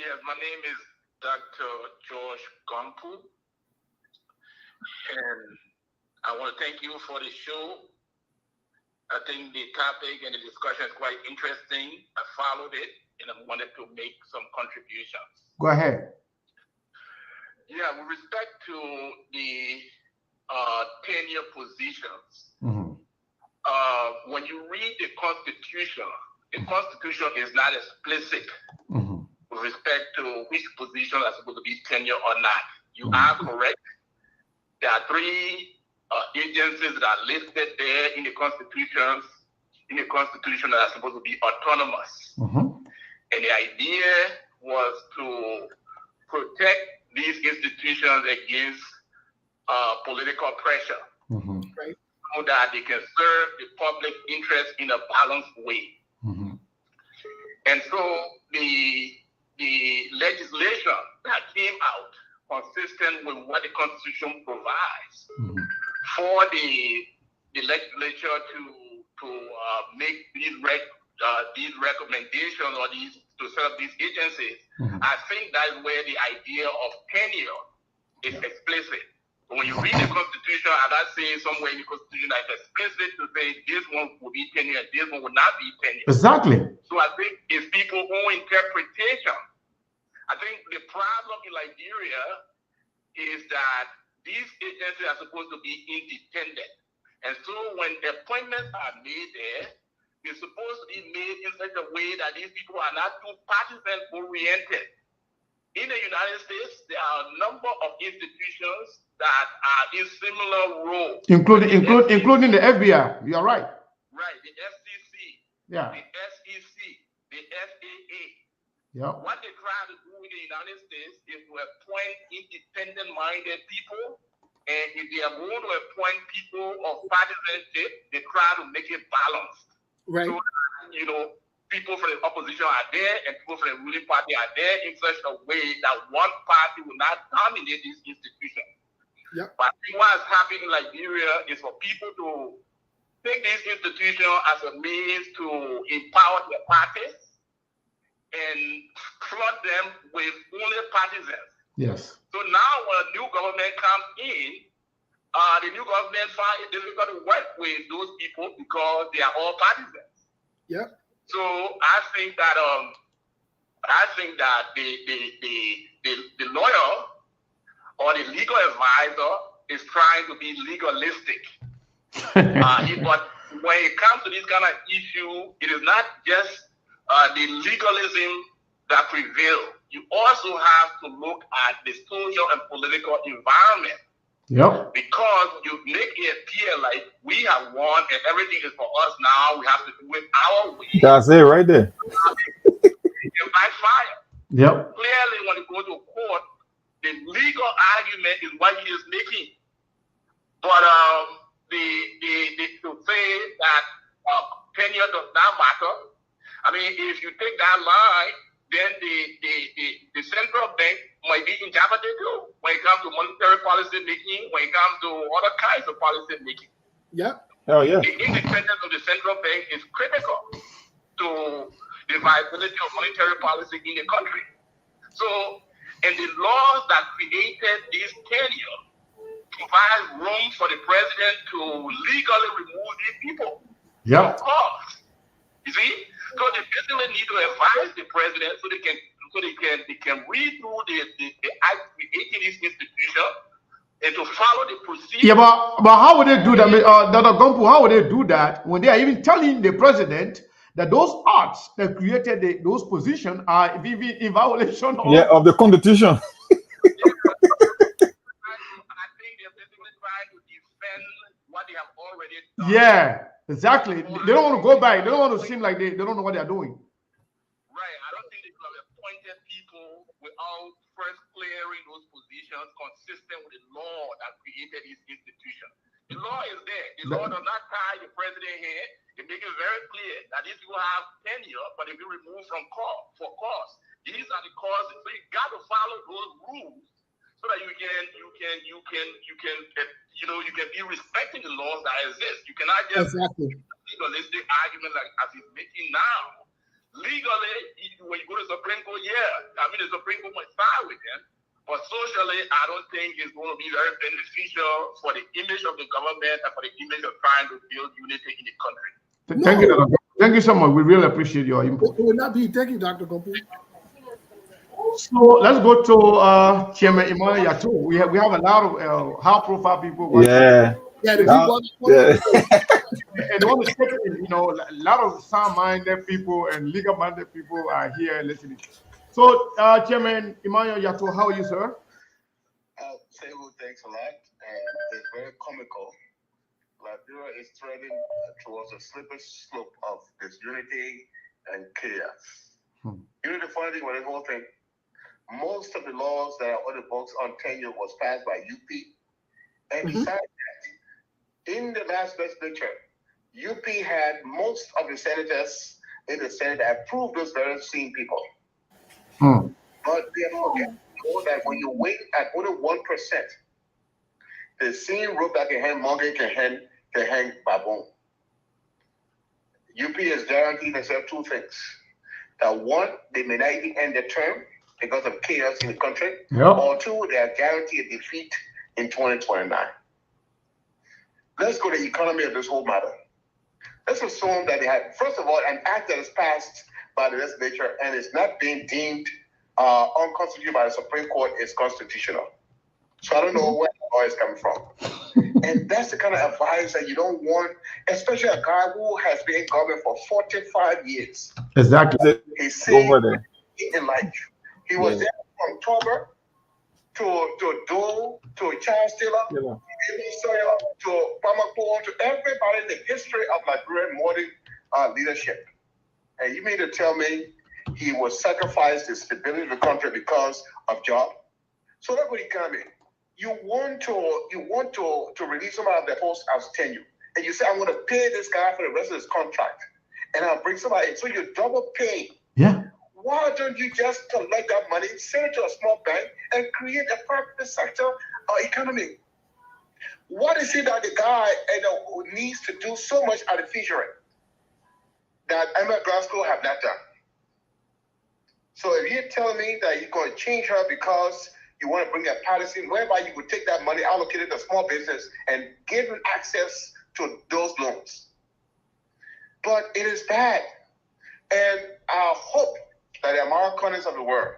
Yes, my name is Dr. George Gompu. And I want to thank you for the show. I think the topic and the discussion is quite interesting. I followed it and I wanted to make some contributions. Go ahead. Yeah, with respect to the tenure positions, when you read the Constitution is not explicit with respect to which positions are supposed to be tenure or not. You are correct. There are 3 agencies that are listed there in the Constitution that are supposed to be autonomous. And the idea was to protect these institutions against political pressure, right? So that they can serve the public interest in a balanced way. And so the legislation that came out consistent with what the Constitution provides for the legislature to make these recommendations or to set up these agencies. I think that's where the idea of tenure is explicit. When you read the Constitution, I'm not saying somewhere in the Constitution that it's explicit to say this one will be tenure and this one will not be tenure. Exactly. So I think it's people's own interpretation. I think the problem in Liberia is that these agencies are supposed to be independent. And so when appointments are made there, they're supposed to be made in such a way that these people are not too partisan oriented. in the United States, there are a number of institutions that are in similar roles. Including the FBI. You're right. Right, the FCC, Yeah. the SEC, the FAA. Yeah. What they try to do in the United States is to appoint independent-minded people, and if they are going to appoint people of partisanship, they try to make it balanced. Right. So, you know, people from the opposition are there and people from the ruling party are there in such a way that one party will not dominate this institution. Yep. But what is happening in Liberia is for people to take this institution as a means to empower their parties and flood them with only partisans. Yes. So now when a new government comes in, the new government finds it difficult to work with those people because they are all partisans. Yep. So I think that the lawyer or the legal advisor is trying to be legalistic. But when it comes to this kind of issue, it is not just the legalism that prevails. You also have to look at the social and political environment. Yep. Because you make it appear like we have won and everything is for us now. We have to do it our way. That's it right there. It backfire. Yep. Clearly, when you go to court, the legal argument is what he is making. But to say that tenure does not matter. I mean, if you take that line, then the central bank might be in jeopardy too when it comes to monetary policy making, when it comes to other kinds of policy making. Yep. Oh yeah. The independence of the central bank is critical to the viability of monetary policy in the country. So, and the laws that created this tenure provide room for the president to legally remove these people. Yep. Of course. You see? So they basically need to advise the president so they can read through the act creating this institution and to follow the procedure. Yeah, but how would they do that, Dr. Gompu? How would they do that when they are even telling the president that those acts that created those positions are in violation of the Constitution? I think they're basically trying to defend what they have already done. Yeah, exactly. They don't want to go back. They don't want to seem like they don't know what they're doing. Right. I don't think they could have appointed people without first clearing those positions consistent with the law that created this institution. The law is there. The law does not tie the president here. It makes it very clear that these people have tenure, but they be removed from court for cause. These are the causes. So you got to follow those rules so that you can be respecting the laws that exist. You cannot just legalistic argument like as he's making now. Legally, when you go to the Supreme Court, the Supreme Court might side with them, but socially, I don't think it's going to be very beneficial for the image of the government and for the image of trying to build unity in the country. Thank you, Dr. Gompu. Thank you so much. We really appreciate your input. It will not be. Thank you, Dr. Gompu. So let's go to Chairman Emmanuel Yato. We have a lot of high-profile people. Yeah. Yeah, and they want to step in, a lot of sound-minded people and legal-minded people are here listening. So, Chairman Emmanuel Yato, how are you, sir? Thanks a lot. And it's very comical. Liberia is threading towards a slippery slope of disunity and chaos. You know the funny thing with the whole thing? Most of the laws that are on the books on tenure was passed by UP. And besides that, in the last legislature, UP had most of the senators in the Senate that approved those very same people. But they forget that when you wait at only 1%, the same rope that can hang monkey can hang baboon. UP is guaranteed themselves two things. That one, they may not even end the term because of chaos in the country. Or two, they are guaranteed a defeat in 2029. Let's go to the economy of this whole matter. Let's assume that they had, first of all, an act that is passed by the legislature and is not being deemed unconstitutional by the Supreme Court is constitutional. So I don't know where the law is coming from. And that's the kind of advice that you don't want, especially a guy who has been in government for 45 years. Exactly. He's seen in life. He was there from Tober to Dole to Charles Taylor, to Bamako, to everybody in the history of Liberian modern leadership. And you mean to tell me he will sacrifice the stability of the country because of job? So look what he come in. You want to release somebody of the post as tenure, and you say, I'm going to pay this guy for the rest of his contract, and I'll bring somebody in. So you double pay. Yeah. Why don't you just collect that money, send it to a small bank, and create a private sector economy? What is it that the guy needs to do so much at the fishery that Emma Glasgow have not done? So if you're telling me that you're going to change her because you want to bring a policy whereby you would take that money, allocate it to small business, and give them access to those loans. But it is bad. And I hope that the Americans of the world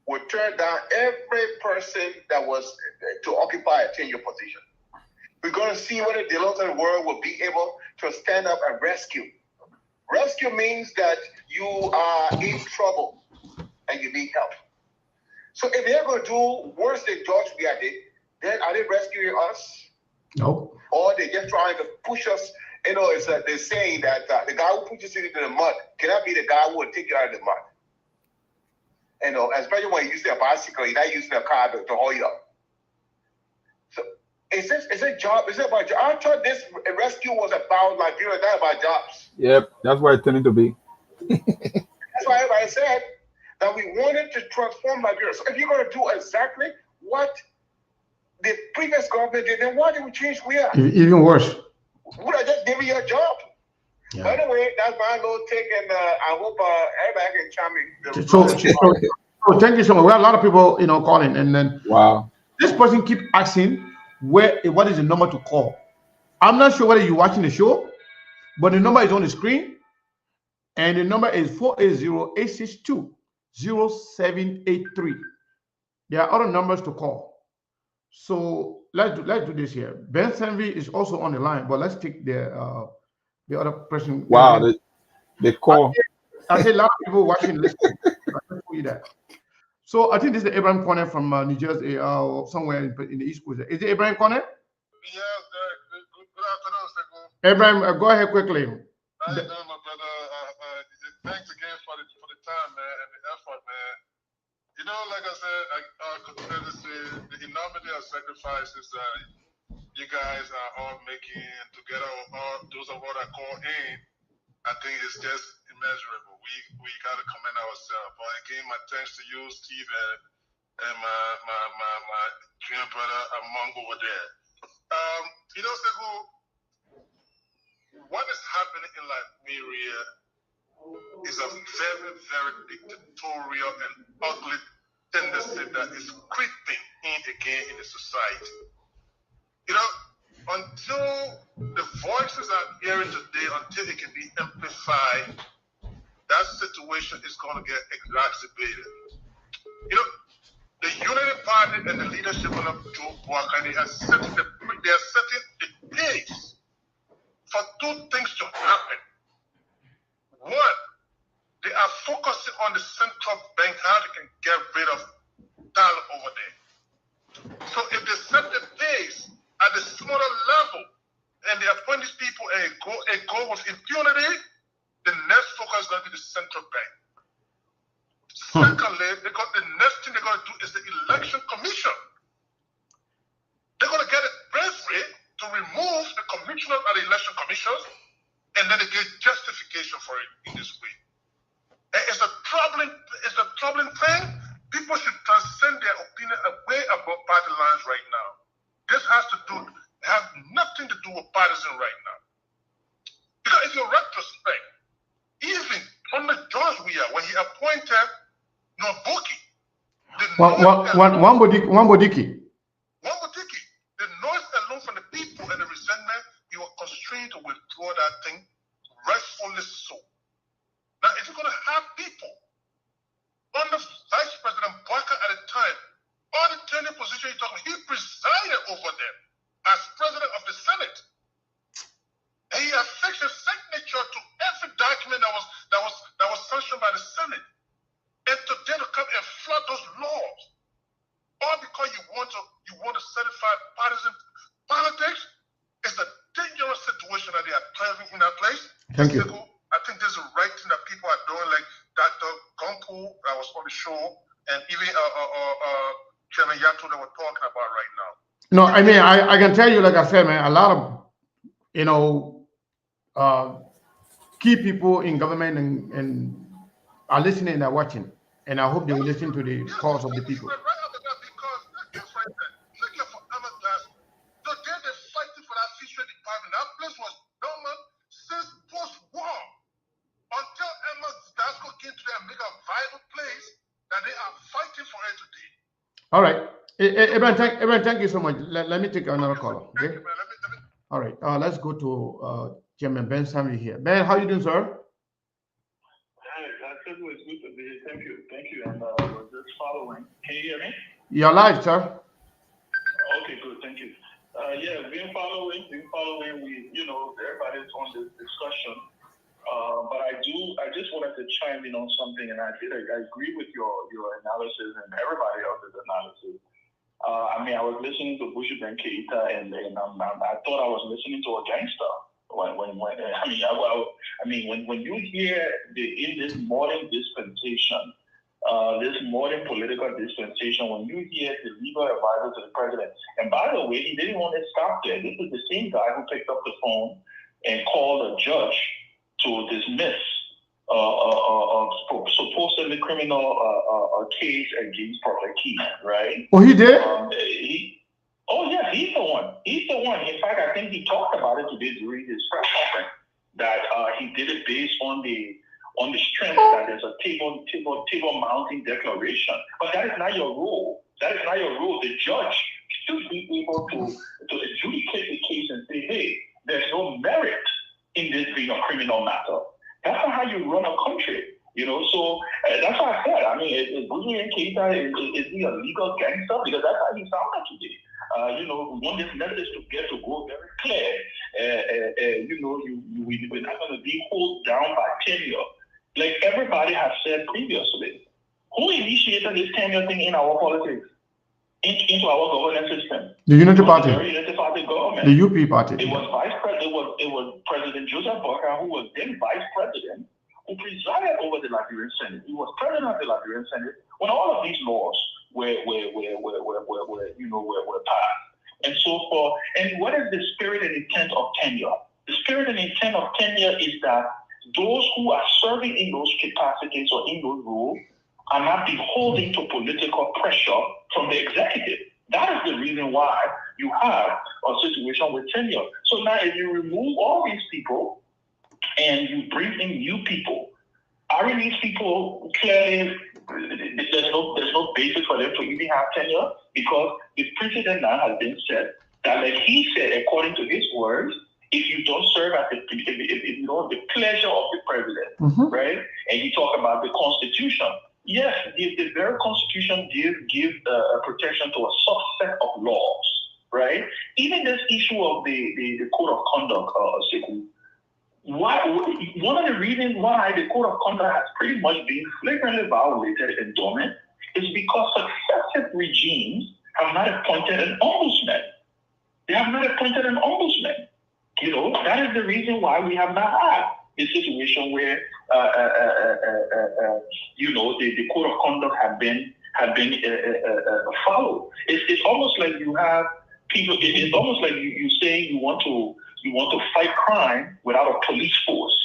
would turn down every person that was to occupy a tenure position. We're going to see whether the laws of the world will be able to stand up and rescue. Rescue means that you are in trouble and you need help. So if they're going to do worse than George Weah did, then are they rescuing us? No. Or they just trying to push us? You know, it's they're saying that the guy who pushes you into the mud cannot be the guy who will take you out of the mud. You know, especially when you use a bicycle, you're not using a car to haul you up. So is it job? Is it about job? I thought this rescue was about Liberia, not about jobs. Yep, that's what it's tending to be. That's why everybody said that we wanted to transform Liberia. So if you're going to do exactly what the previous government did, then why did we change Weah? Even worse. Would I just give you a job? Yeah. By the way, that's my little take, and I hope everybody can chime in. So thank you so much. We have a lot of people, calling, and then wow, this person keep asking what is the number to call. I'm not sure whether you're watching the show, but the number is on the screen, and the number is 480-862-0783. There are other numbers to call. So let's do this here. Ben Senvi is also on the line, but let's take the other person. Wow, they call. I say a lot of people watching, listening. So I think this is the Abraham Corner from New Jersey, somewhere in the East Coast. Is it Abraham Corner? Yes, good afternoon, Seko. Abraham, go ahead quickly. How you doing, my brother? Thanks again for the time, man, and the effort, man. You know, like I said, I consider this the enormity of sacrifices you guys are all making together, all those of what I call aim. I think it's just immeasurable. We got to commend ourselves. But again, my thanks to you, Steve, and my twin brother Among over there. You know, Seko, what is happening in Liberia is a very, very dictatorial and ugly tendency that is creeping in again in the society. You know, until the voices I'm hearing today, until it can be amplified, that situation is going to get exacerbated. You know, the Unity Party and the leadership of Joe Boakai, they are setting the pace for two things to happen. One, they are focusing on the central bank, how they can get rid of talent over there. So if they set the pace at the smaller level and they appoint these people and go with impunity, the next focus is going to be the central bank. Secondly, the next thing they're going to do is the election commission. They're going to get it bravery to remove the commissioners at the election commissions, and then they get justification for it in this way. And it's a troubling thing. People should transcend their opinion way above party lines right now. This have nothing to do with partisan right now. Because if you retrospect, even under George Weah, when he appointed Nobuki, Wambodiki, the noise alone from the people and the resentment, you were constrained to withdraw that thing, rightfully so. Now, if you're going to have people under Vice President Boakai at the time, all the tenure position you're talking about, he presided over them as president of the Senate. And he affixed his signature to every document that was sanctioned by the Senate. And today to come and flood those laws that they are thriving in that place. Thank you. I think this is the right thing that people are doing, like Dr. Gonko that was on the show, and even Chairman Yato that we're talking about right now. No, I mean, I can tell you, like I said, man, a lot of, you know, key people in government and are listening and are watching. And I hope they will listen to the calls of the people. Right after that, because that's right there. Look here for Ahmed Glass. So they're fighting for that fishery department. That place was dormant since post-war. Until Ahmed Glass could get to there and make a viable place that they are fighting for it today. All right. Abraham, thank you so much. Let me take another caller. Okay. All right. Let's go to Chairman Ben Sammy here. Ben, how you doing, sir? It's good to be here. Thank you. And we're just following. Can you hear me? You're live, sir. Okay, good. Thank you. Yeah, been following. We, you know, everybody's on this discussion. But I just wanted to chime in on something, and I agree with your analysis and everybody else's analysis. I mean, I was listening to Bushi Ben Keita, and I thought I was listening to a gangster. When you hear in this modern dispensation, this modern political dispensation, when you hear the legal advisor to the president, and by the way, he didn't want to stop there. This is the same guy who picked up the phone and called a judge to dismiss a supposedly criminal case against Prophet Key, right? Oh, he did? He's the one. He's the one. In fact, I think he talked about it today during his press conference that he did it based on the strength that there's a table mounting declaration. But that is not your rule. That is not your rule. The judge should be able to adjudicate the case and say, hey, there's no merit in this being a criminal matter. That's not how you run a country. You know, so that's what I said. I mean, is Bushi Ben Keita, is he a legal gangster? Because that's how he sounded today. You know, we want this message to go very clear. You know, we're not going to be held down by tenure. Like everybody has said previously. Who initiated this tenure thing in our politics? Into our governance system? The Unity Party. The Unity Party government. The UP Party. It was Vice President. It was President Joseph Boakai, who was then Vice President, who presided over the Liberian Senate. He was president of the Liberian Senate when all of these laws were passed. And so and what is the spirit and intent of tenure? The spirit and intent of tenure is that those who are serving in those capacities or in those roles are not beholden to political pressure from the executive. That is the reason why you have a situation with tenure. So now if you remove all these people and you bring in new people, aren't these people clearly, there's no basis for them to even have tenure, because the precedent now has been set that, like he said, according to his words, if you don't serve at the pleasure of the president, right? And he talked about the Constitution. Yes, the very Constitution gives protection to a subset of laws, right? Even this issue of the Code of Conduct, one of the reasons why the Code of Conduct has pretty much been flagrantly violated and dormant is because successive regimes have not appointed an ombudsman. They have not appointed an ombudsman. You know, that is the reason why we have not had a situation where the Code of Conduct have been followed. It's almost like you have people. It's almost like you saying you want to fight crime without a police force.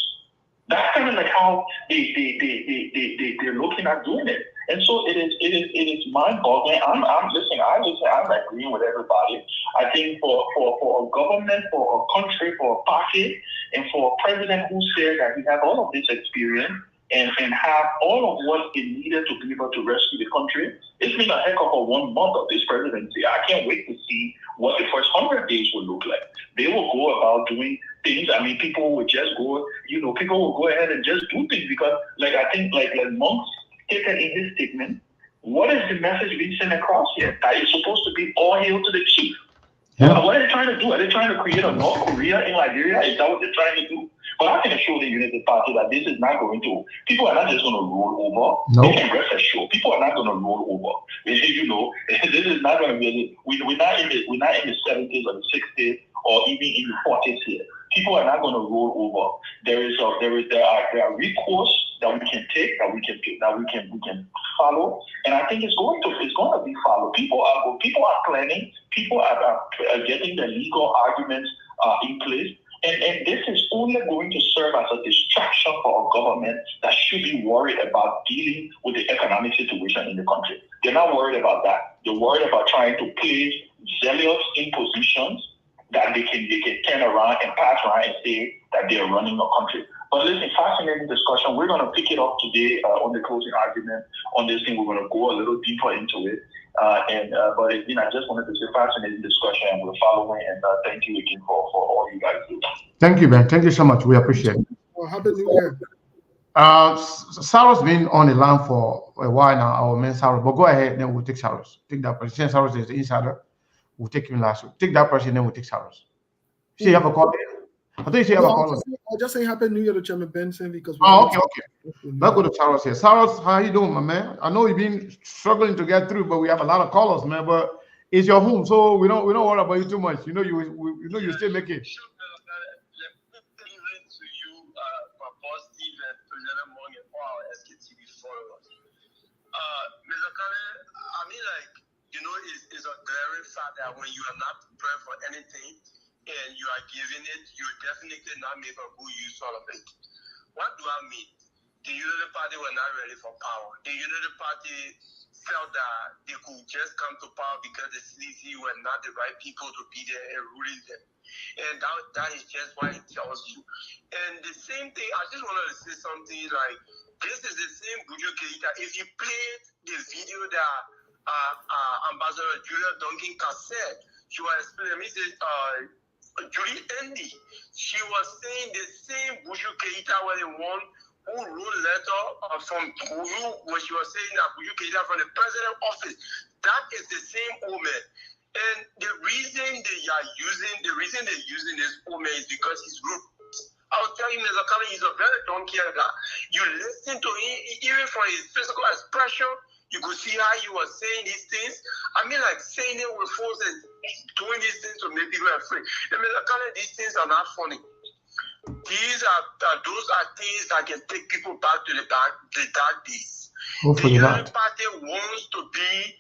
That's kind of like how they're looking at doing it. And so it is mind-boggling. I'm agreeing with everybody. I think for a government, for a country, for a party, and for a president who says that he has all of this experience and have all of what is needed to be able to rescue the country, it's been a heck of a 1 month of this presidency. I can't wait to see what the first 100 days will look like. They will go about doing things. I mean, people will just go, people will go ahead and just do things because, I think, like Monk stated in his statement, what is the message being sent across here? That it's supposed to be all hail to the chief. Yeah. What are they trying to do? Are they trying to create a North Korea in Liberia? Is that what they're trying to do? But I can assure the Unity Party that this is not going to, people are not just going to roll over. No. They can rest assured. People are not going to roll over. This is not going to be, we're not in the 70s or the 60s or even in the 40s here. People are not going to roll over. There are recourse that we can take, that we can follow, and I think it's going to be followed. People are planning. People are getting the legal arguments in place. And this is only going to serve as a distraction for a government that should be worried about dealing with the economic situation in the country. They're not worried about that. They're worried about trying to place zealots in positions that they can turn around and pass around and say that they're running a country. But listen, fascinating discussion. We're going to pick it up today on the closing argument on this thing. We're going to go a little deeper into it. But I just wanted to say fascinating discussion, and we're following. And thank you again for all you guys do. Thank you, Ben. Thank you so much. We appreciate it. Well, Happy New Year. Sarah's been on the line for a while now, our man Sarah. But go ahead, then we'll take Sarah's. Take that person. Since Sarah's is the insider, we'll take him last week. Take that person, then we'll take Sarah's. See, you have a call? I think you have a call. I'll just say Happy New Year to Chairman Benson because. Okay. Let's go to Charles here. Charles, how you doing, my man? I know you've been struggling to get through, but we have a lot of callers, man. But it's your home, so we don't worry about you too much. You still make it. Mr. Kale, I mean, it's a glaring fact that when you are not prepared for anything and you are giving it, you definitely not make a good use of it. What do I mean? The Unity Party were not ready for power. The Unity Party felt that they could just come to power because the CDC were not the right people to be there and ruling them. And that is just what it tells you. And the same thing, I just wanted to say something like, this is the same Buju Keita. If you played the video that Ambassador Julia Duncan said, she was explaining, Julie Andy, she was saying the same Buju Keita was the one who wrote a letter from Buju, where she was saying that Buju Keita from the president's office. That is the same old man. And the reason they're using this old man is because he's rude. I'll tell you, Mr. Kale, he's a very donkey guy. You listen to him, even from his physical expression, you could see how he was saying these things. I mean, like saying it with force and doing these things to make people afraid. And Mr. Kale, these things are not funny. Those are things that can take people back to the dark days. Hopefully the not. Unity Party wants to be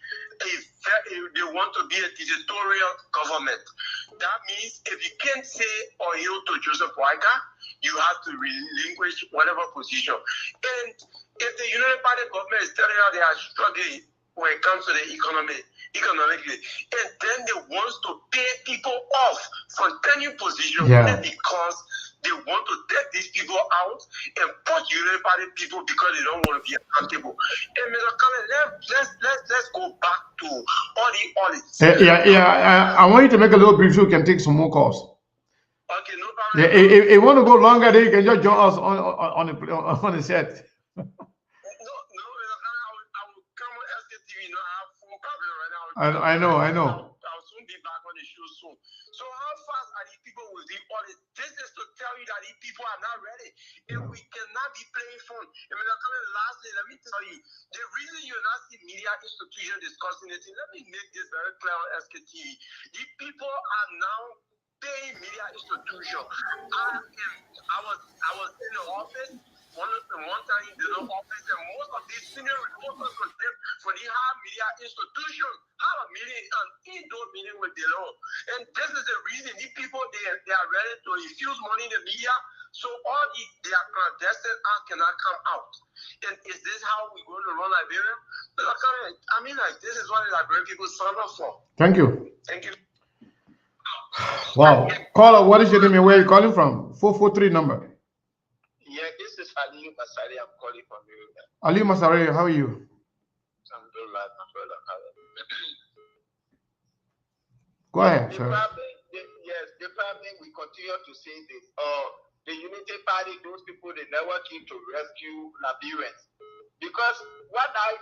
a dictatorial government. That means if you can't say or yield to Joseph Waiga, you have to relinquish whatever position. And if the Unity Party government is telling you they are struggling when it comes to the economically, and then they want to pay people off from tenure positions because they want to take these people out and put Unity Party people because they don't want to be accountable. And Mr. Kale, let's go back to all the audits. I want you to make a little brief so we can take some more calls. Okay, no problem. If you want to go longer, then you can just join us on the set. I know. I'll soon be back on the show soon. So how fast are these people with the audit? This is to tell you that these people are not ready. And we cannot be playing phone. And lastly, let me tell you, the reason you're not seeing media institutions discussing it, let me make this very clear on SKTV. These people are now paying media institutions. I was in the office one time in the office, and most of these senior reporters were there for the high media institution. Have a meeting, an indoor meeting with the law. And this is the reason these people they are ready to infuse money in the media. So all their clandestine act cannot come out. And is this how we're going to run Liberia? I mean, like, this is what the Liberian people signed up for. Thank you. Thank you. Wow. Caller, what is your name and where are you calling from? 443 number. Yeah, this is Ali Masari. I'm calling from America. Ali Masari, how are you? I'm doing right, my brother. Go ahead, sir. The problem we continue to say this. The Unity Party, those people, they never came to rescue Liberians. Because what that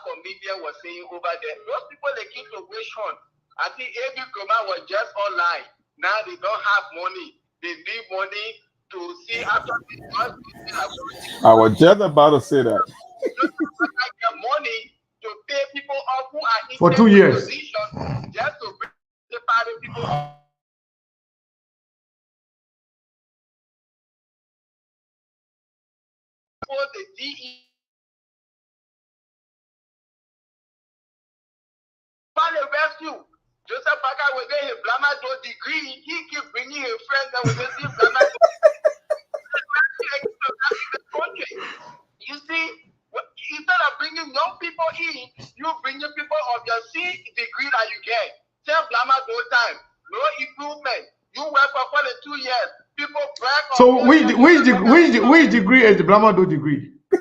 comedian was saying over there, those people, they came to waste on. I think Abe Kromah was just online. Now they don't have money. They need money to see after I was just about to say that. Money to pay people off who are in for 2 years. Just to bring the party people the DE. The rescue. Joseph Parker will get his Blamado degree. He keep bringing his friends that will receive Blamado. You see, instead of bringing young people in, you bringing people of your C degree that you get. Tell Blamado time. No improvement. You work for 42 years. People brag on. So which degree is the Blamado degree? The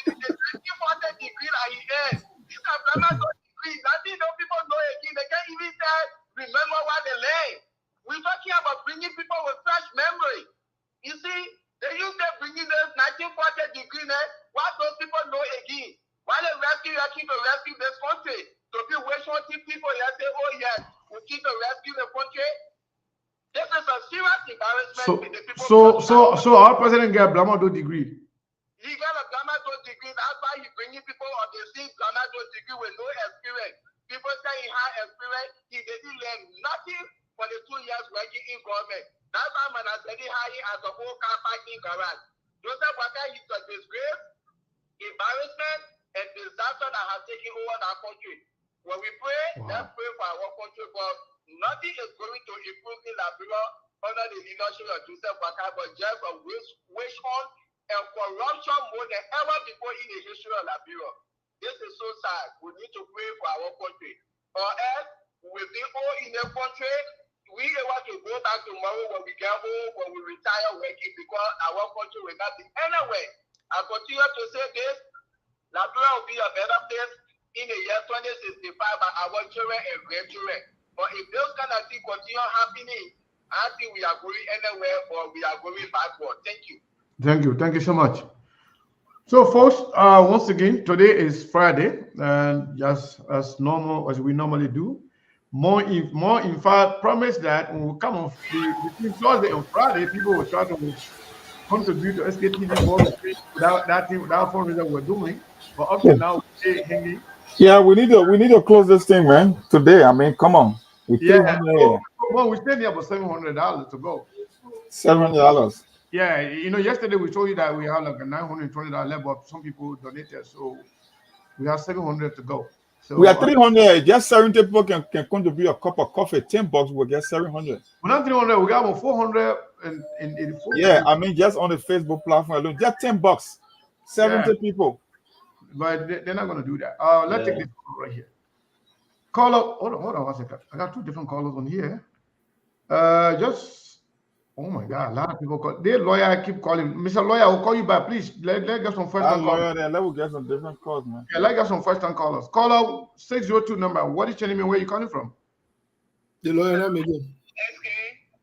1940 degree that he has. These are Blamado degrees. Nothing no people know again. They can't even say, remember what they learned. We're talking about bringing people with fresh memory. You see, they use them bringing those 1940 degree. What those people know again? While they rescue, you keep to rescue this country. To be wishing people, you say, oh yes, we keep to rescue the country. This is a serious embarrassment with the people. So our president got a Blamado degree. He got a Blamado degree. That's why he's bringing people of the same Blamado degree with no experience. People say he had experience. He didn't learn nothing for the 2 years working in government. That's why man has already hired him as a whole car parking garage. Joseph Parker is a disgrace, embarrassment, and disaster that has taken over our country. When we pray, let's pray for our country, but nothing is going to improve in Liberia under the leadership of Joseph Parker, but just a wish on and corruption more than ever before in the history of Liberia. This is so sad. We need to pray for our country. Or else, we'll be all in the country. We want to go back tomorrow when we get home, when we retire working, because our country will not be anywhere. I continue to say this. Liberia will be a better place in the year 2065 by our children and grandchildren. But if those kind of things continue happening, I think we are going anywhere or we are going backward. Thank you. Thank you. Thank you so much. So, folks, once again, today is Friday, and just as normal as we normally do. More in fact, promise that when we come on between Thursday and Friday, people will try to contribute to SKTV more without fundraiser we're doing. But up to now, we stay hanging. Yeah, we need to close this thing, man. Today, I mean, come on. Well, we still need about $700 to go. $700. Yeah, yesterday we told you that we have like a $920 left, but some people donated, so we have $700 to go. So we are 300. Just 70 people can contribute a cup of coffee. $10 will get 700. We're not 300. We got about 484. Yeah, I mean just on the Facebook platform alone, just $10. 70 people. But they're not going to do that. Let's take this call right here. Call up. Hold on 1 second. I got two different callers on here. Oh my God, a lot of people call. Their lawyer keep calling. Mr. Lawyer, I'll call you back. Please, let's get some first-time callers. Let's get some different calls, man. Yeah, let's get some first-time callers. Call out 602 number. What is your name and where you calling from? The lawyer name again.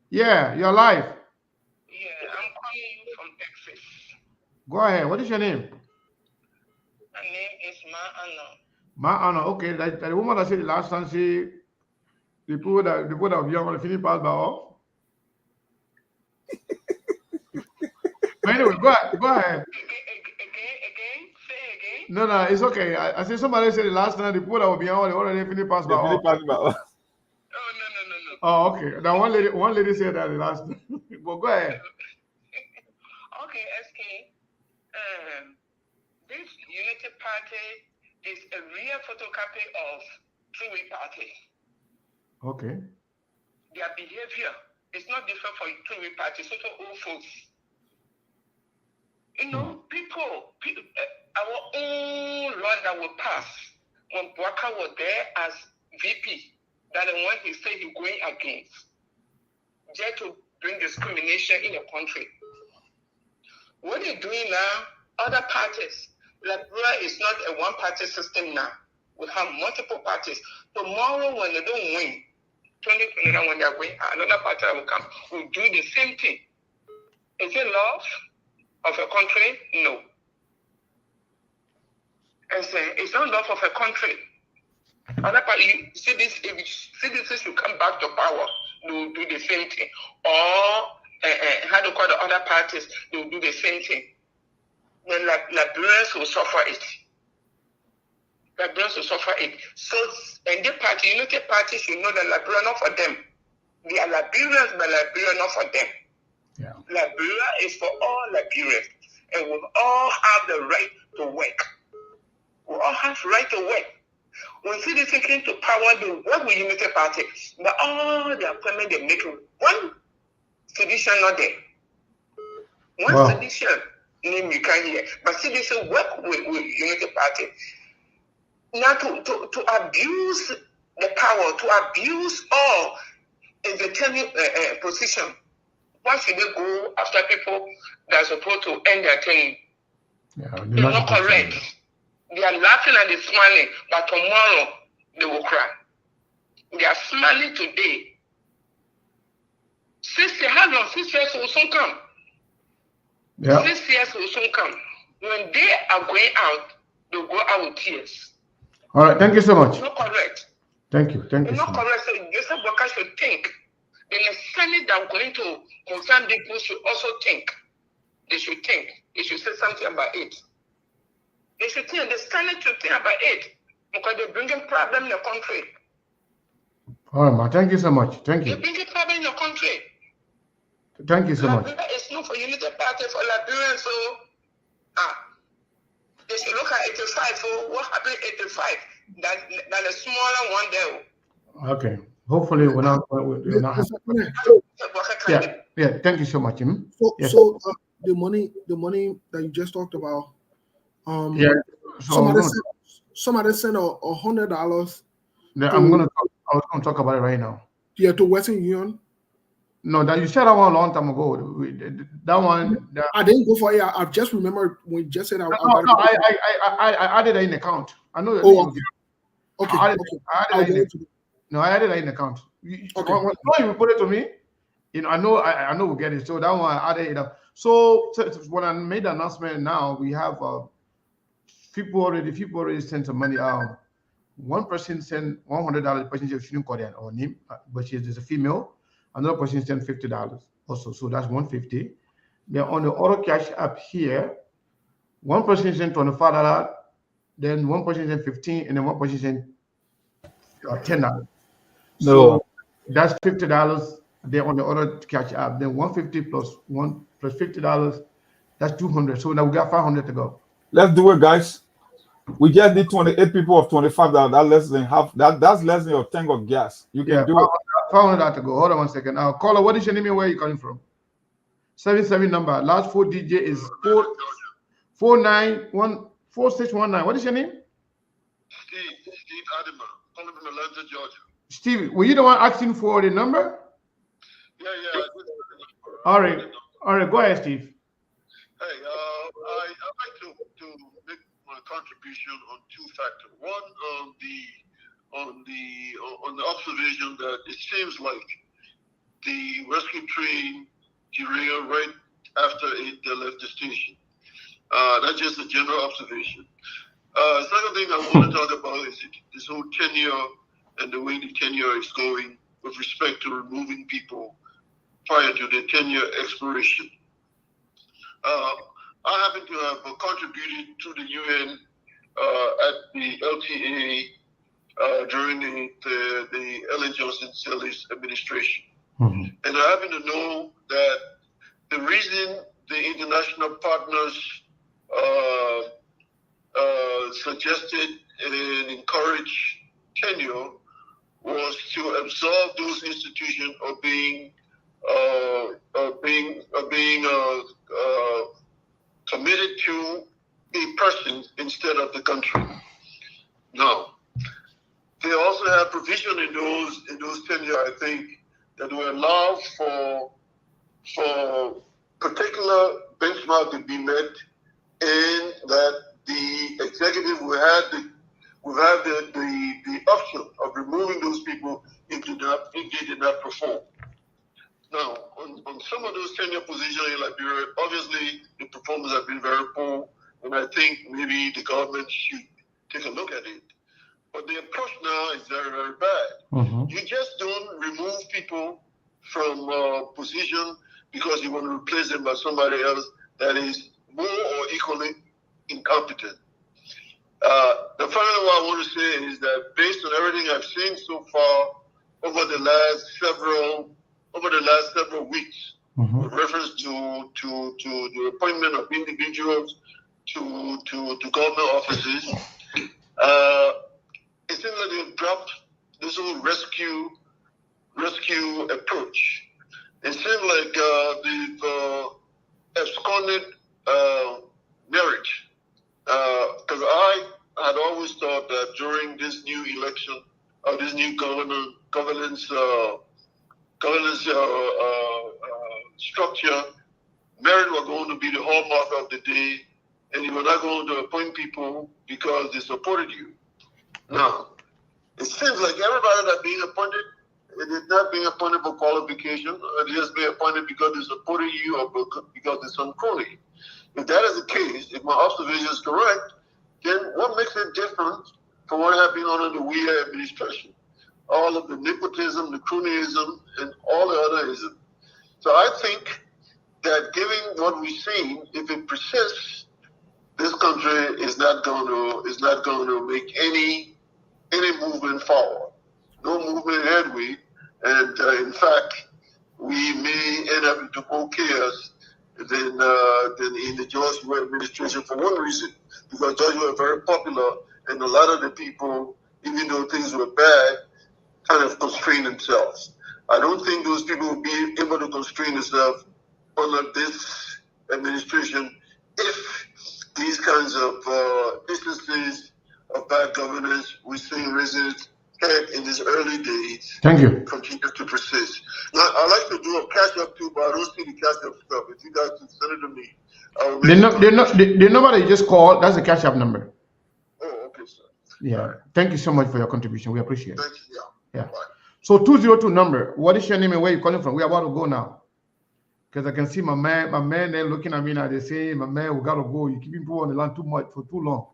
Yeah, you're live. Yeah, I'm calling you from Texas. Go ahead. What is your name? My name is Ma-Anna. Okay, the woman that said the last time, the people that are young on the finish pass by all. Anyway, go ahead. Again, say again. No, it's okay. I said somebody said the last time the people that were beyond the already finished pass by all. Oh, no. Oh, okay. Now one lady said that the last time. Well, go ahead. Okay, SK. This Unity Party is a real photocopy of two-way party. Okay. Their behavior is not different for two-way parties, so old folks. People, our own law that will pass when Bwaka was there as VP, that the one he said he's going against, just to bring discrimination in the country. What they're doing now, other parties, Liberia is not a one-party system now. We have multiple parties. Tomorrow, when they don't win, 2029, when they're going, another party will come, will do the same thing. Is it love of a country? No. It's not love of a country. Other party, CDC should come back to power, they will do the same thing. Or how to call the other parties, they will do the same thing. Then Liberians will suffer it. Liberians will suffer it. So, and the party, Unity Party should know that Liberia not for them. They are Liberians, but Liberia not for them. Yeah. Liberia is for all Liberians. and we all have the right to work. We all have the right to work. When CDC came to power, they work with Unity Party, but all the appointment they make, one solution not there. One solution name you can hear, but CDC work with Unity Party. Now to abuse the power, to abuse all in the turning position. Why should they go after people that are supposed to end their training? Yeah, they're not correct. They are laughing and they're smiling, but tomorrow they will cry. They are smiling today. 6 years, how long? 6 years will soon come. Yeah. 6 years will soon come. When they are going out, they'll go out with tears. All right, thank you so much. It's not correct. Thank you. Thank you It's so not much. correct. So the workers should think. The Senate that are going to confirm people should also think. They should think. They should say something about it. They should think. The Senate should think about it because they're bringing problem in the country. All right, ma. Thank you so much. Thank They're you. bringing problem in the country. Thank you so much. Liberia is not for Unity Party for Liberians, so they should look at 85. So what happened 85? That the smaller one there. Okay. Hopefully, we're not. Yeah. Thank you so much. So, Yes. so the money that you just talked about. Yeah. So somebody sent $100. I was gonna talk about it right now. Yeah, to Western Union. No, that you said that one a long time ago. That one. I didn't go for it. I just remember when you just said I added that in account. I know. Okay. I added that in account. When you put it to me, I know we'll get it. So that one I added it up. So when I made the announcement, now we have people already sent some money. One person sent $100. Person she didn't call her name, but she's a female. Another person sent $50 also, so that's $150. Then on the auto cash app here, one person sent $25, then one person sent $15, and then one person sent $10. So that's $50 there on the auto cash app. Then $150 plus $50, that's $200. So now we got $500 to go. Let's do it, guys. We just need 28 people of $25. That's less than half. That's less than your tank of gas. You can do it. $500 to go. Hold on 1 second. Caller, what is your name and where are you calling from? 77 number. Last 4 DJ is 4619. What is your name? Steve Adama, calling from Atlanta, Georgia. Steve, were you the one asking for the number? Yeah. All right. Go ahead, Steve. Hey, I'd like to make my contribution on 2 factors. One, on the observation that it seems like the rescue train derailed right after they left the station. That's just a general observation. Second thing I want to talk about is this whole tenure and the way the tenure is going with respect to removing people prior to their tenure expiration. I happen to have contributed to the UN at the LDEA during the Ellen Johnson Sirleaf administration. And I happen to know that the reason the international partners suggested and encouraged tenure was to absolve those institutions of being committed to a person instead of the country. Now, they also have provision in those tenure, I think, that will allow for particular benchmark to be met, and that the executive will have the option of removing those people if they did not perform. Now, on some of those tenure positions in Liberia, obviously the performance have been very poor, and I think maybe the government should take a look at it. But the approach now is very, very bad. You just don't remove people from position because you want to replace them by somebody else that is more or equally incompetent. The final one I want to say is that based on everything I've seen so far over the last several weeks, with reference to the appointment of individuals to government offices. It seems like they've dropped this whole rescue approach. It seems like they've absconded merit. Because I had always thought that during this new election, or this new governance structure, merit was going to be the hallmark of the day, and you were not going to appoint people because they supported you. Now, it seems like everybody that's being appointed, it is not being appointed for qualification, or just being appointed because they supported you or because they're some crony. If that is the case, if my observation is correct, then what makes it different from what happened under the WEA administration? All of the nepotism, the cronyism, and all the other ism. So I think that given what we've seen, if it persists, this country is not going to make any movement forward, no movement headway, and in fact, we may end up into more chaos than in the George Bush administration for one reason, because George was very popular, and a lot of the people, even though things were bad, kind of constrained themselves. I don't think those people will be able to constrain themselves under this administration if these kinds of instances of bad governance we're seeing residents in these early days continue to persist. Now, I like to do a catch up too, but I don't see the catch up stuff. If you guys can send it to me, the number they just called, that's the cash app number. Oh, okay, sir. Yeah. Right. Thank you so much for your contribution. We appreciate it. Thank you. Yeah. Bye. So 202 number. What is your name and where you calling from? We're about to go now. Because I can see my man there looking at me now. They say, my man, we gotta go. You keeping people on the line too much for too long.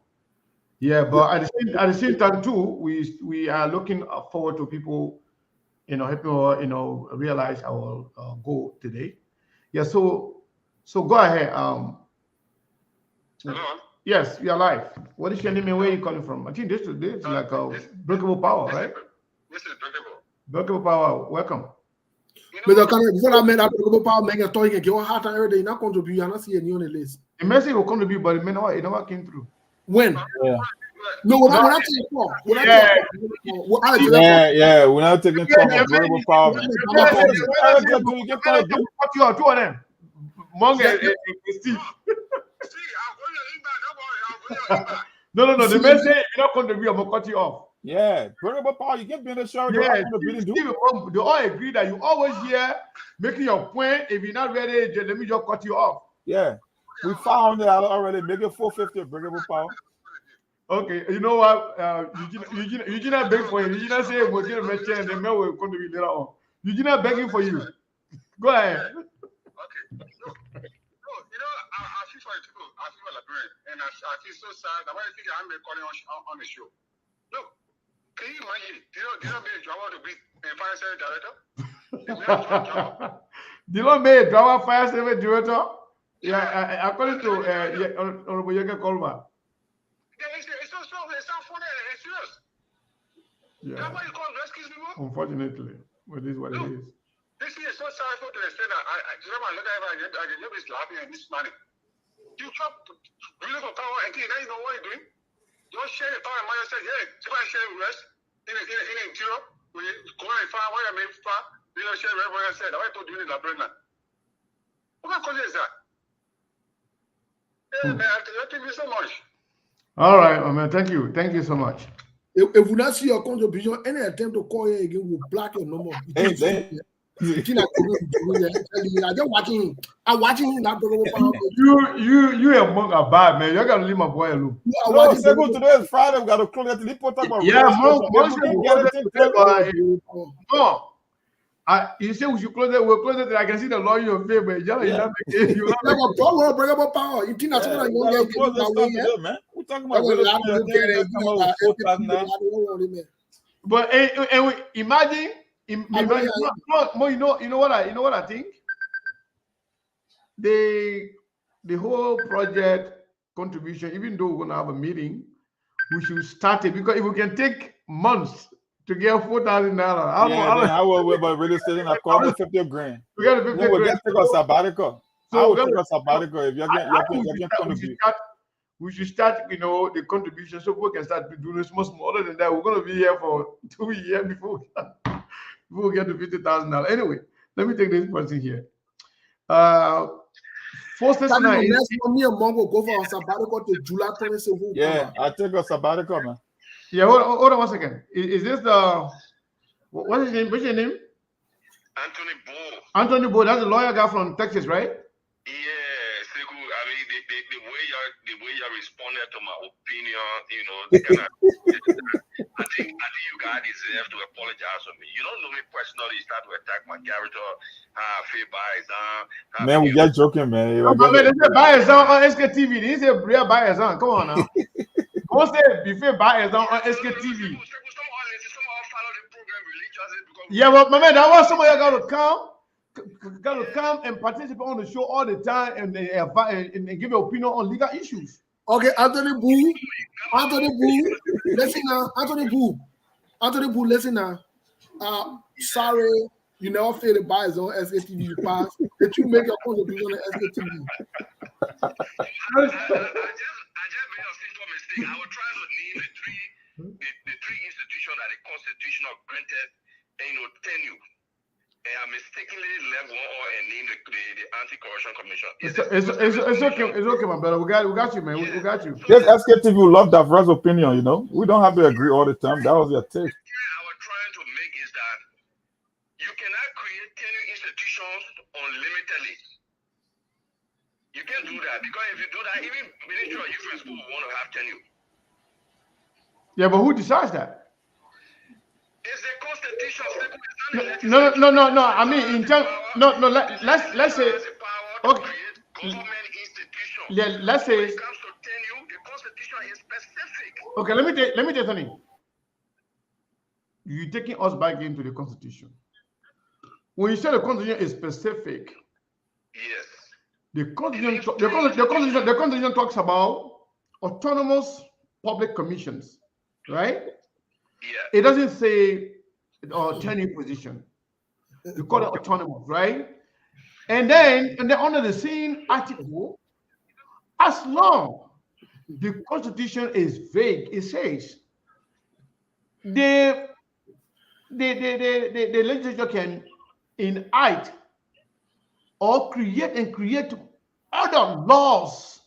Yeah, but at the same time too, we are looking forward to people, helping realize our goal today. Yeah, so go ahead. Hello. Yes, we are live. What is your name and where are you calling from? I think this is like a Breakable Power, right? This is Breakable. Breakable Power, welcome. But before I made that Breakable Power, make a toy and get hard and everything. Not contribute. You're not seeing you on the list. The message will contribute, but it never came through. When? Yeah. No, we're not taking call. We're not taking call from Breakable Power. Two of them. Mong and Steve. No. The message you're not contribute. I'm gonna cut you off. Yeah, Breakable Power. You can be in the show. Yeah, they all agree that you always here making your point. If you're not ready, let me just cut you off. Yeah, we found it out already. Make it 450 Breakable Power. Okay, you know what? Eugene begging for you. Eugene say we're going to mention and the mail will contribute later on. Eugene begging for you. Go ahead. Okay. No, I feel for people. I feel like a brain, and I feel so sad. I want to think I'm recording on the show. Look, can you imagine? Do you know me a drama to be a fire service director? Do you know me a drama fire service director? Yeah, according to Honorable Abe Kromah. It's not funny. It's serious. Yeah. That's why you call rescue people? Unfortunately, but this is what it is. This is so sorrowful to the extent that I love is laughing at this money. You drop beautiful power and now you know what you're doing? You don't share the power and money. Say, hey, somebody share the rest in a zero. When you go and find what you made far, you don't share everyone else said. I told you in the brain. What kind of cause is that? Yeah, man, thank you so much. All right, man. Thank you so much. If we not see your contribution, any attempt to call you again will block your number. I'm watching him. You and Monk are bad, man. You're gonna leave my boy alone. No, today is Friday. We gotta close it. No. You say we should close it. We'll close it. I can see the law in your favor. You have a problem, Breakable Power. You think that's what I'm going to man. We're talking about but imagine, you know what I think? The whole project contribution, even though we're gonna have a meeting, we should start it, because if we can take months to get $4,000. I will wait about real estate and I call me 50 grand. We got 50 Then we grand. just take a sabbatical. So I will we're take gonna- a sabbatical if you can contribute. We should start, the contribution so people can start doing small. Other than that, we're going to be here for 2 years before we get to $50,000. Anyway, let me take this person here. First lesson Next month, me and Mom will go for a sabbatical to July 27th. Yeah, I take a sabbatical, man. Yeah, hold on 1 second. Is this the what's his name? What's your name? Anthony Bull. Anthony Bull. That's the lawyer guy from Texas, right? Yeah, Sekou, I mean, the way you responded to my opinion, the kind of, I think you guys deserve to apologize to me. You don't know me personally. You start to attack my character. I feel biased. Man, we just joking, man. They say bias on SKTV. They say real bias on. Come on now. Don't say before bias on SKTV. Yeah, but my man, that was somebody got to come and participate on the show all the time and give your opinion on legal issues. Okay, Anthony Boo, listen now, Anthony Boo, listen now. Sorry, you never failed to buy his own SKTV. You passed. Did you make your contribution on SKTV? I just made a simple mistake. I was trying to name the three institutions that the Constitution granted, tenure. And I mistakenly left one and named the Anti-Corruption Commission. It's okay, my brother. We got you, man. We got you. This SKTV will love that first opinion, We don't have to agree all the time. That was your take. I was trying to make is that you cannot create tenure institutions unlimitedly. You can't do that because if you do that, even Ministry of Youth and Sport will want to have tenure. Yeah, but who decides that? It's the Constitution. No. I mean, in terms, let's say, okay. Yeah, let's say. When it comes to tenure, the Constitution is specific. Okay, let me tell you something. You're taking us back into the Constitution. When you say the Constitution is specific, yes, the Constitution talks about autonomous public commissions, right? Yeah. It doesn't say tenure position. You call it autonomous, right? And then under the same article, as long the Constitution is vague, it says the legislature can enact or create other laws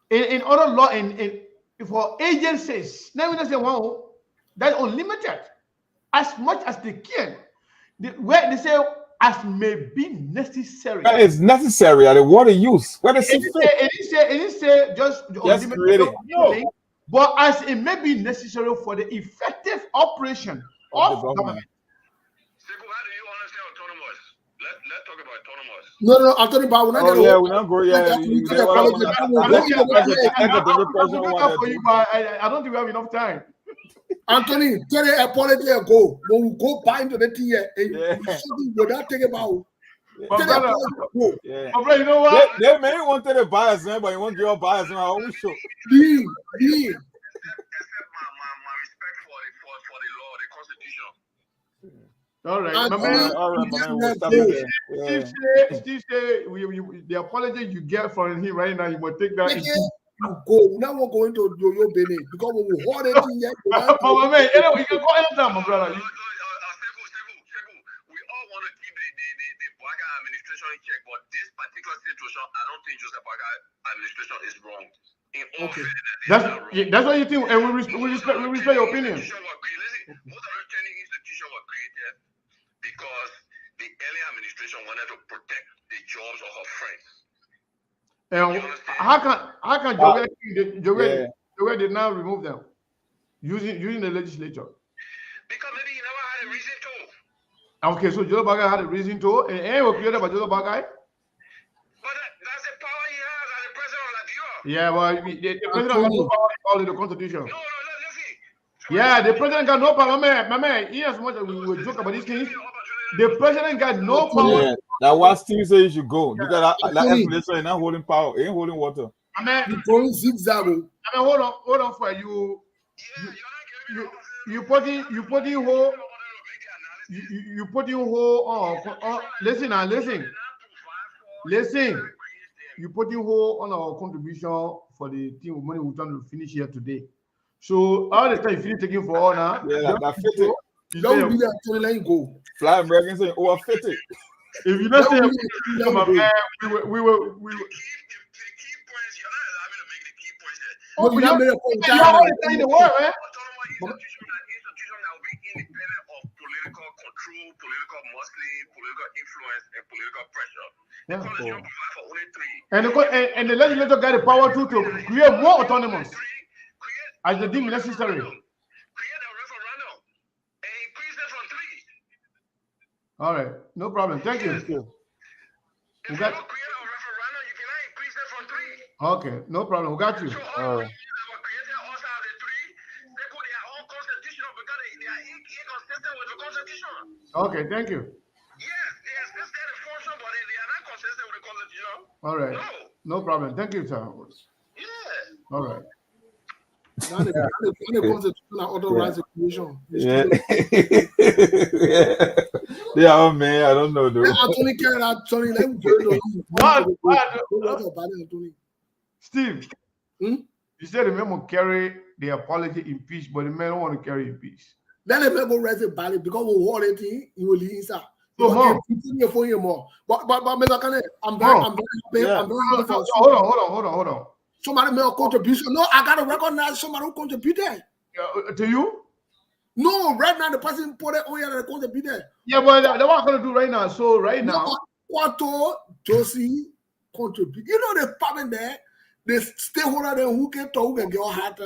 in other law in for agencies. Now we don't say, well, that's unlimited, as much as they can. Where they say as may be necessary. That is necessary. What they use? Where does it didn't say just create it. No. But as it may be necessary for the effective operation of the government. Let's talk about autonomous. No, Anthony Bau. We're not going. I don't think we have enough time. Anthony, tell the apology and go. When we go buy into the tea, something will not take about. You know what? They may want to buy us, but you won't give us buyers in our own show. Except my respect for the law, the Constitution. All right, Steve say the apology you get from him right now, you must take that. You go. Now we're going to do your business because when we hold it in here, my man, you can go anytime, my brother. We all want to keep the Baka administration in check, but this particular situation, I don't think Joseph Baka administration is wrong. That's what you think, and we respect your opinion. Most of the training institutions were created because the earlier administration wanted to protect the jobs of her friends. And how can Joel did now remove them using the legislature? Because maybe he never had a reason to. Okay, so Joe Bagay had a reason to, and it was created by Joe Bagay. But that's the power he has as the president of LDEA. Yeah, well, the president got no power to follow the Constitution. No, yeah, the president got no power. My man, he has much we will joke about these things. The president got no power. Yeah, that's why Steve said you should go because that explanation is not holding power, it ain't holding water. I mean, you're going zigzag. I mean, hold on for you. you put in whole. You put in whole. Listen now, listen. You put in whole on our contribution for the team of money we're trying to finish here today. So all the time you finish taking for all now. Yeah, that fit it. Don't be that to let go. Fly American saying, "Oh, I fit it." If you don't say we will. Oh, but you're the word, man. Political muscle, political influence, and political pressure. Yeah. The coalition provide for only three. And the legislature got the power to create more autonomous as the deem necessary. Create a referendum and increase it from 3. All right, no problem. Thank you. If you don't create a referendum, you cannot increase it from 3. Okay, no problem. We got you. So all the that were created outside of the 3, they put their own constitutional because they are inconsistent with the constitution. Okay, thank you. Yes, they exist in the function, but they are not consistent with the constitution. All right, no problem. Thank you, sir. Yeah. All right. When it comes to authorized creation. Yeah. Yeah, oh man, I don't know though. Anthony carried out Tony. Let me Steve, you said the man will carry the apology in peace, but the man don't want to carry in peace. Then the man go raise a ballot because we want it, he will leave inside. So, Mom. But Mr. Kane, I'm very happy. Hold on. Somebody made a contribution. No, I gotta recognize somebody who contributed. To you? No, right now the person put it on here that contributed. Yeah, but that's what I'm gonna do right now. So now, Quato Josie contribute. You know the problem there, the stakeholder there who can talk and get your heart.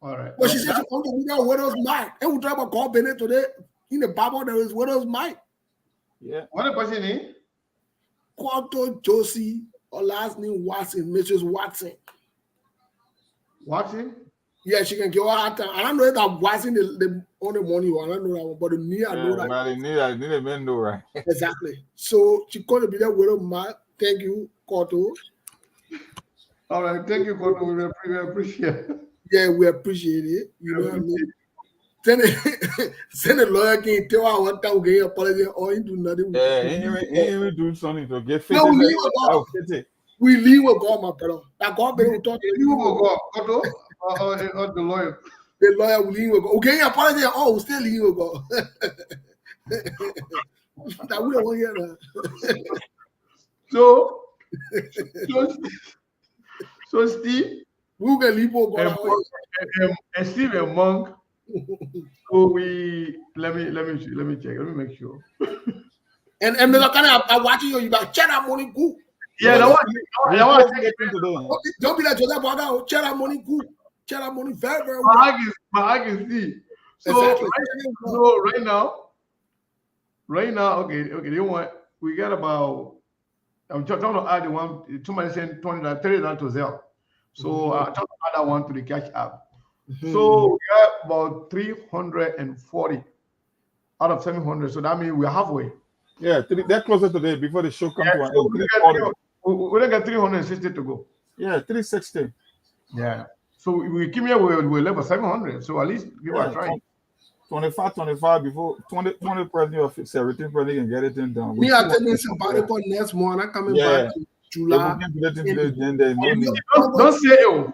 All right. But she said she contributed a widow's mite. And we talk about God Bennett today. In the Bible, there is widow's mite. Yeah. What the person is? Quato Josie, or last name Watson, Mrs. Watson. Watson? Yeah, she can give her hard time. I don't know if that Watson the only money one. I don't know that one, but the knee I know that. But I need a man know, right? Exactly. So she contributed with a mite. Thank you, Quato. All right, thank you, Quato. We appreciate it. Yeah, we appreciate it. You know what I mean? Send a lawyer can tell her what time we get apology or he do nothing. Yeah, he even do something to get fit. No, we leave with God. We leave with God, my brother. That God better talk to you. Quato or the lawyer. The lawyer will leave with God. Okay, apology. Oh, we still leave with God. That we don't want to hear that. So Steve, we can leave with God. And Steve and Monk. So let me check. Let me make sure. And Mr. Kane, I'm watching you. You got check that money good. Yeah, that was don't be like Joseph Baga. Check that money good. Check that money very, very well. I can see. So exactly. Right now, okay. You want we got about. I'm trying to add the one. Somebody saying 30 to zero. So I'm trying to add that one to the cash app. So we got about 340 out of 700. So that means we're halfway. Yeah, they're closer today before the show comes to an end. We don't got 360 to go. Yeah, 360. Yeah. So we came here with level 700. So at least people are trying. 25 before 20 president of 17 president can get it done. We are taking somebody for next month. I'm coming back to July. Don't say it.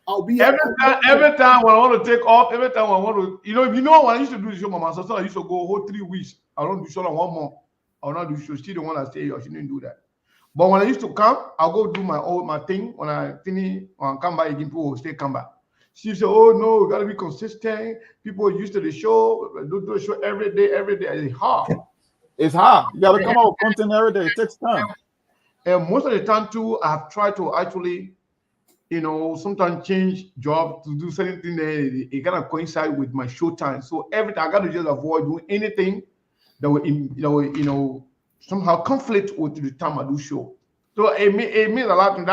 Every time when I want to take off, every time I want to, if you know when I used to do the show, Mama, so I used to go whole 3 weeks. I don't do show on 1 month. I will not do show. Still the one that say I shouldn't do that. But when I used to come, I'll go do my thing. When I finish, when I come back again, people will still come back. She said, "Oh no, we gotta be consistent. People are used to the show. Do the show every day. It's hard. It's hard. You gotta come out with content every day. It takes time. And most of the time too, I have tried to actually, sometimes change job to do certain things that it kind of coincide with my show time. So every time I got to just avoid doing anything that will, somehow conflict with the time I do show. So it means a lot to me.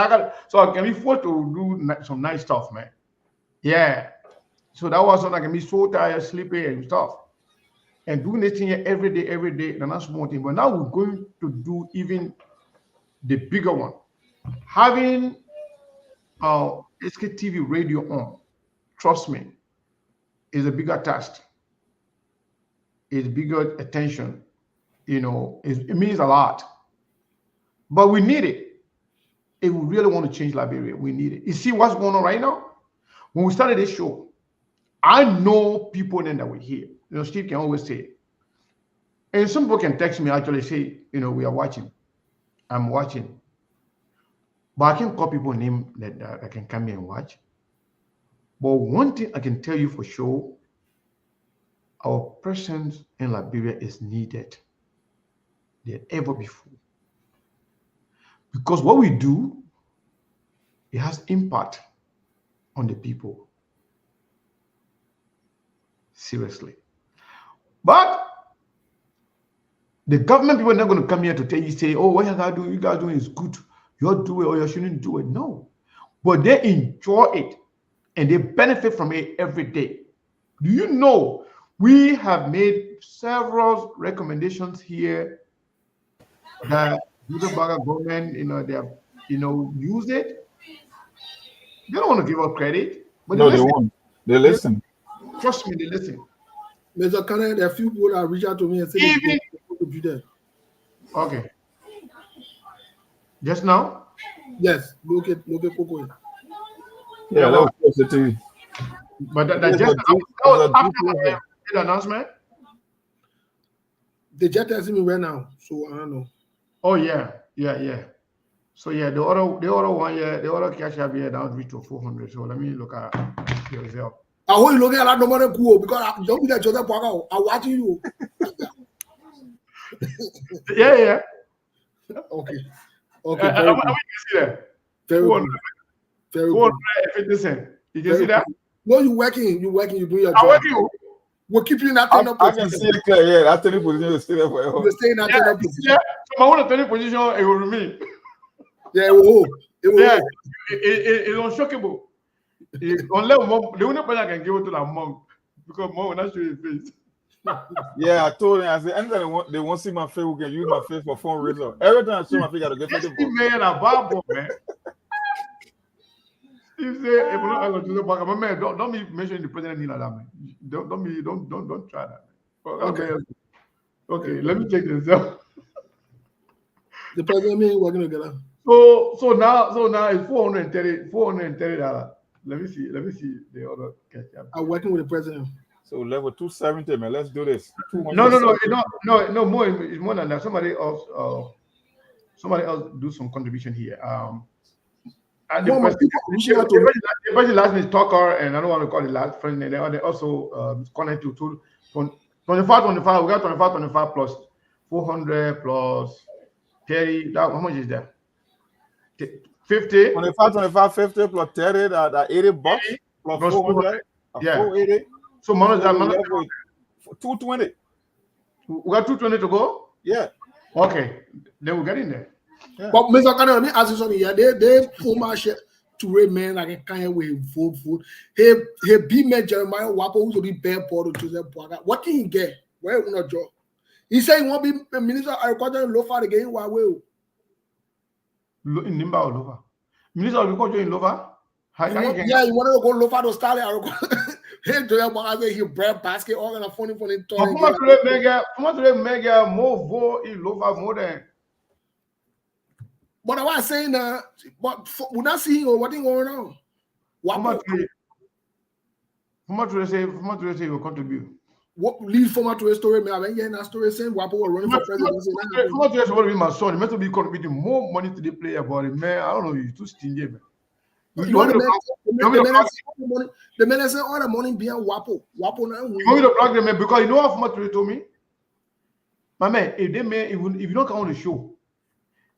So I can be forced to do some nice stuff, man. Yeah. So that was when I can be so tired, sleepy and stuff. And doing this thing every day, then that's one thing. But now we're going to do even the bigger one. Having SKTV radio on. trust me, is a bigger task. It's bigger attention. You know, it means a lot. But we need it. If we really want to change Liberia, we need it. You see what's going on right now? When we started this show, I know people then that were here. You know, Steve can always say it. And some people can text me actually say, you know, we are watching. I'm watching. But I can't call people name that can come here and watch. But one thing I can tell you for sure, our presence in Liberia is needed than ever before. Because what we do, it has impact on the people. Seriously. But the government people are not going to come here to tell you, say, oh, what you guys doing is good. You do it or you shouldn't do it. No. But they enjoy it and they benefit from it every day. Do you know we have made several recommendations here that the government, you know, they have, you know, use it. They don't want to give us credit, but no, they won't. They listen. Trust me, they listen. Mr. Kane, there are few people that reach out to me and say they to be there. Okay. Just now? Yes, look at Coco. Yeah, that was close to TV. But that just was after the announcement. They just texted me right now, so I don't know. Oh yeah. So yeah, the other one, yeah, the other cash app here down reach to 400. So let me look at the result. I hope you look at that number cool because I don't be that Joseph Parker. I'm watching you. Yeah. Okay. Very good. See that? Very good. Very good. 450 You can see that? No, you're working. You're doing your job. I'm working. We'll keep you in that I can see it clear. Yeah, that 30 position is still there for you. You're staying in that 30 position. Yeah. So I want to 30 position, it will remain. Yeah, it will. Yeah, it's unshockable. Unless the only person I can give it to that monk because monk will not show his face. Yeah, I told him, I said, anytime they want to see my face, we can use my face for phone result. Every time I show my face, I got to get $50. Man, a bad man. Steve say, if not, I'm going to do the back. But man, don't be mentioning the president like that, man. Don't try that. Okay, let me check this out. The president mean working together. So now it's $430. Let me see the other cash app. I'm working with the president. So level 270, man. Let's do this. No, more. It's more than that. Somebody else do some contribution here. The person last name is Tucker, and I don't want to call it last friend. And they also connect to 25. We got 25 plus 400 plus 30. How much is that? 50. 25, 50 plus 30. That $80 plus 400. Yeah. 480. So minus that, 220. We got 220 to go? Yeah. Okay. Then we'll get in there. Yeah. But Mr. Kane, let me ask you something here. They former shit to remain like a kind of way vote. He beat me Jeremiah Wapo, who to be bare port to Joseph Boaga. What can he get? Where will not job? He said he won't be a minister of agriculture in Lofa again. Why will? In Nimba or Lofa? Minister of agriculture in Lofa? Yeah, he wanted to go Lofa to start agriculture. Hey, Joseph Boaga, he bread basket, all kind of funny. How much do they make more vote in Lofa more than? But I was saying that, but we're not seeing what is going on. How much do they say will contribute? What lead former to a story? I mean, yeah, that story saying Wapo were running for president. How much do be my son? He meant to be contributing more money to the player, but man, I don't know, he's too stingy, man. The man said all the money being Wapo now. You want me to plug them, man? Because you know how much they told me? My man, if you don't come on the show,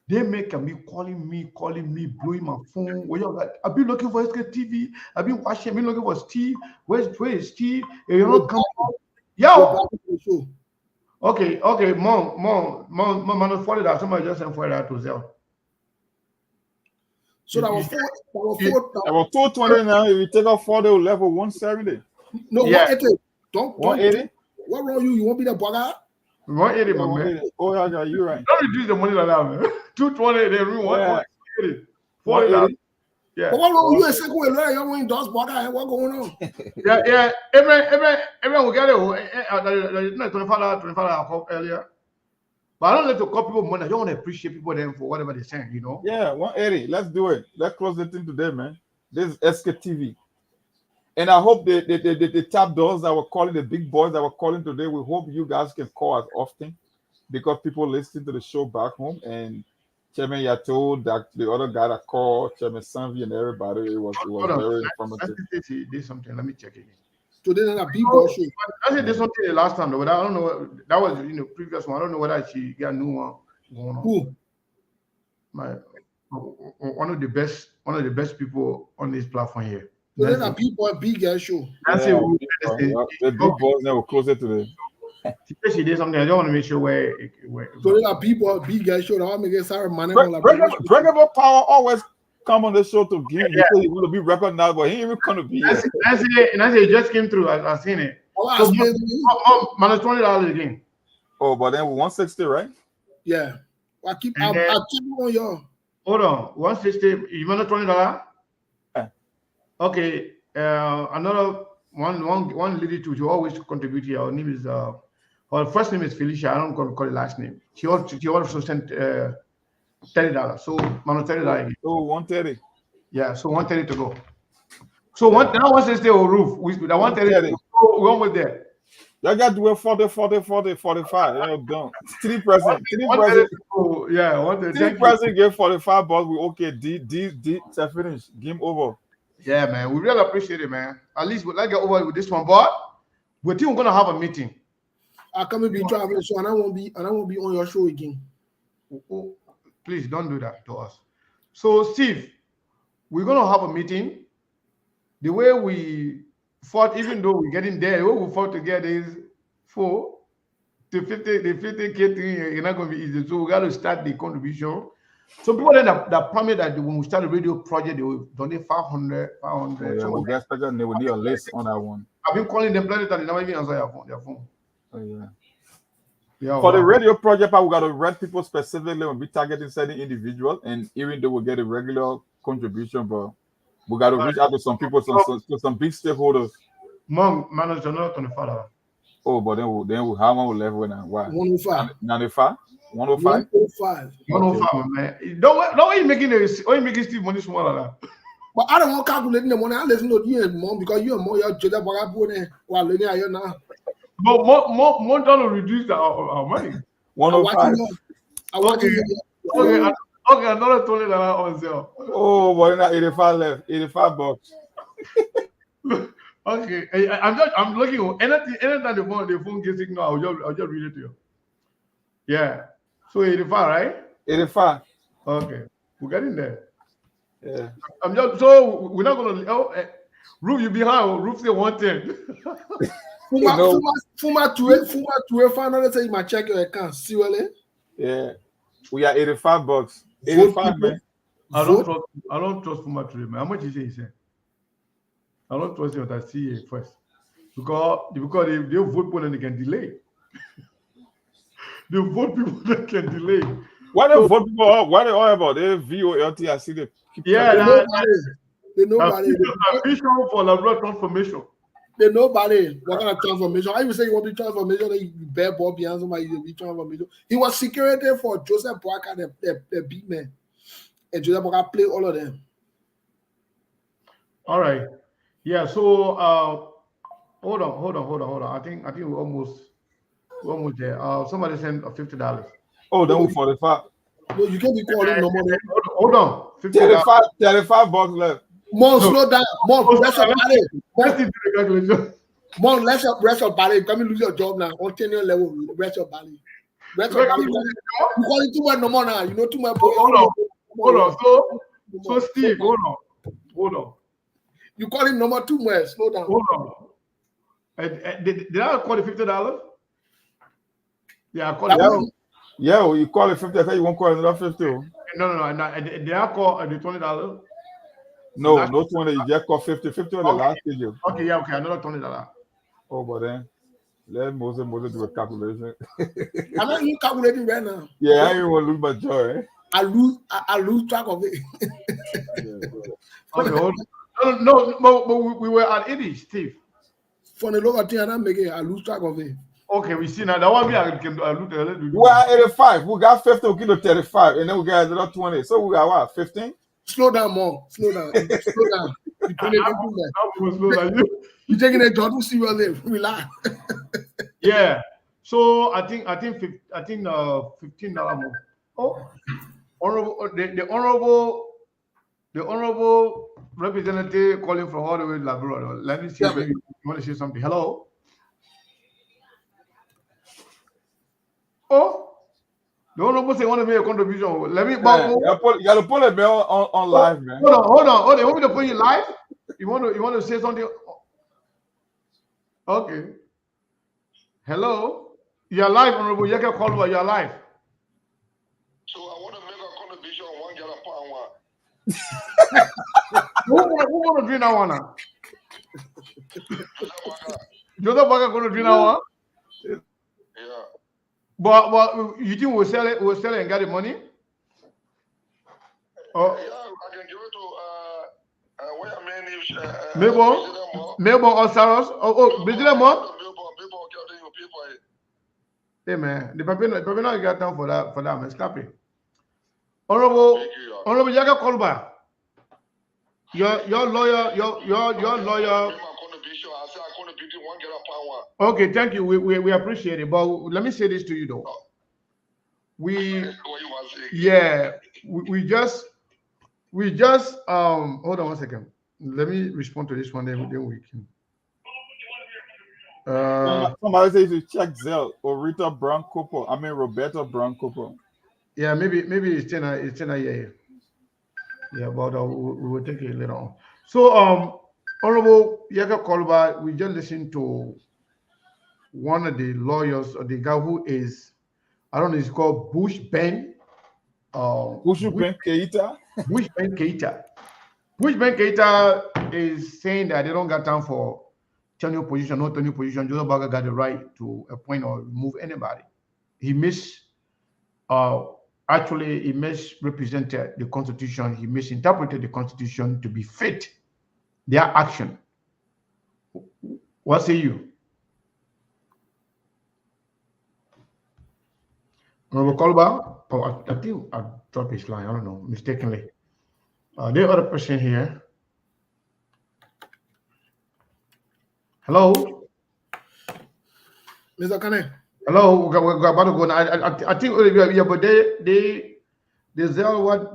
they make me calling me, blowing my phone. I've been looking for SKTV. I've been watching. I've been looking for Steve. Where is Steve? If you don't come, yo. Okay. Mom, man, follow that. Somebody just sent for that to Zell. So that was 220 now. If you take off 40, level 170. No, yeah. 180. Don't 180. What wrong you? You won't be the bugger? 180, my man. Oh, yeah, you're right. Don't reduce the money like that, man. 220, then 180. 180. Yeah. But what wrong with you? Second way, you're going does border. What going on? Yeah. Everyone will get it. $25 earlier. But I don't like to call people money. I don't want to appreciate people then for whatever they're saying, you know. Yeah, 180. Let's do it. Let's close the thing today, man. This is SKTV. And I hope the top doors that were calling, the big boys that were calling today, we hope you guys can call as often because people listen to the show back home. And Chairman Yato, that the other guy that called, Chairman Sanvi and everybody, it was very informative. Let me see something. Let me check again. Today there's a big boss show. I said this one the last time though, but I don't know. That was previous one. I don't know whether she got a new one going on. Who? One of the best people on this platform here. Today there's a big boy, big guy show. That's it. The big boys now were closer today. She did something. I don't want to make sure where. So there's a big boy, big guy show. That want to make Sarah man. Breakable Power always come on the show to give because he will be recognized, but he ain't even gonna be. That's it. It just came through. I've seen it. So, minus $20 again. Oh, but then 160, right? Yeah. I keep on y'all. Hold on. 160. You minus $20? Yeah. Okay. Another one lady too. She always contribute here. Her name is her first name is Felicia. I don't call the last name. She also sent $30. So minus $30 again. So 130. Yeah. So 130 to go. So now 160 or roof. That 130. We're almost there. You got to do it 40, 45. You know, don't. 3%. Yeah, 130. 3% get $45. We okay. D finish. Game over. Yeah, man. We really appreciate it, man. At least we'd like to get over with this one, but we're still gonna have a meeting. I come and be traveling, so I won't be on your show again. Oh, please don't do that to us. So, Steve, we're gonna have a meeting. The way we fought, even though we're getting there, the way we fought together is 4 to 50. The 50K thing is not gonna be easy. So we got to start the contribution. So people then that promised that when we start a radio project, they will donate 500. Yeah, so they will need a list on that one. I've been calling them plenty times. They never even answer their phone. Oh yeah. Yeah. For the radio project, we got to read people specifically when we targeting certain individual, and even though we get a regular contribution, but we got to reach out to some people, some big stakeholders. Mom, manager, not $25. Oh, but then we how long we left with now? Why? 105. 95. 105? 105, man. Don't you making Steve money smaller? But I don't want to calculate the money. I listen to you and mom because you are more your judge while learning here now. But more trying to reduce our money. 105. Okay, another $20 on sale. Oh, but now 85 left. $85. Okay, I'm looking. Anytime the phone gets signal, I'll just read it to you. Yeah. So 85, right? 85. Okay, we're getting there. Yeah. So we're not gonna. Roof, you behind. Roof say 110. Fuma to finally say my check your account. See what? Yeah. We are $85. 85, man. I don't trust Fuma today, man. How much is he saying? I don't trust you that I see it first. Because if they vote people, then they can delay. They vote people that can delay. Why they vote people up? Why they all about? They VOLT, I see they keep nobody. Vision for lateral transformation. They nobody. What kind of transformation? I even say you want to be transformation, then you bear Bob behind somebody, you be transformation. He was security for Joseph Boyka, the big man. And Joseph Boyka played all of them. All right. Yeah, so hold on. I think we're almost there. Somebody sent $50. Oh, then we 45. No, you can't be calling no more. Hold on. $35 left. Mom, slow down. Mom, rest your body. Mom, rest your body. Come and lose your job now. On 10-year level, rest your body. Rest your body. You call it too much no more now. You know too much. Hold on. So Steve, hold on. You call him number 2 more. Slow down. Hold on. Did I call it $50? Yeah, I call it. Yeah, you call it 50. I thought you won't call it another 50. No. Did I call the $20? No 20. You just call 50. 50 on the last video. Okay, another $20. Oh, but then let Moses do a calculation. I'm not even calculating right now. Yeah, I ain't want to lose my joy. I lose track of it. Okay, hold on. No, we were at 80, Steve. For the local thing, I'm making I lose track of it. Okay, we see now. That one I can look at. We are 85. We got 15, we get to 35, and then we got another 20. So we got what, 15? Slow down more. Slow down. Slow down. You put it slow down. You're taking a job to see your live. Relax. Yeah. So I think $15 more. Oh, honorable the honorable representative calling from all the way to Labrador. Let me see if you want to say something. Hello. Oh, the honorable say want to make a contribution. Let me. You got to pull it on live, man. Hold on. You want me to put you live? You want to say something? Okay. Hello. You're live, honorable. You can call me. You're live. So I want to make a contribution on $1 Who want to drink that one now? Joseph Baga going to drink that one? Yeah. But you think we'll sell it and get the money? Oh. Yeah, I can give it to where your man is. Melbourne or Saros? Oh, Bridget. Hey man, the paper not got down for that man. Scrappy. Honorable Yaga Kolba. Your lawyer. Okay, thank you. We appreciate it. But let me say this to you though. We just hold on one second. Let me respond to this one, then we can. Somebody says you check Zell or Roberto Brown Cooper. Yeah, maybe it's 10 years. Yeah, but we will take it later on. So Honorable Yaga Kolba, we just listened to one of the lawyers, or the guy who is, I don't know, it's called Bush Ben Keita. Bush Ben Keita. Bush Ben Keita is saying that they don't got time for turning position, not turning position. Joseph Baga got the right to appoint or remove anybody. He misrepresented the Constitution. He misinterpreted the Constitution to be fit their action. What say you? Honorable Kolba? Oh, I think I dropped his line. I don't know, mistakenly. The other person here. Hello? Mr. Kane. Hello, we're about to go now. I think, yeah, but they tell what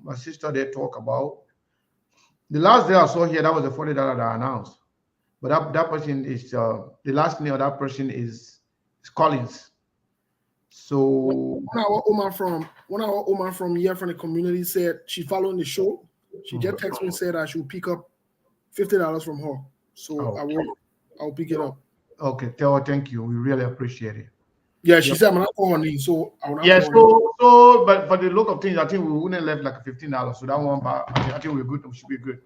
my sister they talk about. The last day I saw here, that was the $40 that I announced. But that person is, the last name of that person is Collins. So one of our woman from here from the community said she following the show. She just texted me and said I should pick up $50 from her. So I'll pick it up. Okay, tell her thank you. We really appreciate it. Yeah, she said I'm not calling, so I will not. Yeah, so but for the look of things, I think we wouldn't left like $15. So that one, but I think we're good. We should be good.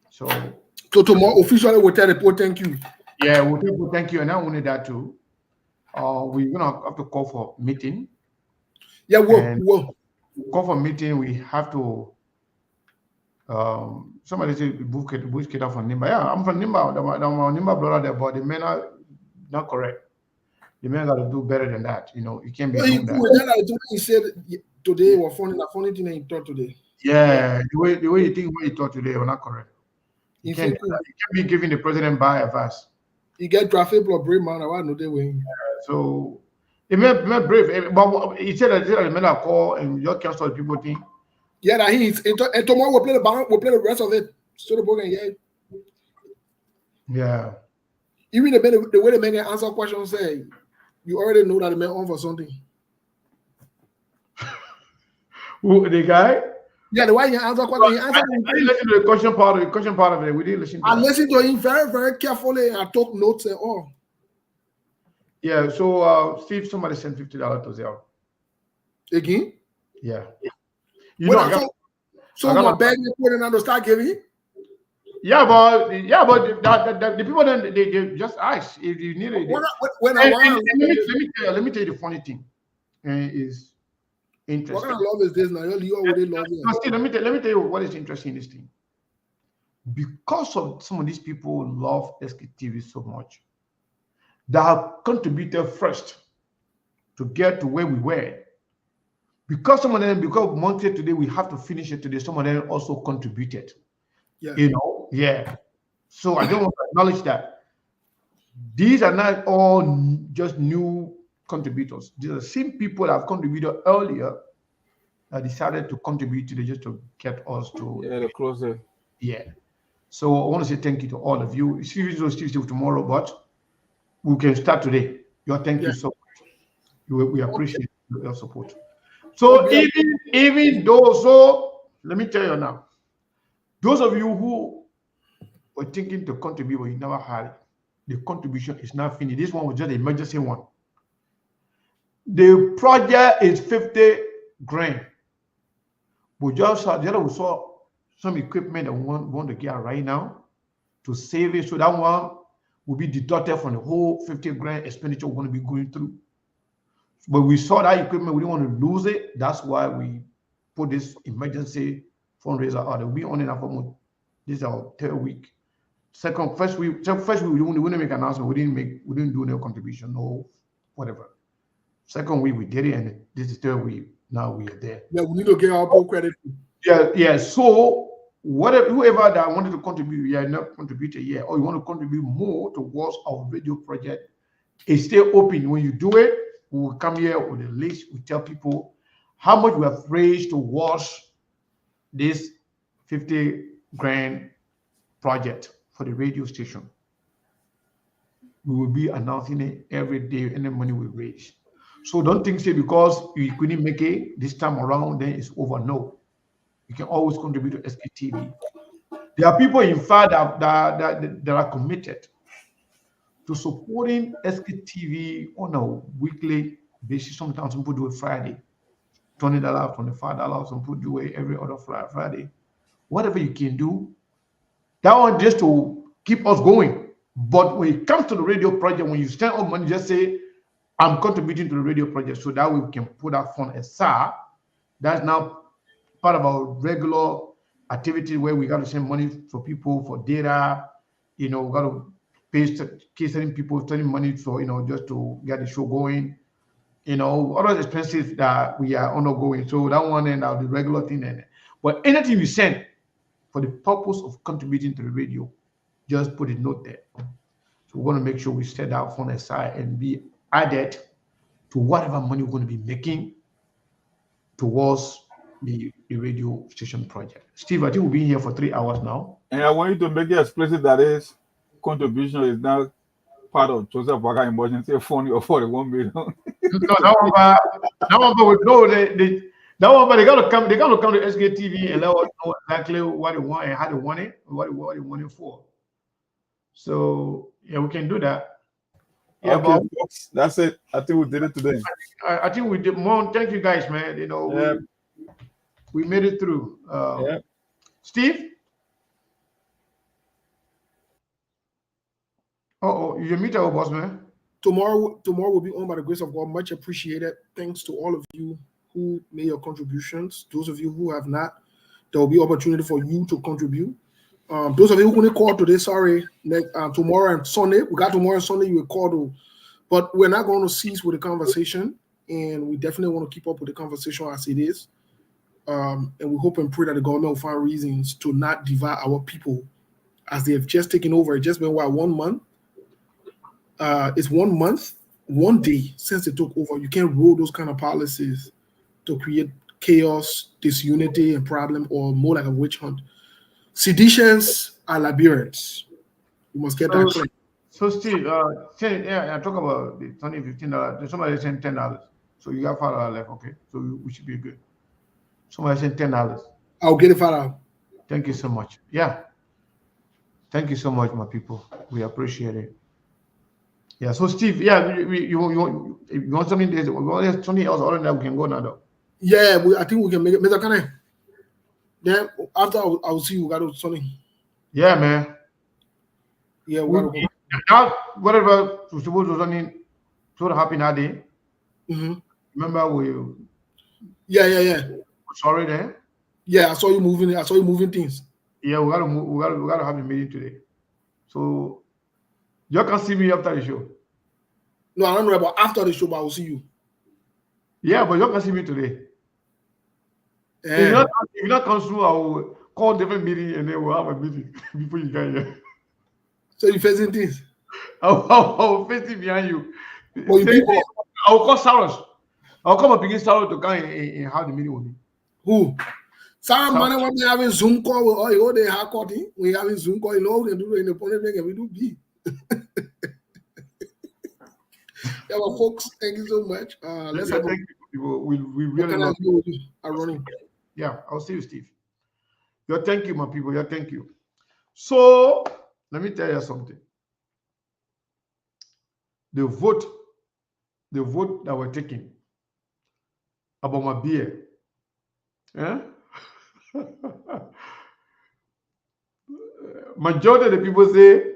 So tomorrow officially we'll tell the report thank you. Yeah, we'll tell people thank you, and not only that too. We're gonna have to call for meeting. Yeah, we'll call for meeting. We have to. Somebody said Bush Keita from Nimba. Yeah, I'm from Nimba. I'm Nimba brother there, but the men are not correct. The men got to do better than that. You know, you can't be doing that. He said today was funny thing he thought today. Yeah, the way you think what he thought today was not correct. You can't be giving the president by advice. He get traffic block brave man. I want to know they win. So he made brave, but he said that the men are call and just cancel the people thing. Yeah, that he's and tomorrow we'll play the rest of it. So the book and yeah. Even the way the man answer questions say, you already know that the man on for something. Who, the guy? Yeah, the way he answer questions. I didn't listen to the question part of it. We didn't listen to I listened to him very, very carefully. I took notes and all. Yeah, so Steve, somebody sent $50 to Zelle. Again? Yeah. So my bag you put in and start giving? Yeah, but the people then they just ask if you need it. Let me tell you the funny thing is interesting. What kind of love is this now? You already love it. No, Steve, let me tell you what is interesting in this thing. Because of some of these people love SKTV so much, that have contributed first to get to where we were. Because some of them, because monthly today, we have to finish it today, some of them also contributed. Yeah. You know, yeah. So I don't want to acknowledge that. These are not all just new contributors. These are the same people that have contributed earlier that decided to contribute today just to get us to the closer. Yeah. So I want to say thank you to all of you. Steve still tomorrow, but we can start today. Thank you so much. We appreciate your support. So even though, so let me tell you now, those of you who were thinking to contribute but you never had it, the contribution is not finished. This one was just an emergency one. The project is 50 grand. We just we saw some equipment that we want to get right now to save it. So that one will be deducted from the whole 50 grand expenditure we're going to be going through. But we saw that equipment, we didn't want to lose it. That's why we put this emergency fundraiser out. We'll be on it for this is our third week. First week we didn't make an announcement. We didn't do no contribution, no whatever. Second week we did it, and this is third week. Now we are there. Yeah, we need to get our full credit. Yeah. So whoever that wanted to contribute, not contributed yet, or you want to contribute more towards our radio project, it's still open. When you do it, we will come here with a list. We tell people how much we have raised towards this 50 grand project for the radio station. We will be announcing it every day, any money we raise. So don't think say because you couldn't make it this time around, then it's over. No. You can always contribute to SKTV. There are people, in fact, that are committed to supporting SKTV on a weekly basis. Sometimes some people do it Friday, $20, $25. Some people do it every other Friday. Whatever you can do, that one just to keep us going. But when it comes to the radio project, when you spend all money, just say, I'm contributing to the radio project, so that we can put that fund aside. That's now part of our regular activity where we got to send money for people for data. We got to pay certain people sending money for just to get the show going. Other expenses that we are undergoing. So that one and the regular thing. But anything you send for the purpose of contributing to the radio, just put a note there. So we want to make sure we set that fund aside and be added to whatever money we're going to be making towards the radio station project. Steve, I think we've been here for 3 hours now. And I want you to make it explicit that is contribution is not part of Joseph Waka emergency fund or 41 million. No, that one, but they gotta come to SKTV and let us know exactly what they want and how they want it, what they want it for. So yeah, we can do that. Yeah, okay, folks, that's it. I think we did it today. I think we did more. Thank you guys, man. We made it through. Steve? You meet our boss, man. Tomorrow will be on by the grace of God. Much appreciated. Thanks to all of you who made your contributions. Those of you who have not, there will be opportunity for you to contribute. Those of you who couldn't call today, sorry. Tomorrow and Sunday, we got tomorrow and Sunday. You will call though, but we're not going to cease with the conversation, and we definitely want to keep up with the conversation as it is. And we hope and pray that the government will find reasons to not divide our people, as they have just taken over. It's just been 1 month. It's 1 month, 1 day since they took over. You can't roll those kind of policies to create chaos, disunity, and problem, or more like a witch hunt. Seditions are Liberians. You must get that clear. So Steve, I talk about the $15. Somebody sent $10. So you got $5 left, okay? So we should be good. Somebody sent $10. I'll get it $5. Thank you so much. Yeah. Thank you so much, my people. We appreciate it. Yeah. So Steve, you want something? We want something else other than that we can go now, though. Yeah, I think we can make it. Mr. Kane. Then after I'll see you got something. Yeah, man. Yeah, now whatever was supposed to something sort of happen that day. Mm-hmm. Remember Yeah. Sorry there. Yeah, I saw you moving. I saw you moving things. Yeah, we gotta move, we gotta have a meeting today. So you can see me after the show. No, I don't know about after the show, but I will see you. Yeah, but you can see me today. Yeah. If you not come through, I will call different meeting and then we'll have a meeting before you get here. So you facing things? I'll face it behind you. Well, people. I'll call Saros. I'll come up against Saros to come and have the meeting with me. Who? Sarah Money, when we having Zoom call with all you, they have caught him. We having Zoom call, you know, we can do it in the opponent and we do B. Yeah, well, folks, thank you so much. Let's have thank you. We really love you. I'm running. Yeah, I'll see you, Steve. Yeah, thank you, my people. Yeah, thank you. So let me tell you something. The vote that we're taking about my beer. Yeah? Majority of the people say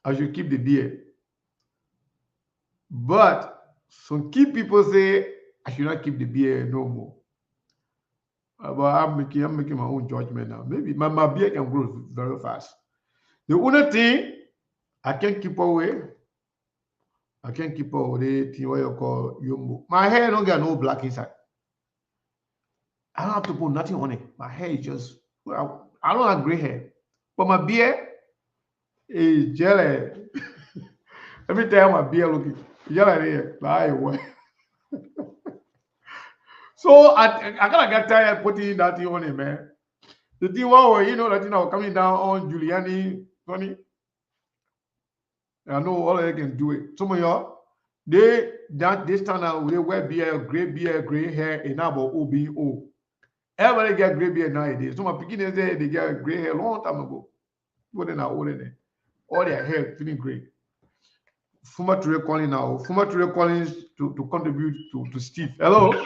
I should keep the beer. But some key people say I should not keep the beer no more. But I'm making my own judgment now. Maybe my beer can grow very fast. The only thing I can't keep away. I can't keep away the thing what you call yumbo. My hair don't get no black inside. I don't have to put nothing on it. My hair is just, well, I don't have gray hair. But my beard is jelly. Let me tell you my beard looking. Jelly there. Like, so I kind of got tired putting that thing on it, man. The thing was, you know, that thing was coming down on Giuliani, Tony. I know all of them can do it. Some of y'all, they stand out, they wear beard, gray hair, and now about OBO. Everybody get gray beard nowadays. Some of the beginners they get gray hair long time ago. But they're not older than all their hair feeling gray. Former Ture calling now. Former Ture calling to contribute to Steve. Hello. Yeah,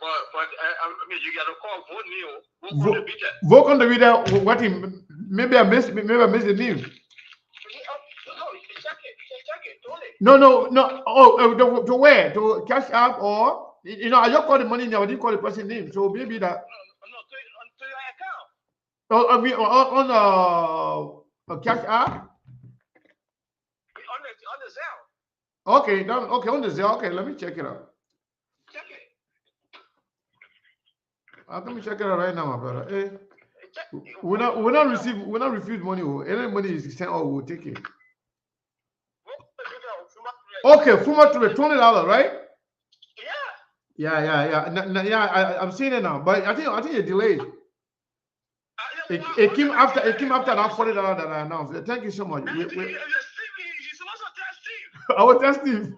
but I mean, you got to call vote Neil. Vote contributor. What him? Maybe I missed the name. No. Oh, to where? To Cash App or you know? I just call the money now. I didn't call the person name. So maybe that. No, to your account. Oh, I mean on Cash App. On the Zelle. Okay, on the Zelle. Okay, let me check it out. Check it. Let me check it out right now, my brother. Hey, we not refuse money. Any money is sent out, we'll take it. Okay, Fuma to the $20, right? Yeah. I'm seeing it now, but I think it delayed. It came after that $40 that I announced. Thank you so much. I was testing.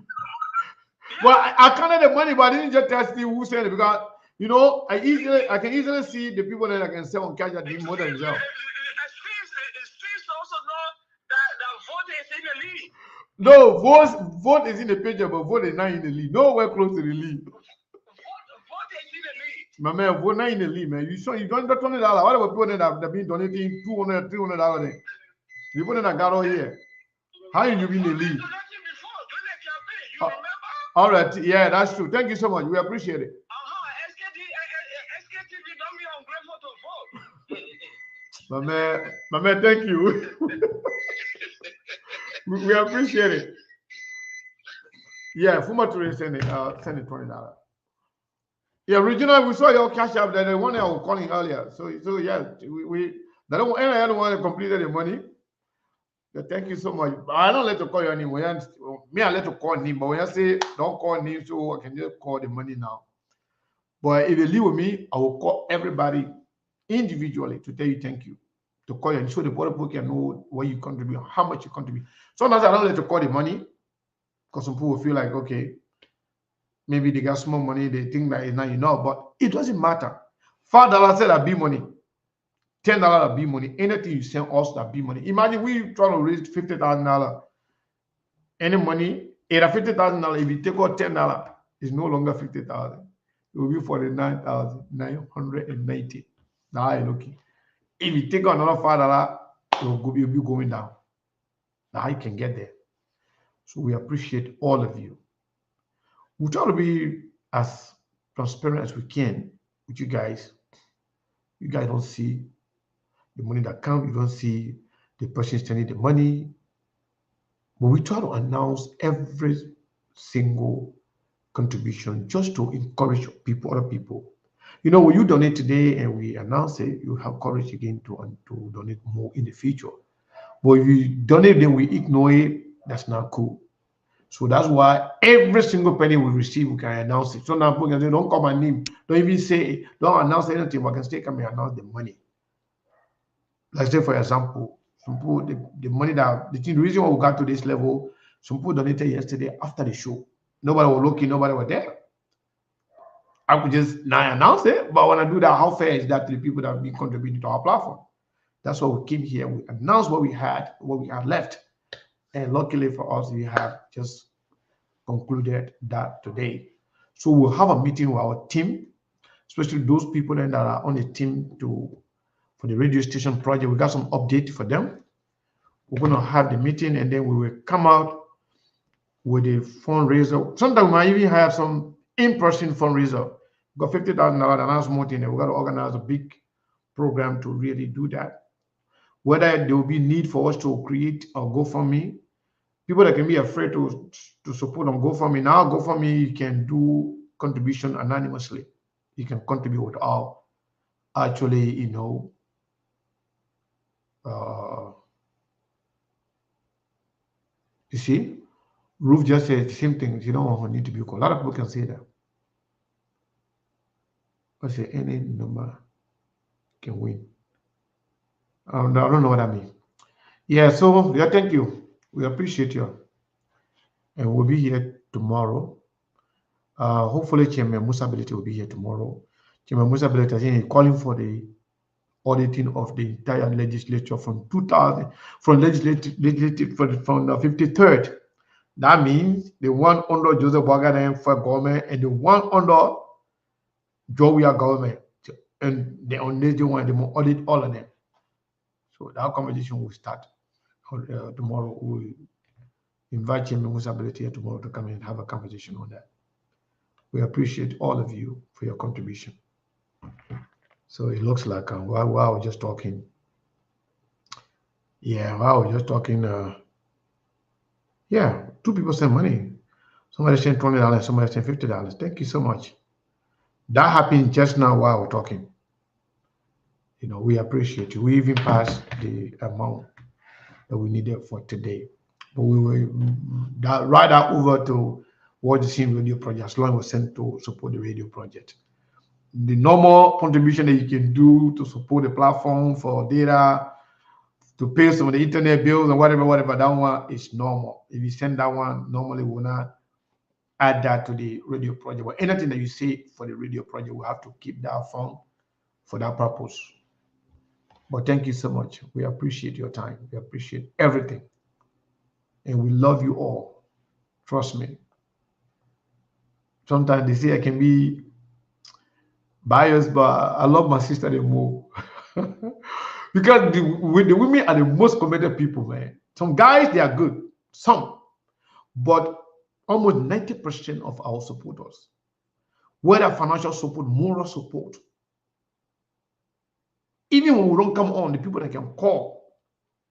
Well, I counted the money, but I didn't just test Steve who sent it because you know I can easily see the people that I can sell on cash that need more than Zelle. No, vote is in the page, but vote is not in the lead. Nowhere close to the lead. Vote is in the lead. My man, vote not in the lead, man. You sure you don't get $20? What about people that have been donating $200, $300 then? The people that got all here. How you be in the lead? All right, yeah, that's true. Thank you so much. We appreciate it. SKTV don't be ungrateful to vote. My man, thank you. we appreciate it. Yeah, Fuma Ture send it $20. Yeah, regional, we saw your cash app that the one I was calling earlier. So yeah, we I don't want to complete the money. Thank you so much. I don't let to call you anymore. Me, I let to call him, but when I say don't call him, so I can just call the money now. But if you leave with me, I will call everybody individually to tell you thank you. To call you and show the border book can know what you contribute, how much you contribute. Sometimes I don't let to call the money because some people feel like, okay, maybe they got small money, they think that it's not enough, but it doesn't matter. $5 said that be money. $10 that be money. Anything you send us that be money. Imagine we trying to raise $50,000. Any money, either $50,000, if you take out $10, it's no longer $50,000. It will be $49,990. Now you're looking. If you take out another $5, you'll be going down. Now you can get there. So we appreciate all of you. We try to be as transparent as we can with you guys. You guys don't see the money that comes. You don't see the person spending the money. But we try to announce every single contribution just to encourage people, other people. You know, when you donate today and we announce it, you have courage again to donate more in the future. But if you donate, then we ignore it, that's not cool. So that's why every single penny we receive, we can announce it. So now people can say, don't call my name, don't even say, don't announce anything, but I can still come and announce the money. Let's say, for example, some people, the money that, the reason why we got to this level, some people donated yesterday after the show. Nobody was looking, nobody was there. I could just now announce it, but when I do that, how fair is that to the people that have been contributing to our platform? That's why we came here. We announced what we had left. And luckily for us, we have just concluded that today. So we'll have a meeting with our team, especially those people that are on the team for the radio station project. We got some update for them. We're going to have the meeting and then we will come out with a fundraiser. Sometimes we might even have some in-person fundraiser. We got $50,000 announcement in there. We got to organize a big program to really do that. Whether there will be need for us to create a GoFundMe, people that can be afraid to support on GoFundMe. Now GoFundMe, you can do contribution anonymously. You can contribute without actually, you know, you see, Ruth just said the same thing. You don't need to be called. A lot of people can say that. I say any number can win. I don't know what I mean. Yeah, so yeah, thank you. We appreciate you. And we'll be here tomorrow. Hopefully, Chairman Musability will be here tomorrow. Chairman Musability, I think, he's calling for the auditing of the entire legislature from 2000, from the 53rd. That means the one under Joseph Boaga for government and the one under Jowiya government. And the only one, they will audit all of them. So that conversation will start tomorrow. We'll invite Chairman Musability here tomorrow to come and have a conversation on that. We appreciate all of you for your contribution. So it looks like wow, just talking. Yeah, wow, just talking. Yeah, 2 people sent money. Somebody sent $20, somebody sent $50. Thank you so much. That happened just now while we're talking. You know, we appreciate you. We even passed the amount that we needed for today. But we will right out over to World Scene Radio Project. As long as was sent to support the radio project. The normal contribution that you can do to support the platform for data, to pay some of the internet bills and whatever, that one is normal. If you send that one, normally we'll not add that to the radio project. But anything that you say for the radio project, we'll have to keep that fund for that purpose. But thank you so much. We appreciate your time. We appreciate everything. And we love you all. Trust me. Sometimes they say I can be biased, but I love my sister the more. Because the women are the most committed people, man. Some guys, they are good. Some. But almost 90% of our supporters, whether financial support, moral support, even when we don't come on, the people that can call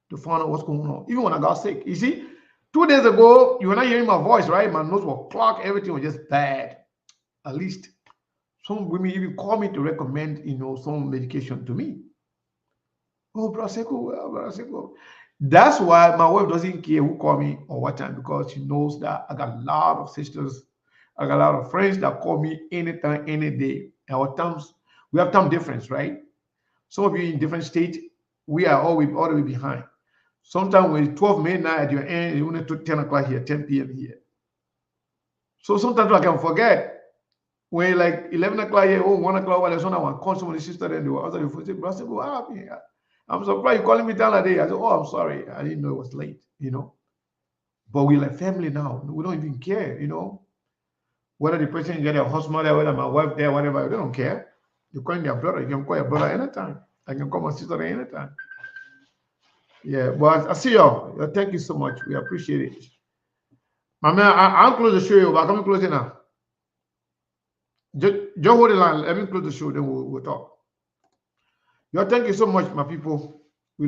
to find out what's going on, even when I got sick. You see, 2 days ago, you were not hearing my voice, right? My nose was clogged, everything was just bad. At least some women even call me to recommend, you know, some medication to me. Oh, Braseko. That's why my wife doesn't care who call me or what time, because she knows that I got a lot of sisters, I got a lot of friends that call me anytime, any day. Our times, we have time difference, right? Some of you in different states, we are all the way behind. Sometimes when 12 midnight at your end, you only took 10 o'clock here, 10 p.m. here. So sometimes I can forget. When like 11 o'clock here, 1 o'clock, while there's one call somebody's sister, and they were other people say, Brother, what happened? I'm surprised you calling me down that day. I said, oh, I'm sorry. I didn't know it was late, you know. But we're like family now. We don't even care, you know. Whether the person get a husband there, whether my wife there, whatever, they don't care. You call their brother, you can call your brother anytime. I can call my sister anytime. Yeah, but I see y'all. Thank you so much. We appreciate it. My man, I'll close the show, but I'm closing now. Just hold the line. Let me close the show, then we'll talk. Thank you so much, my people.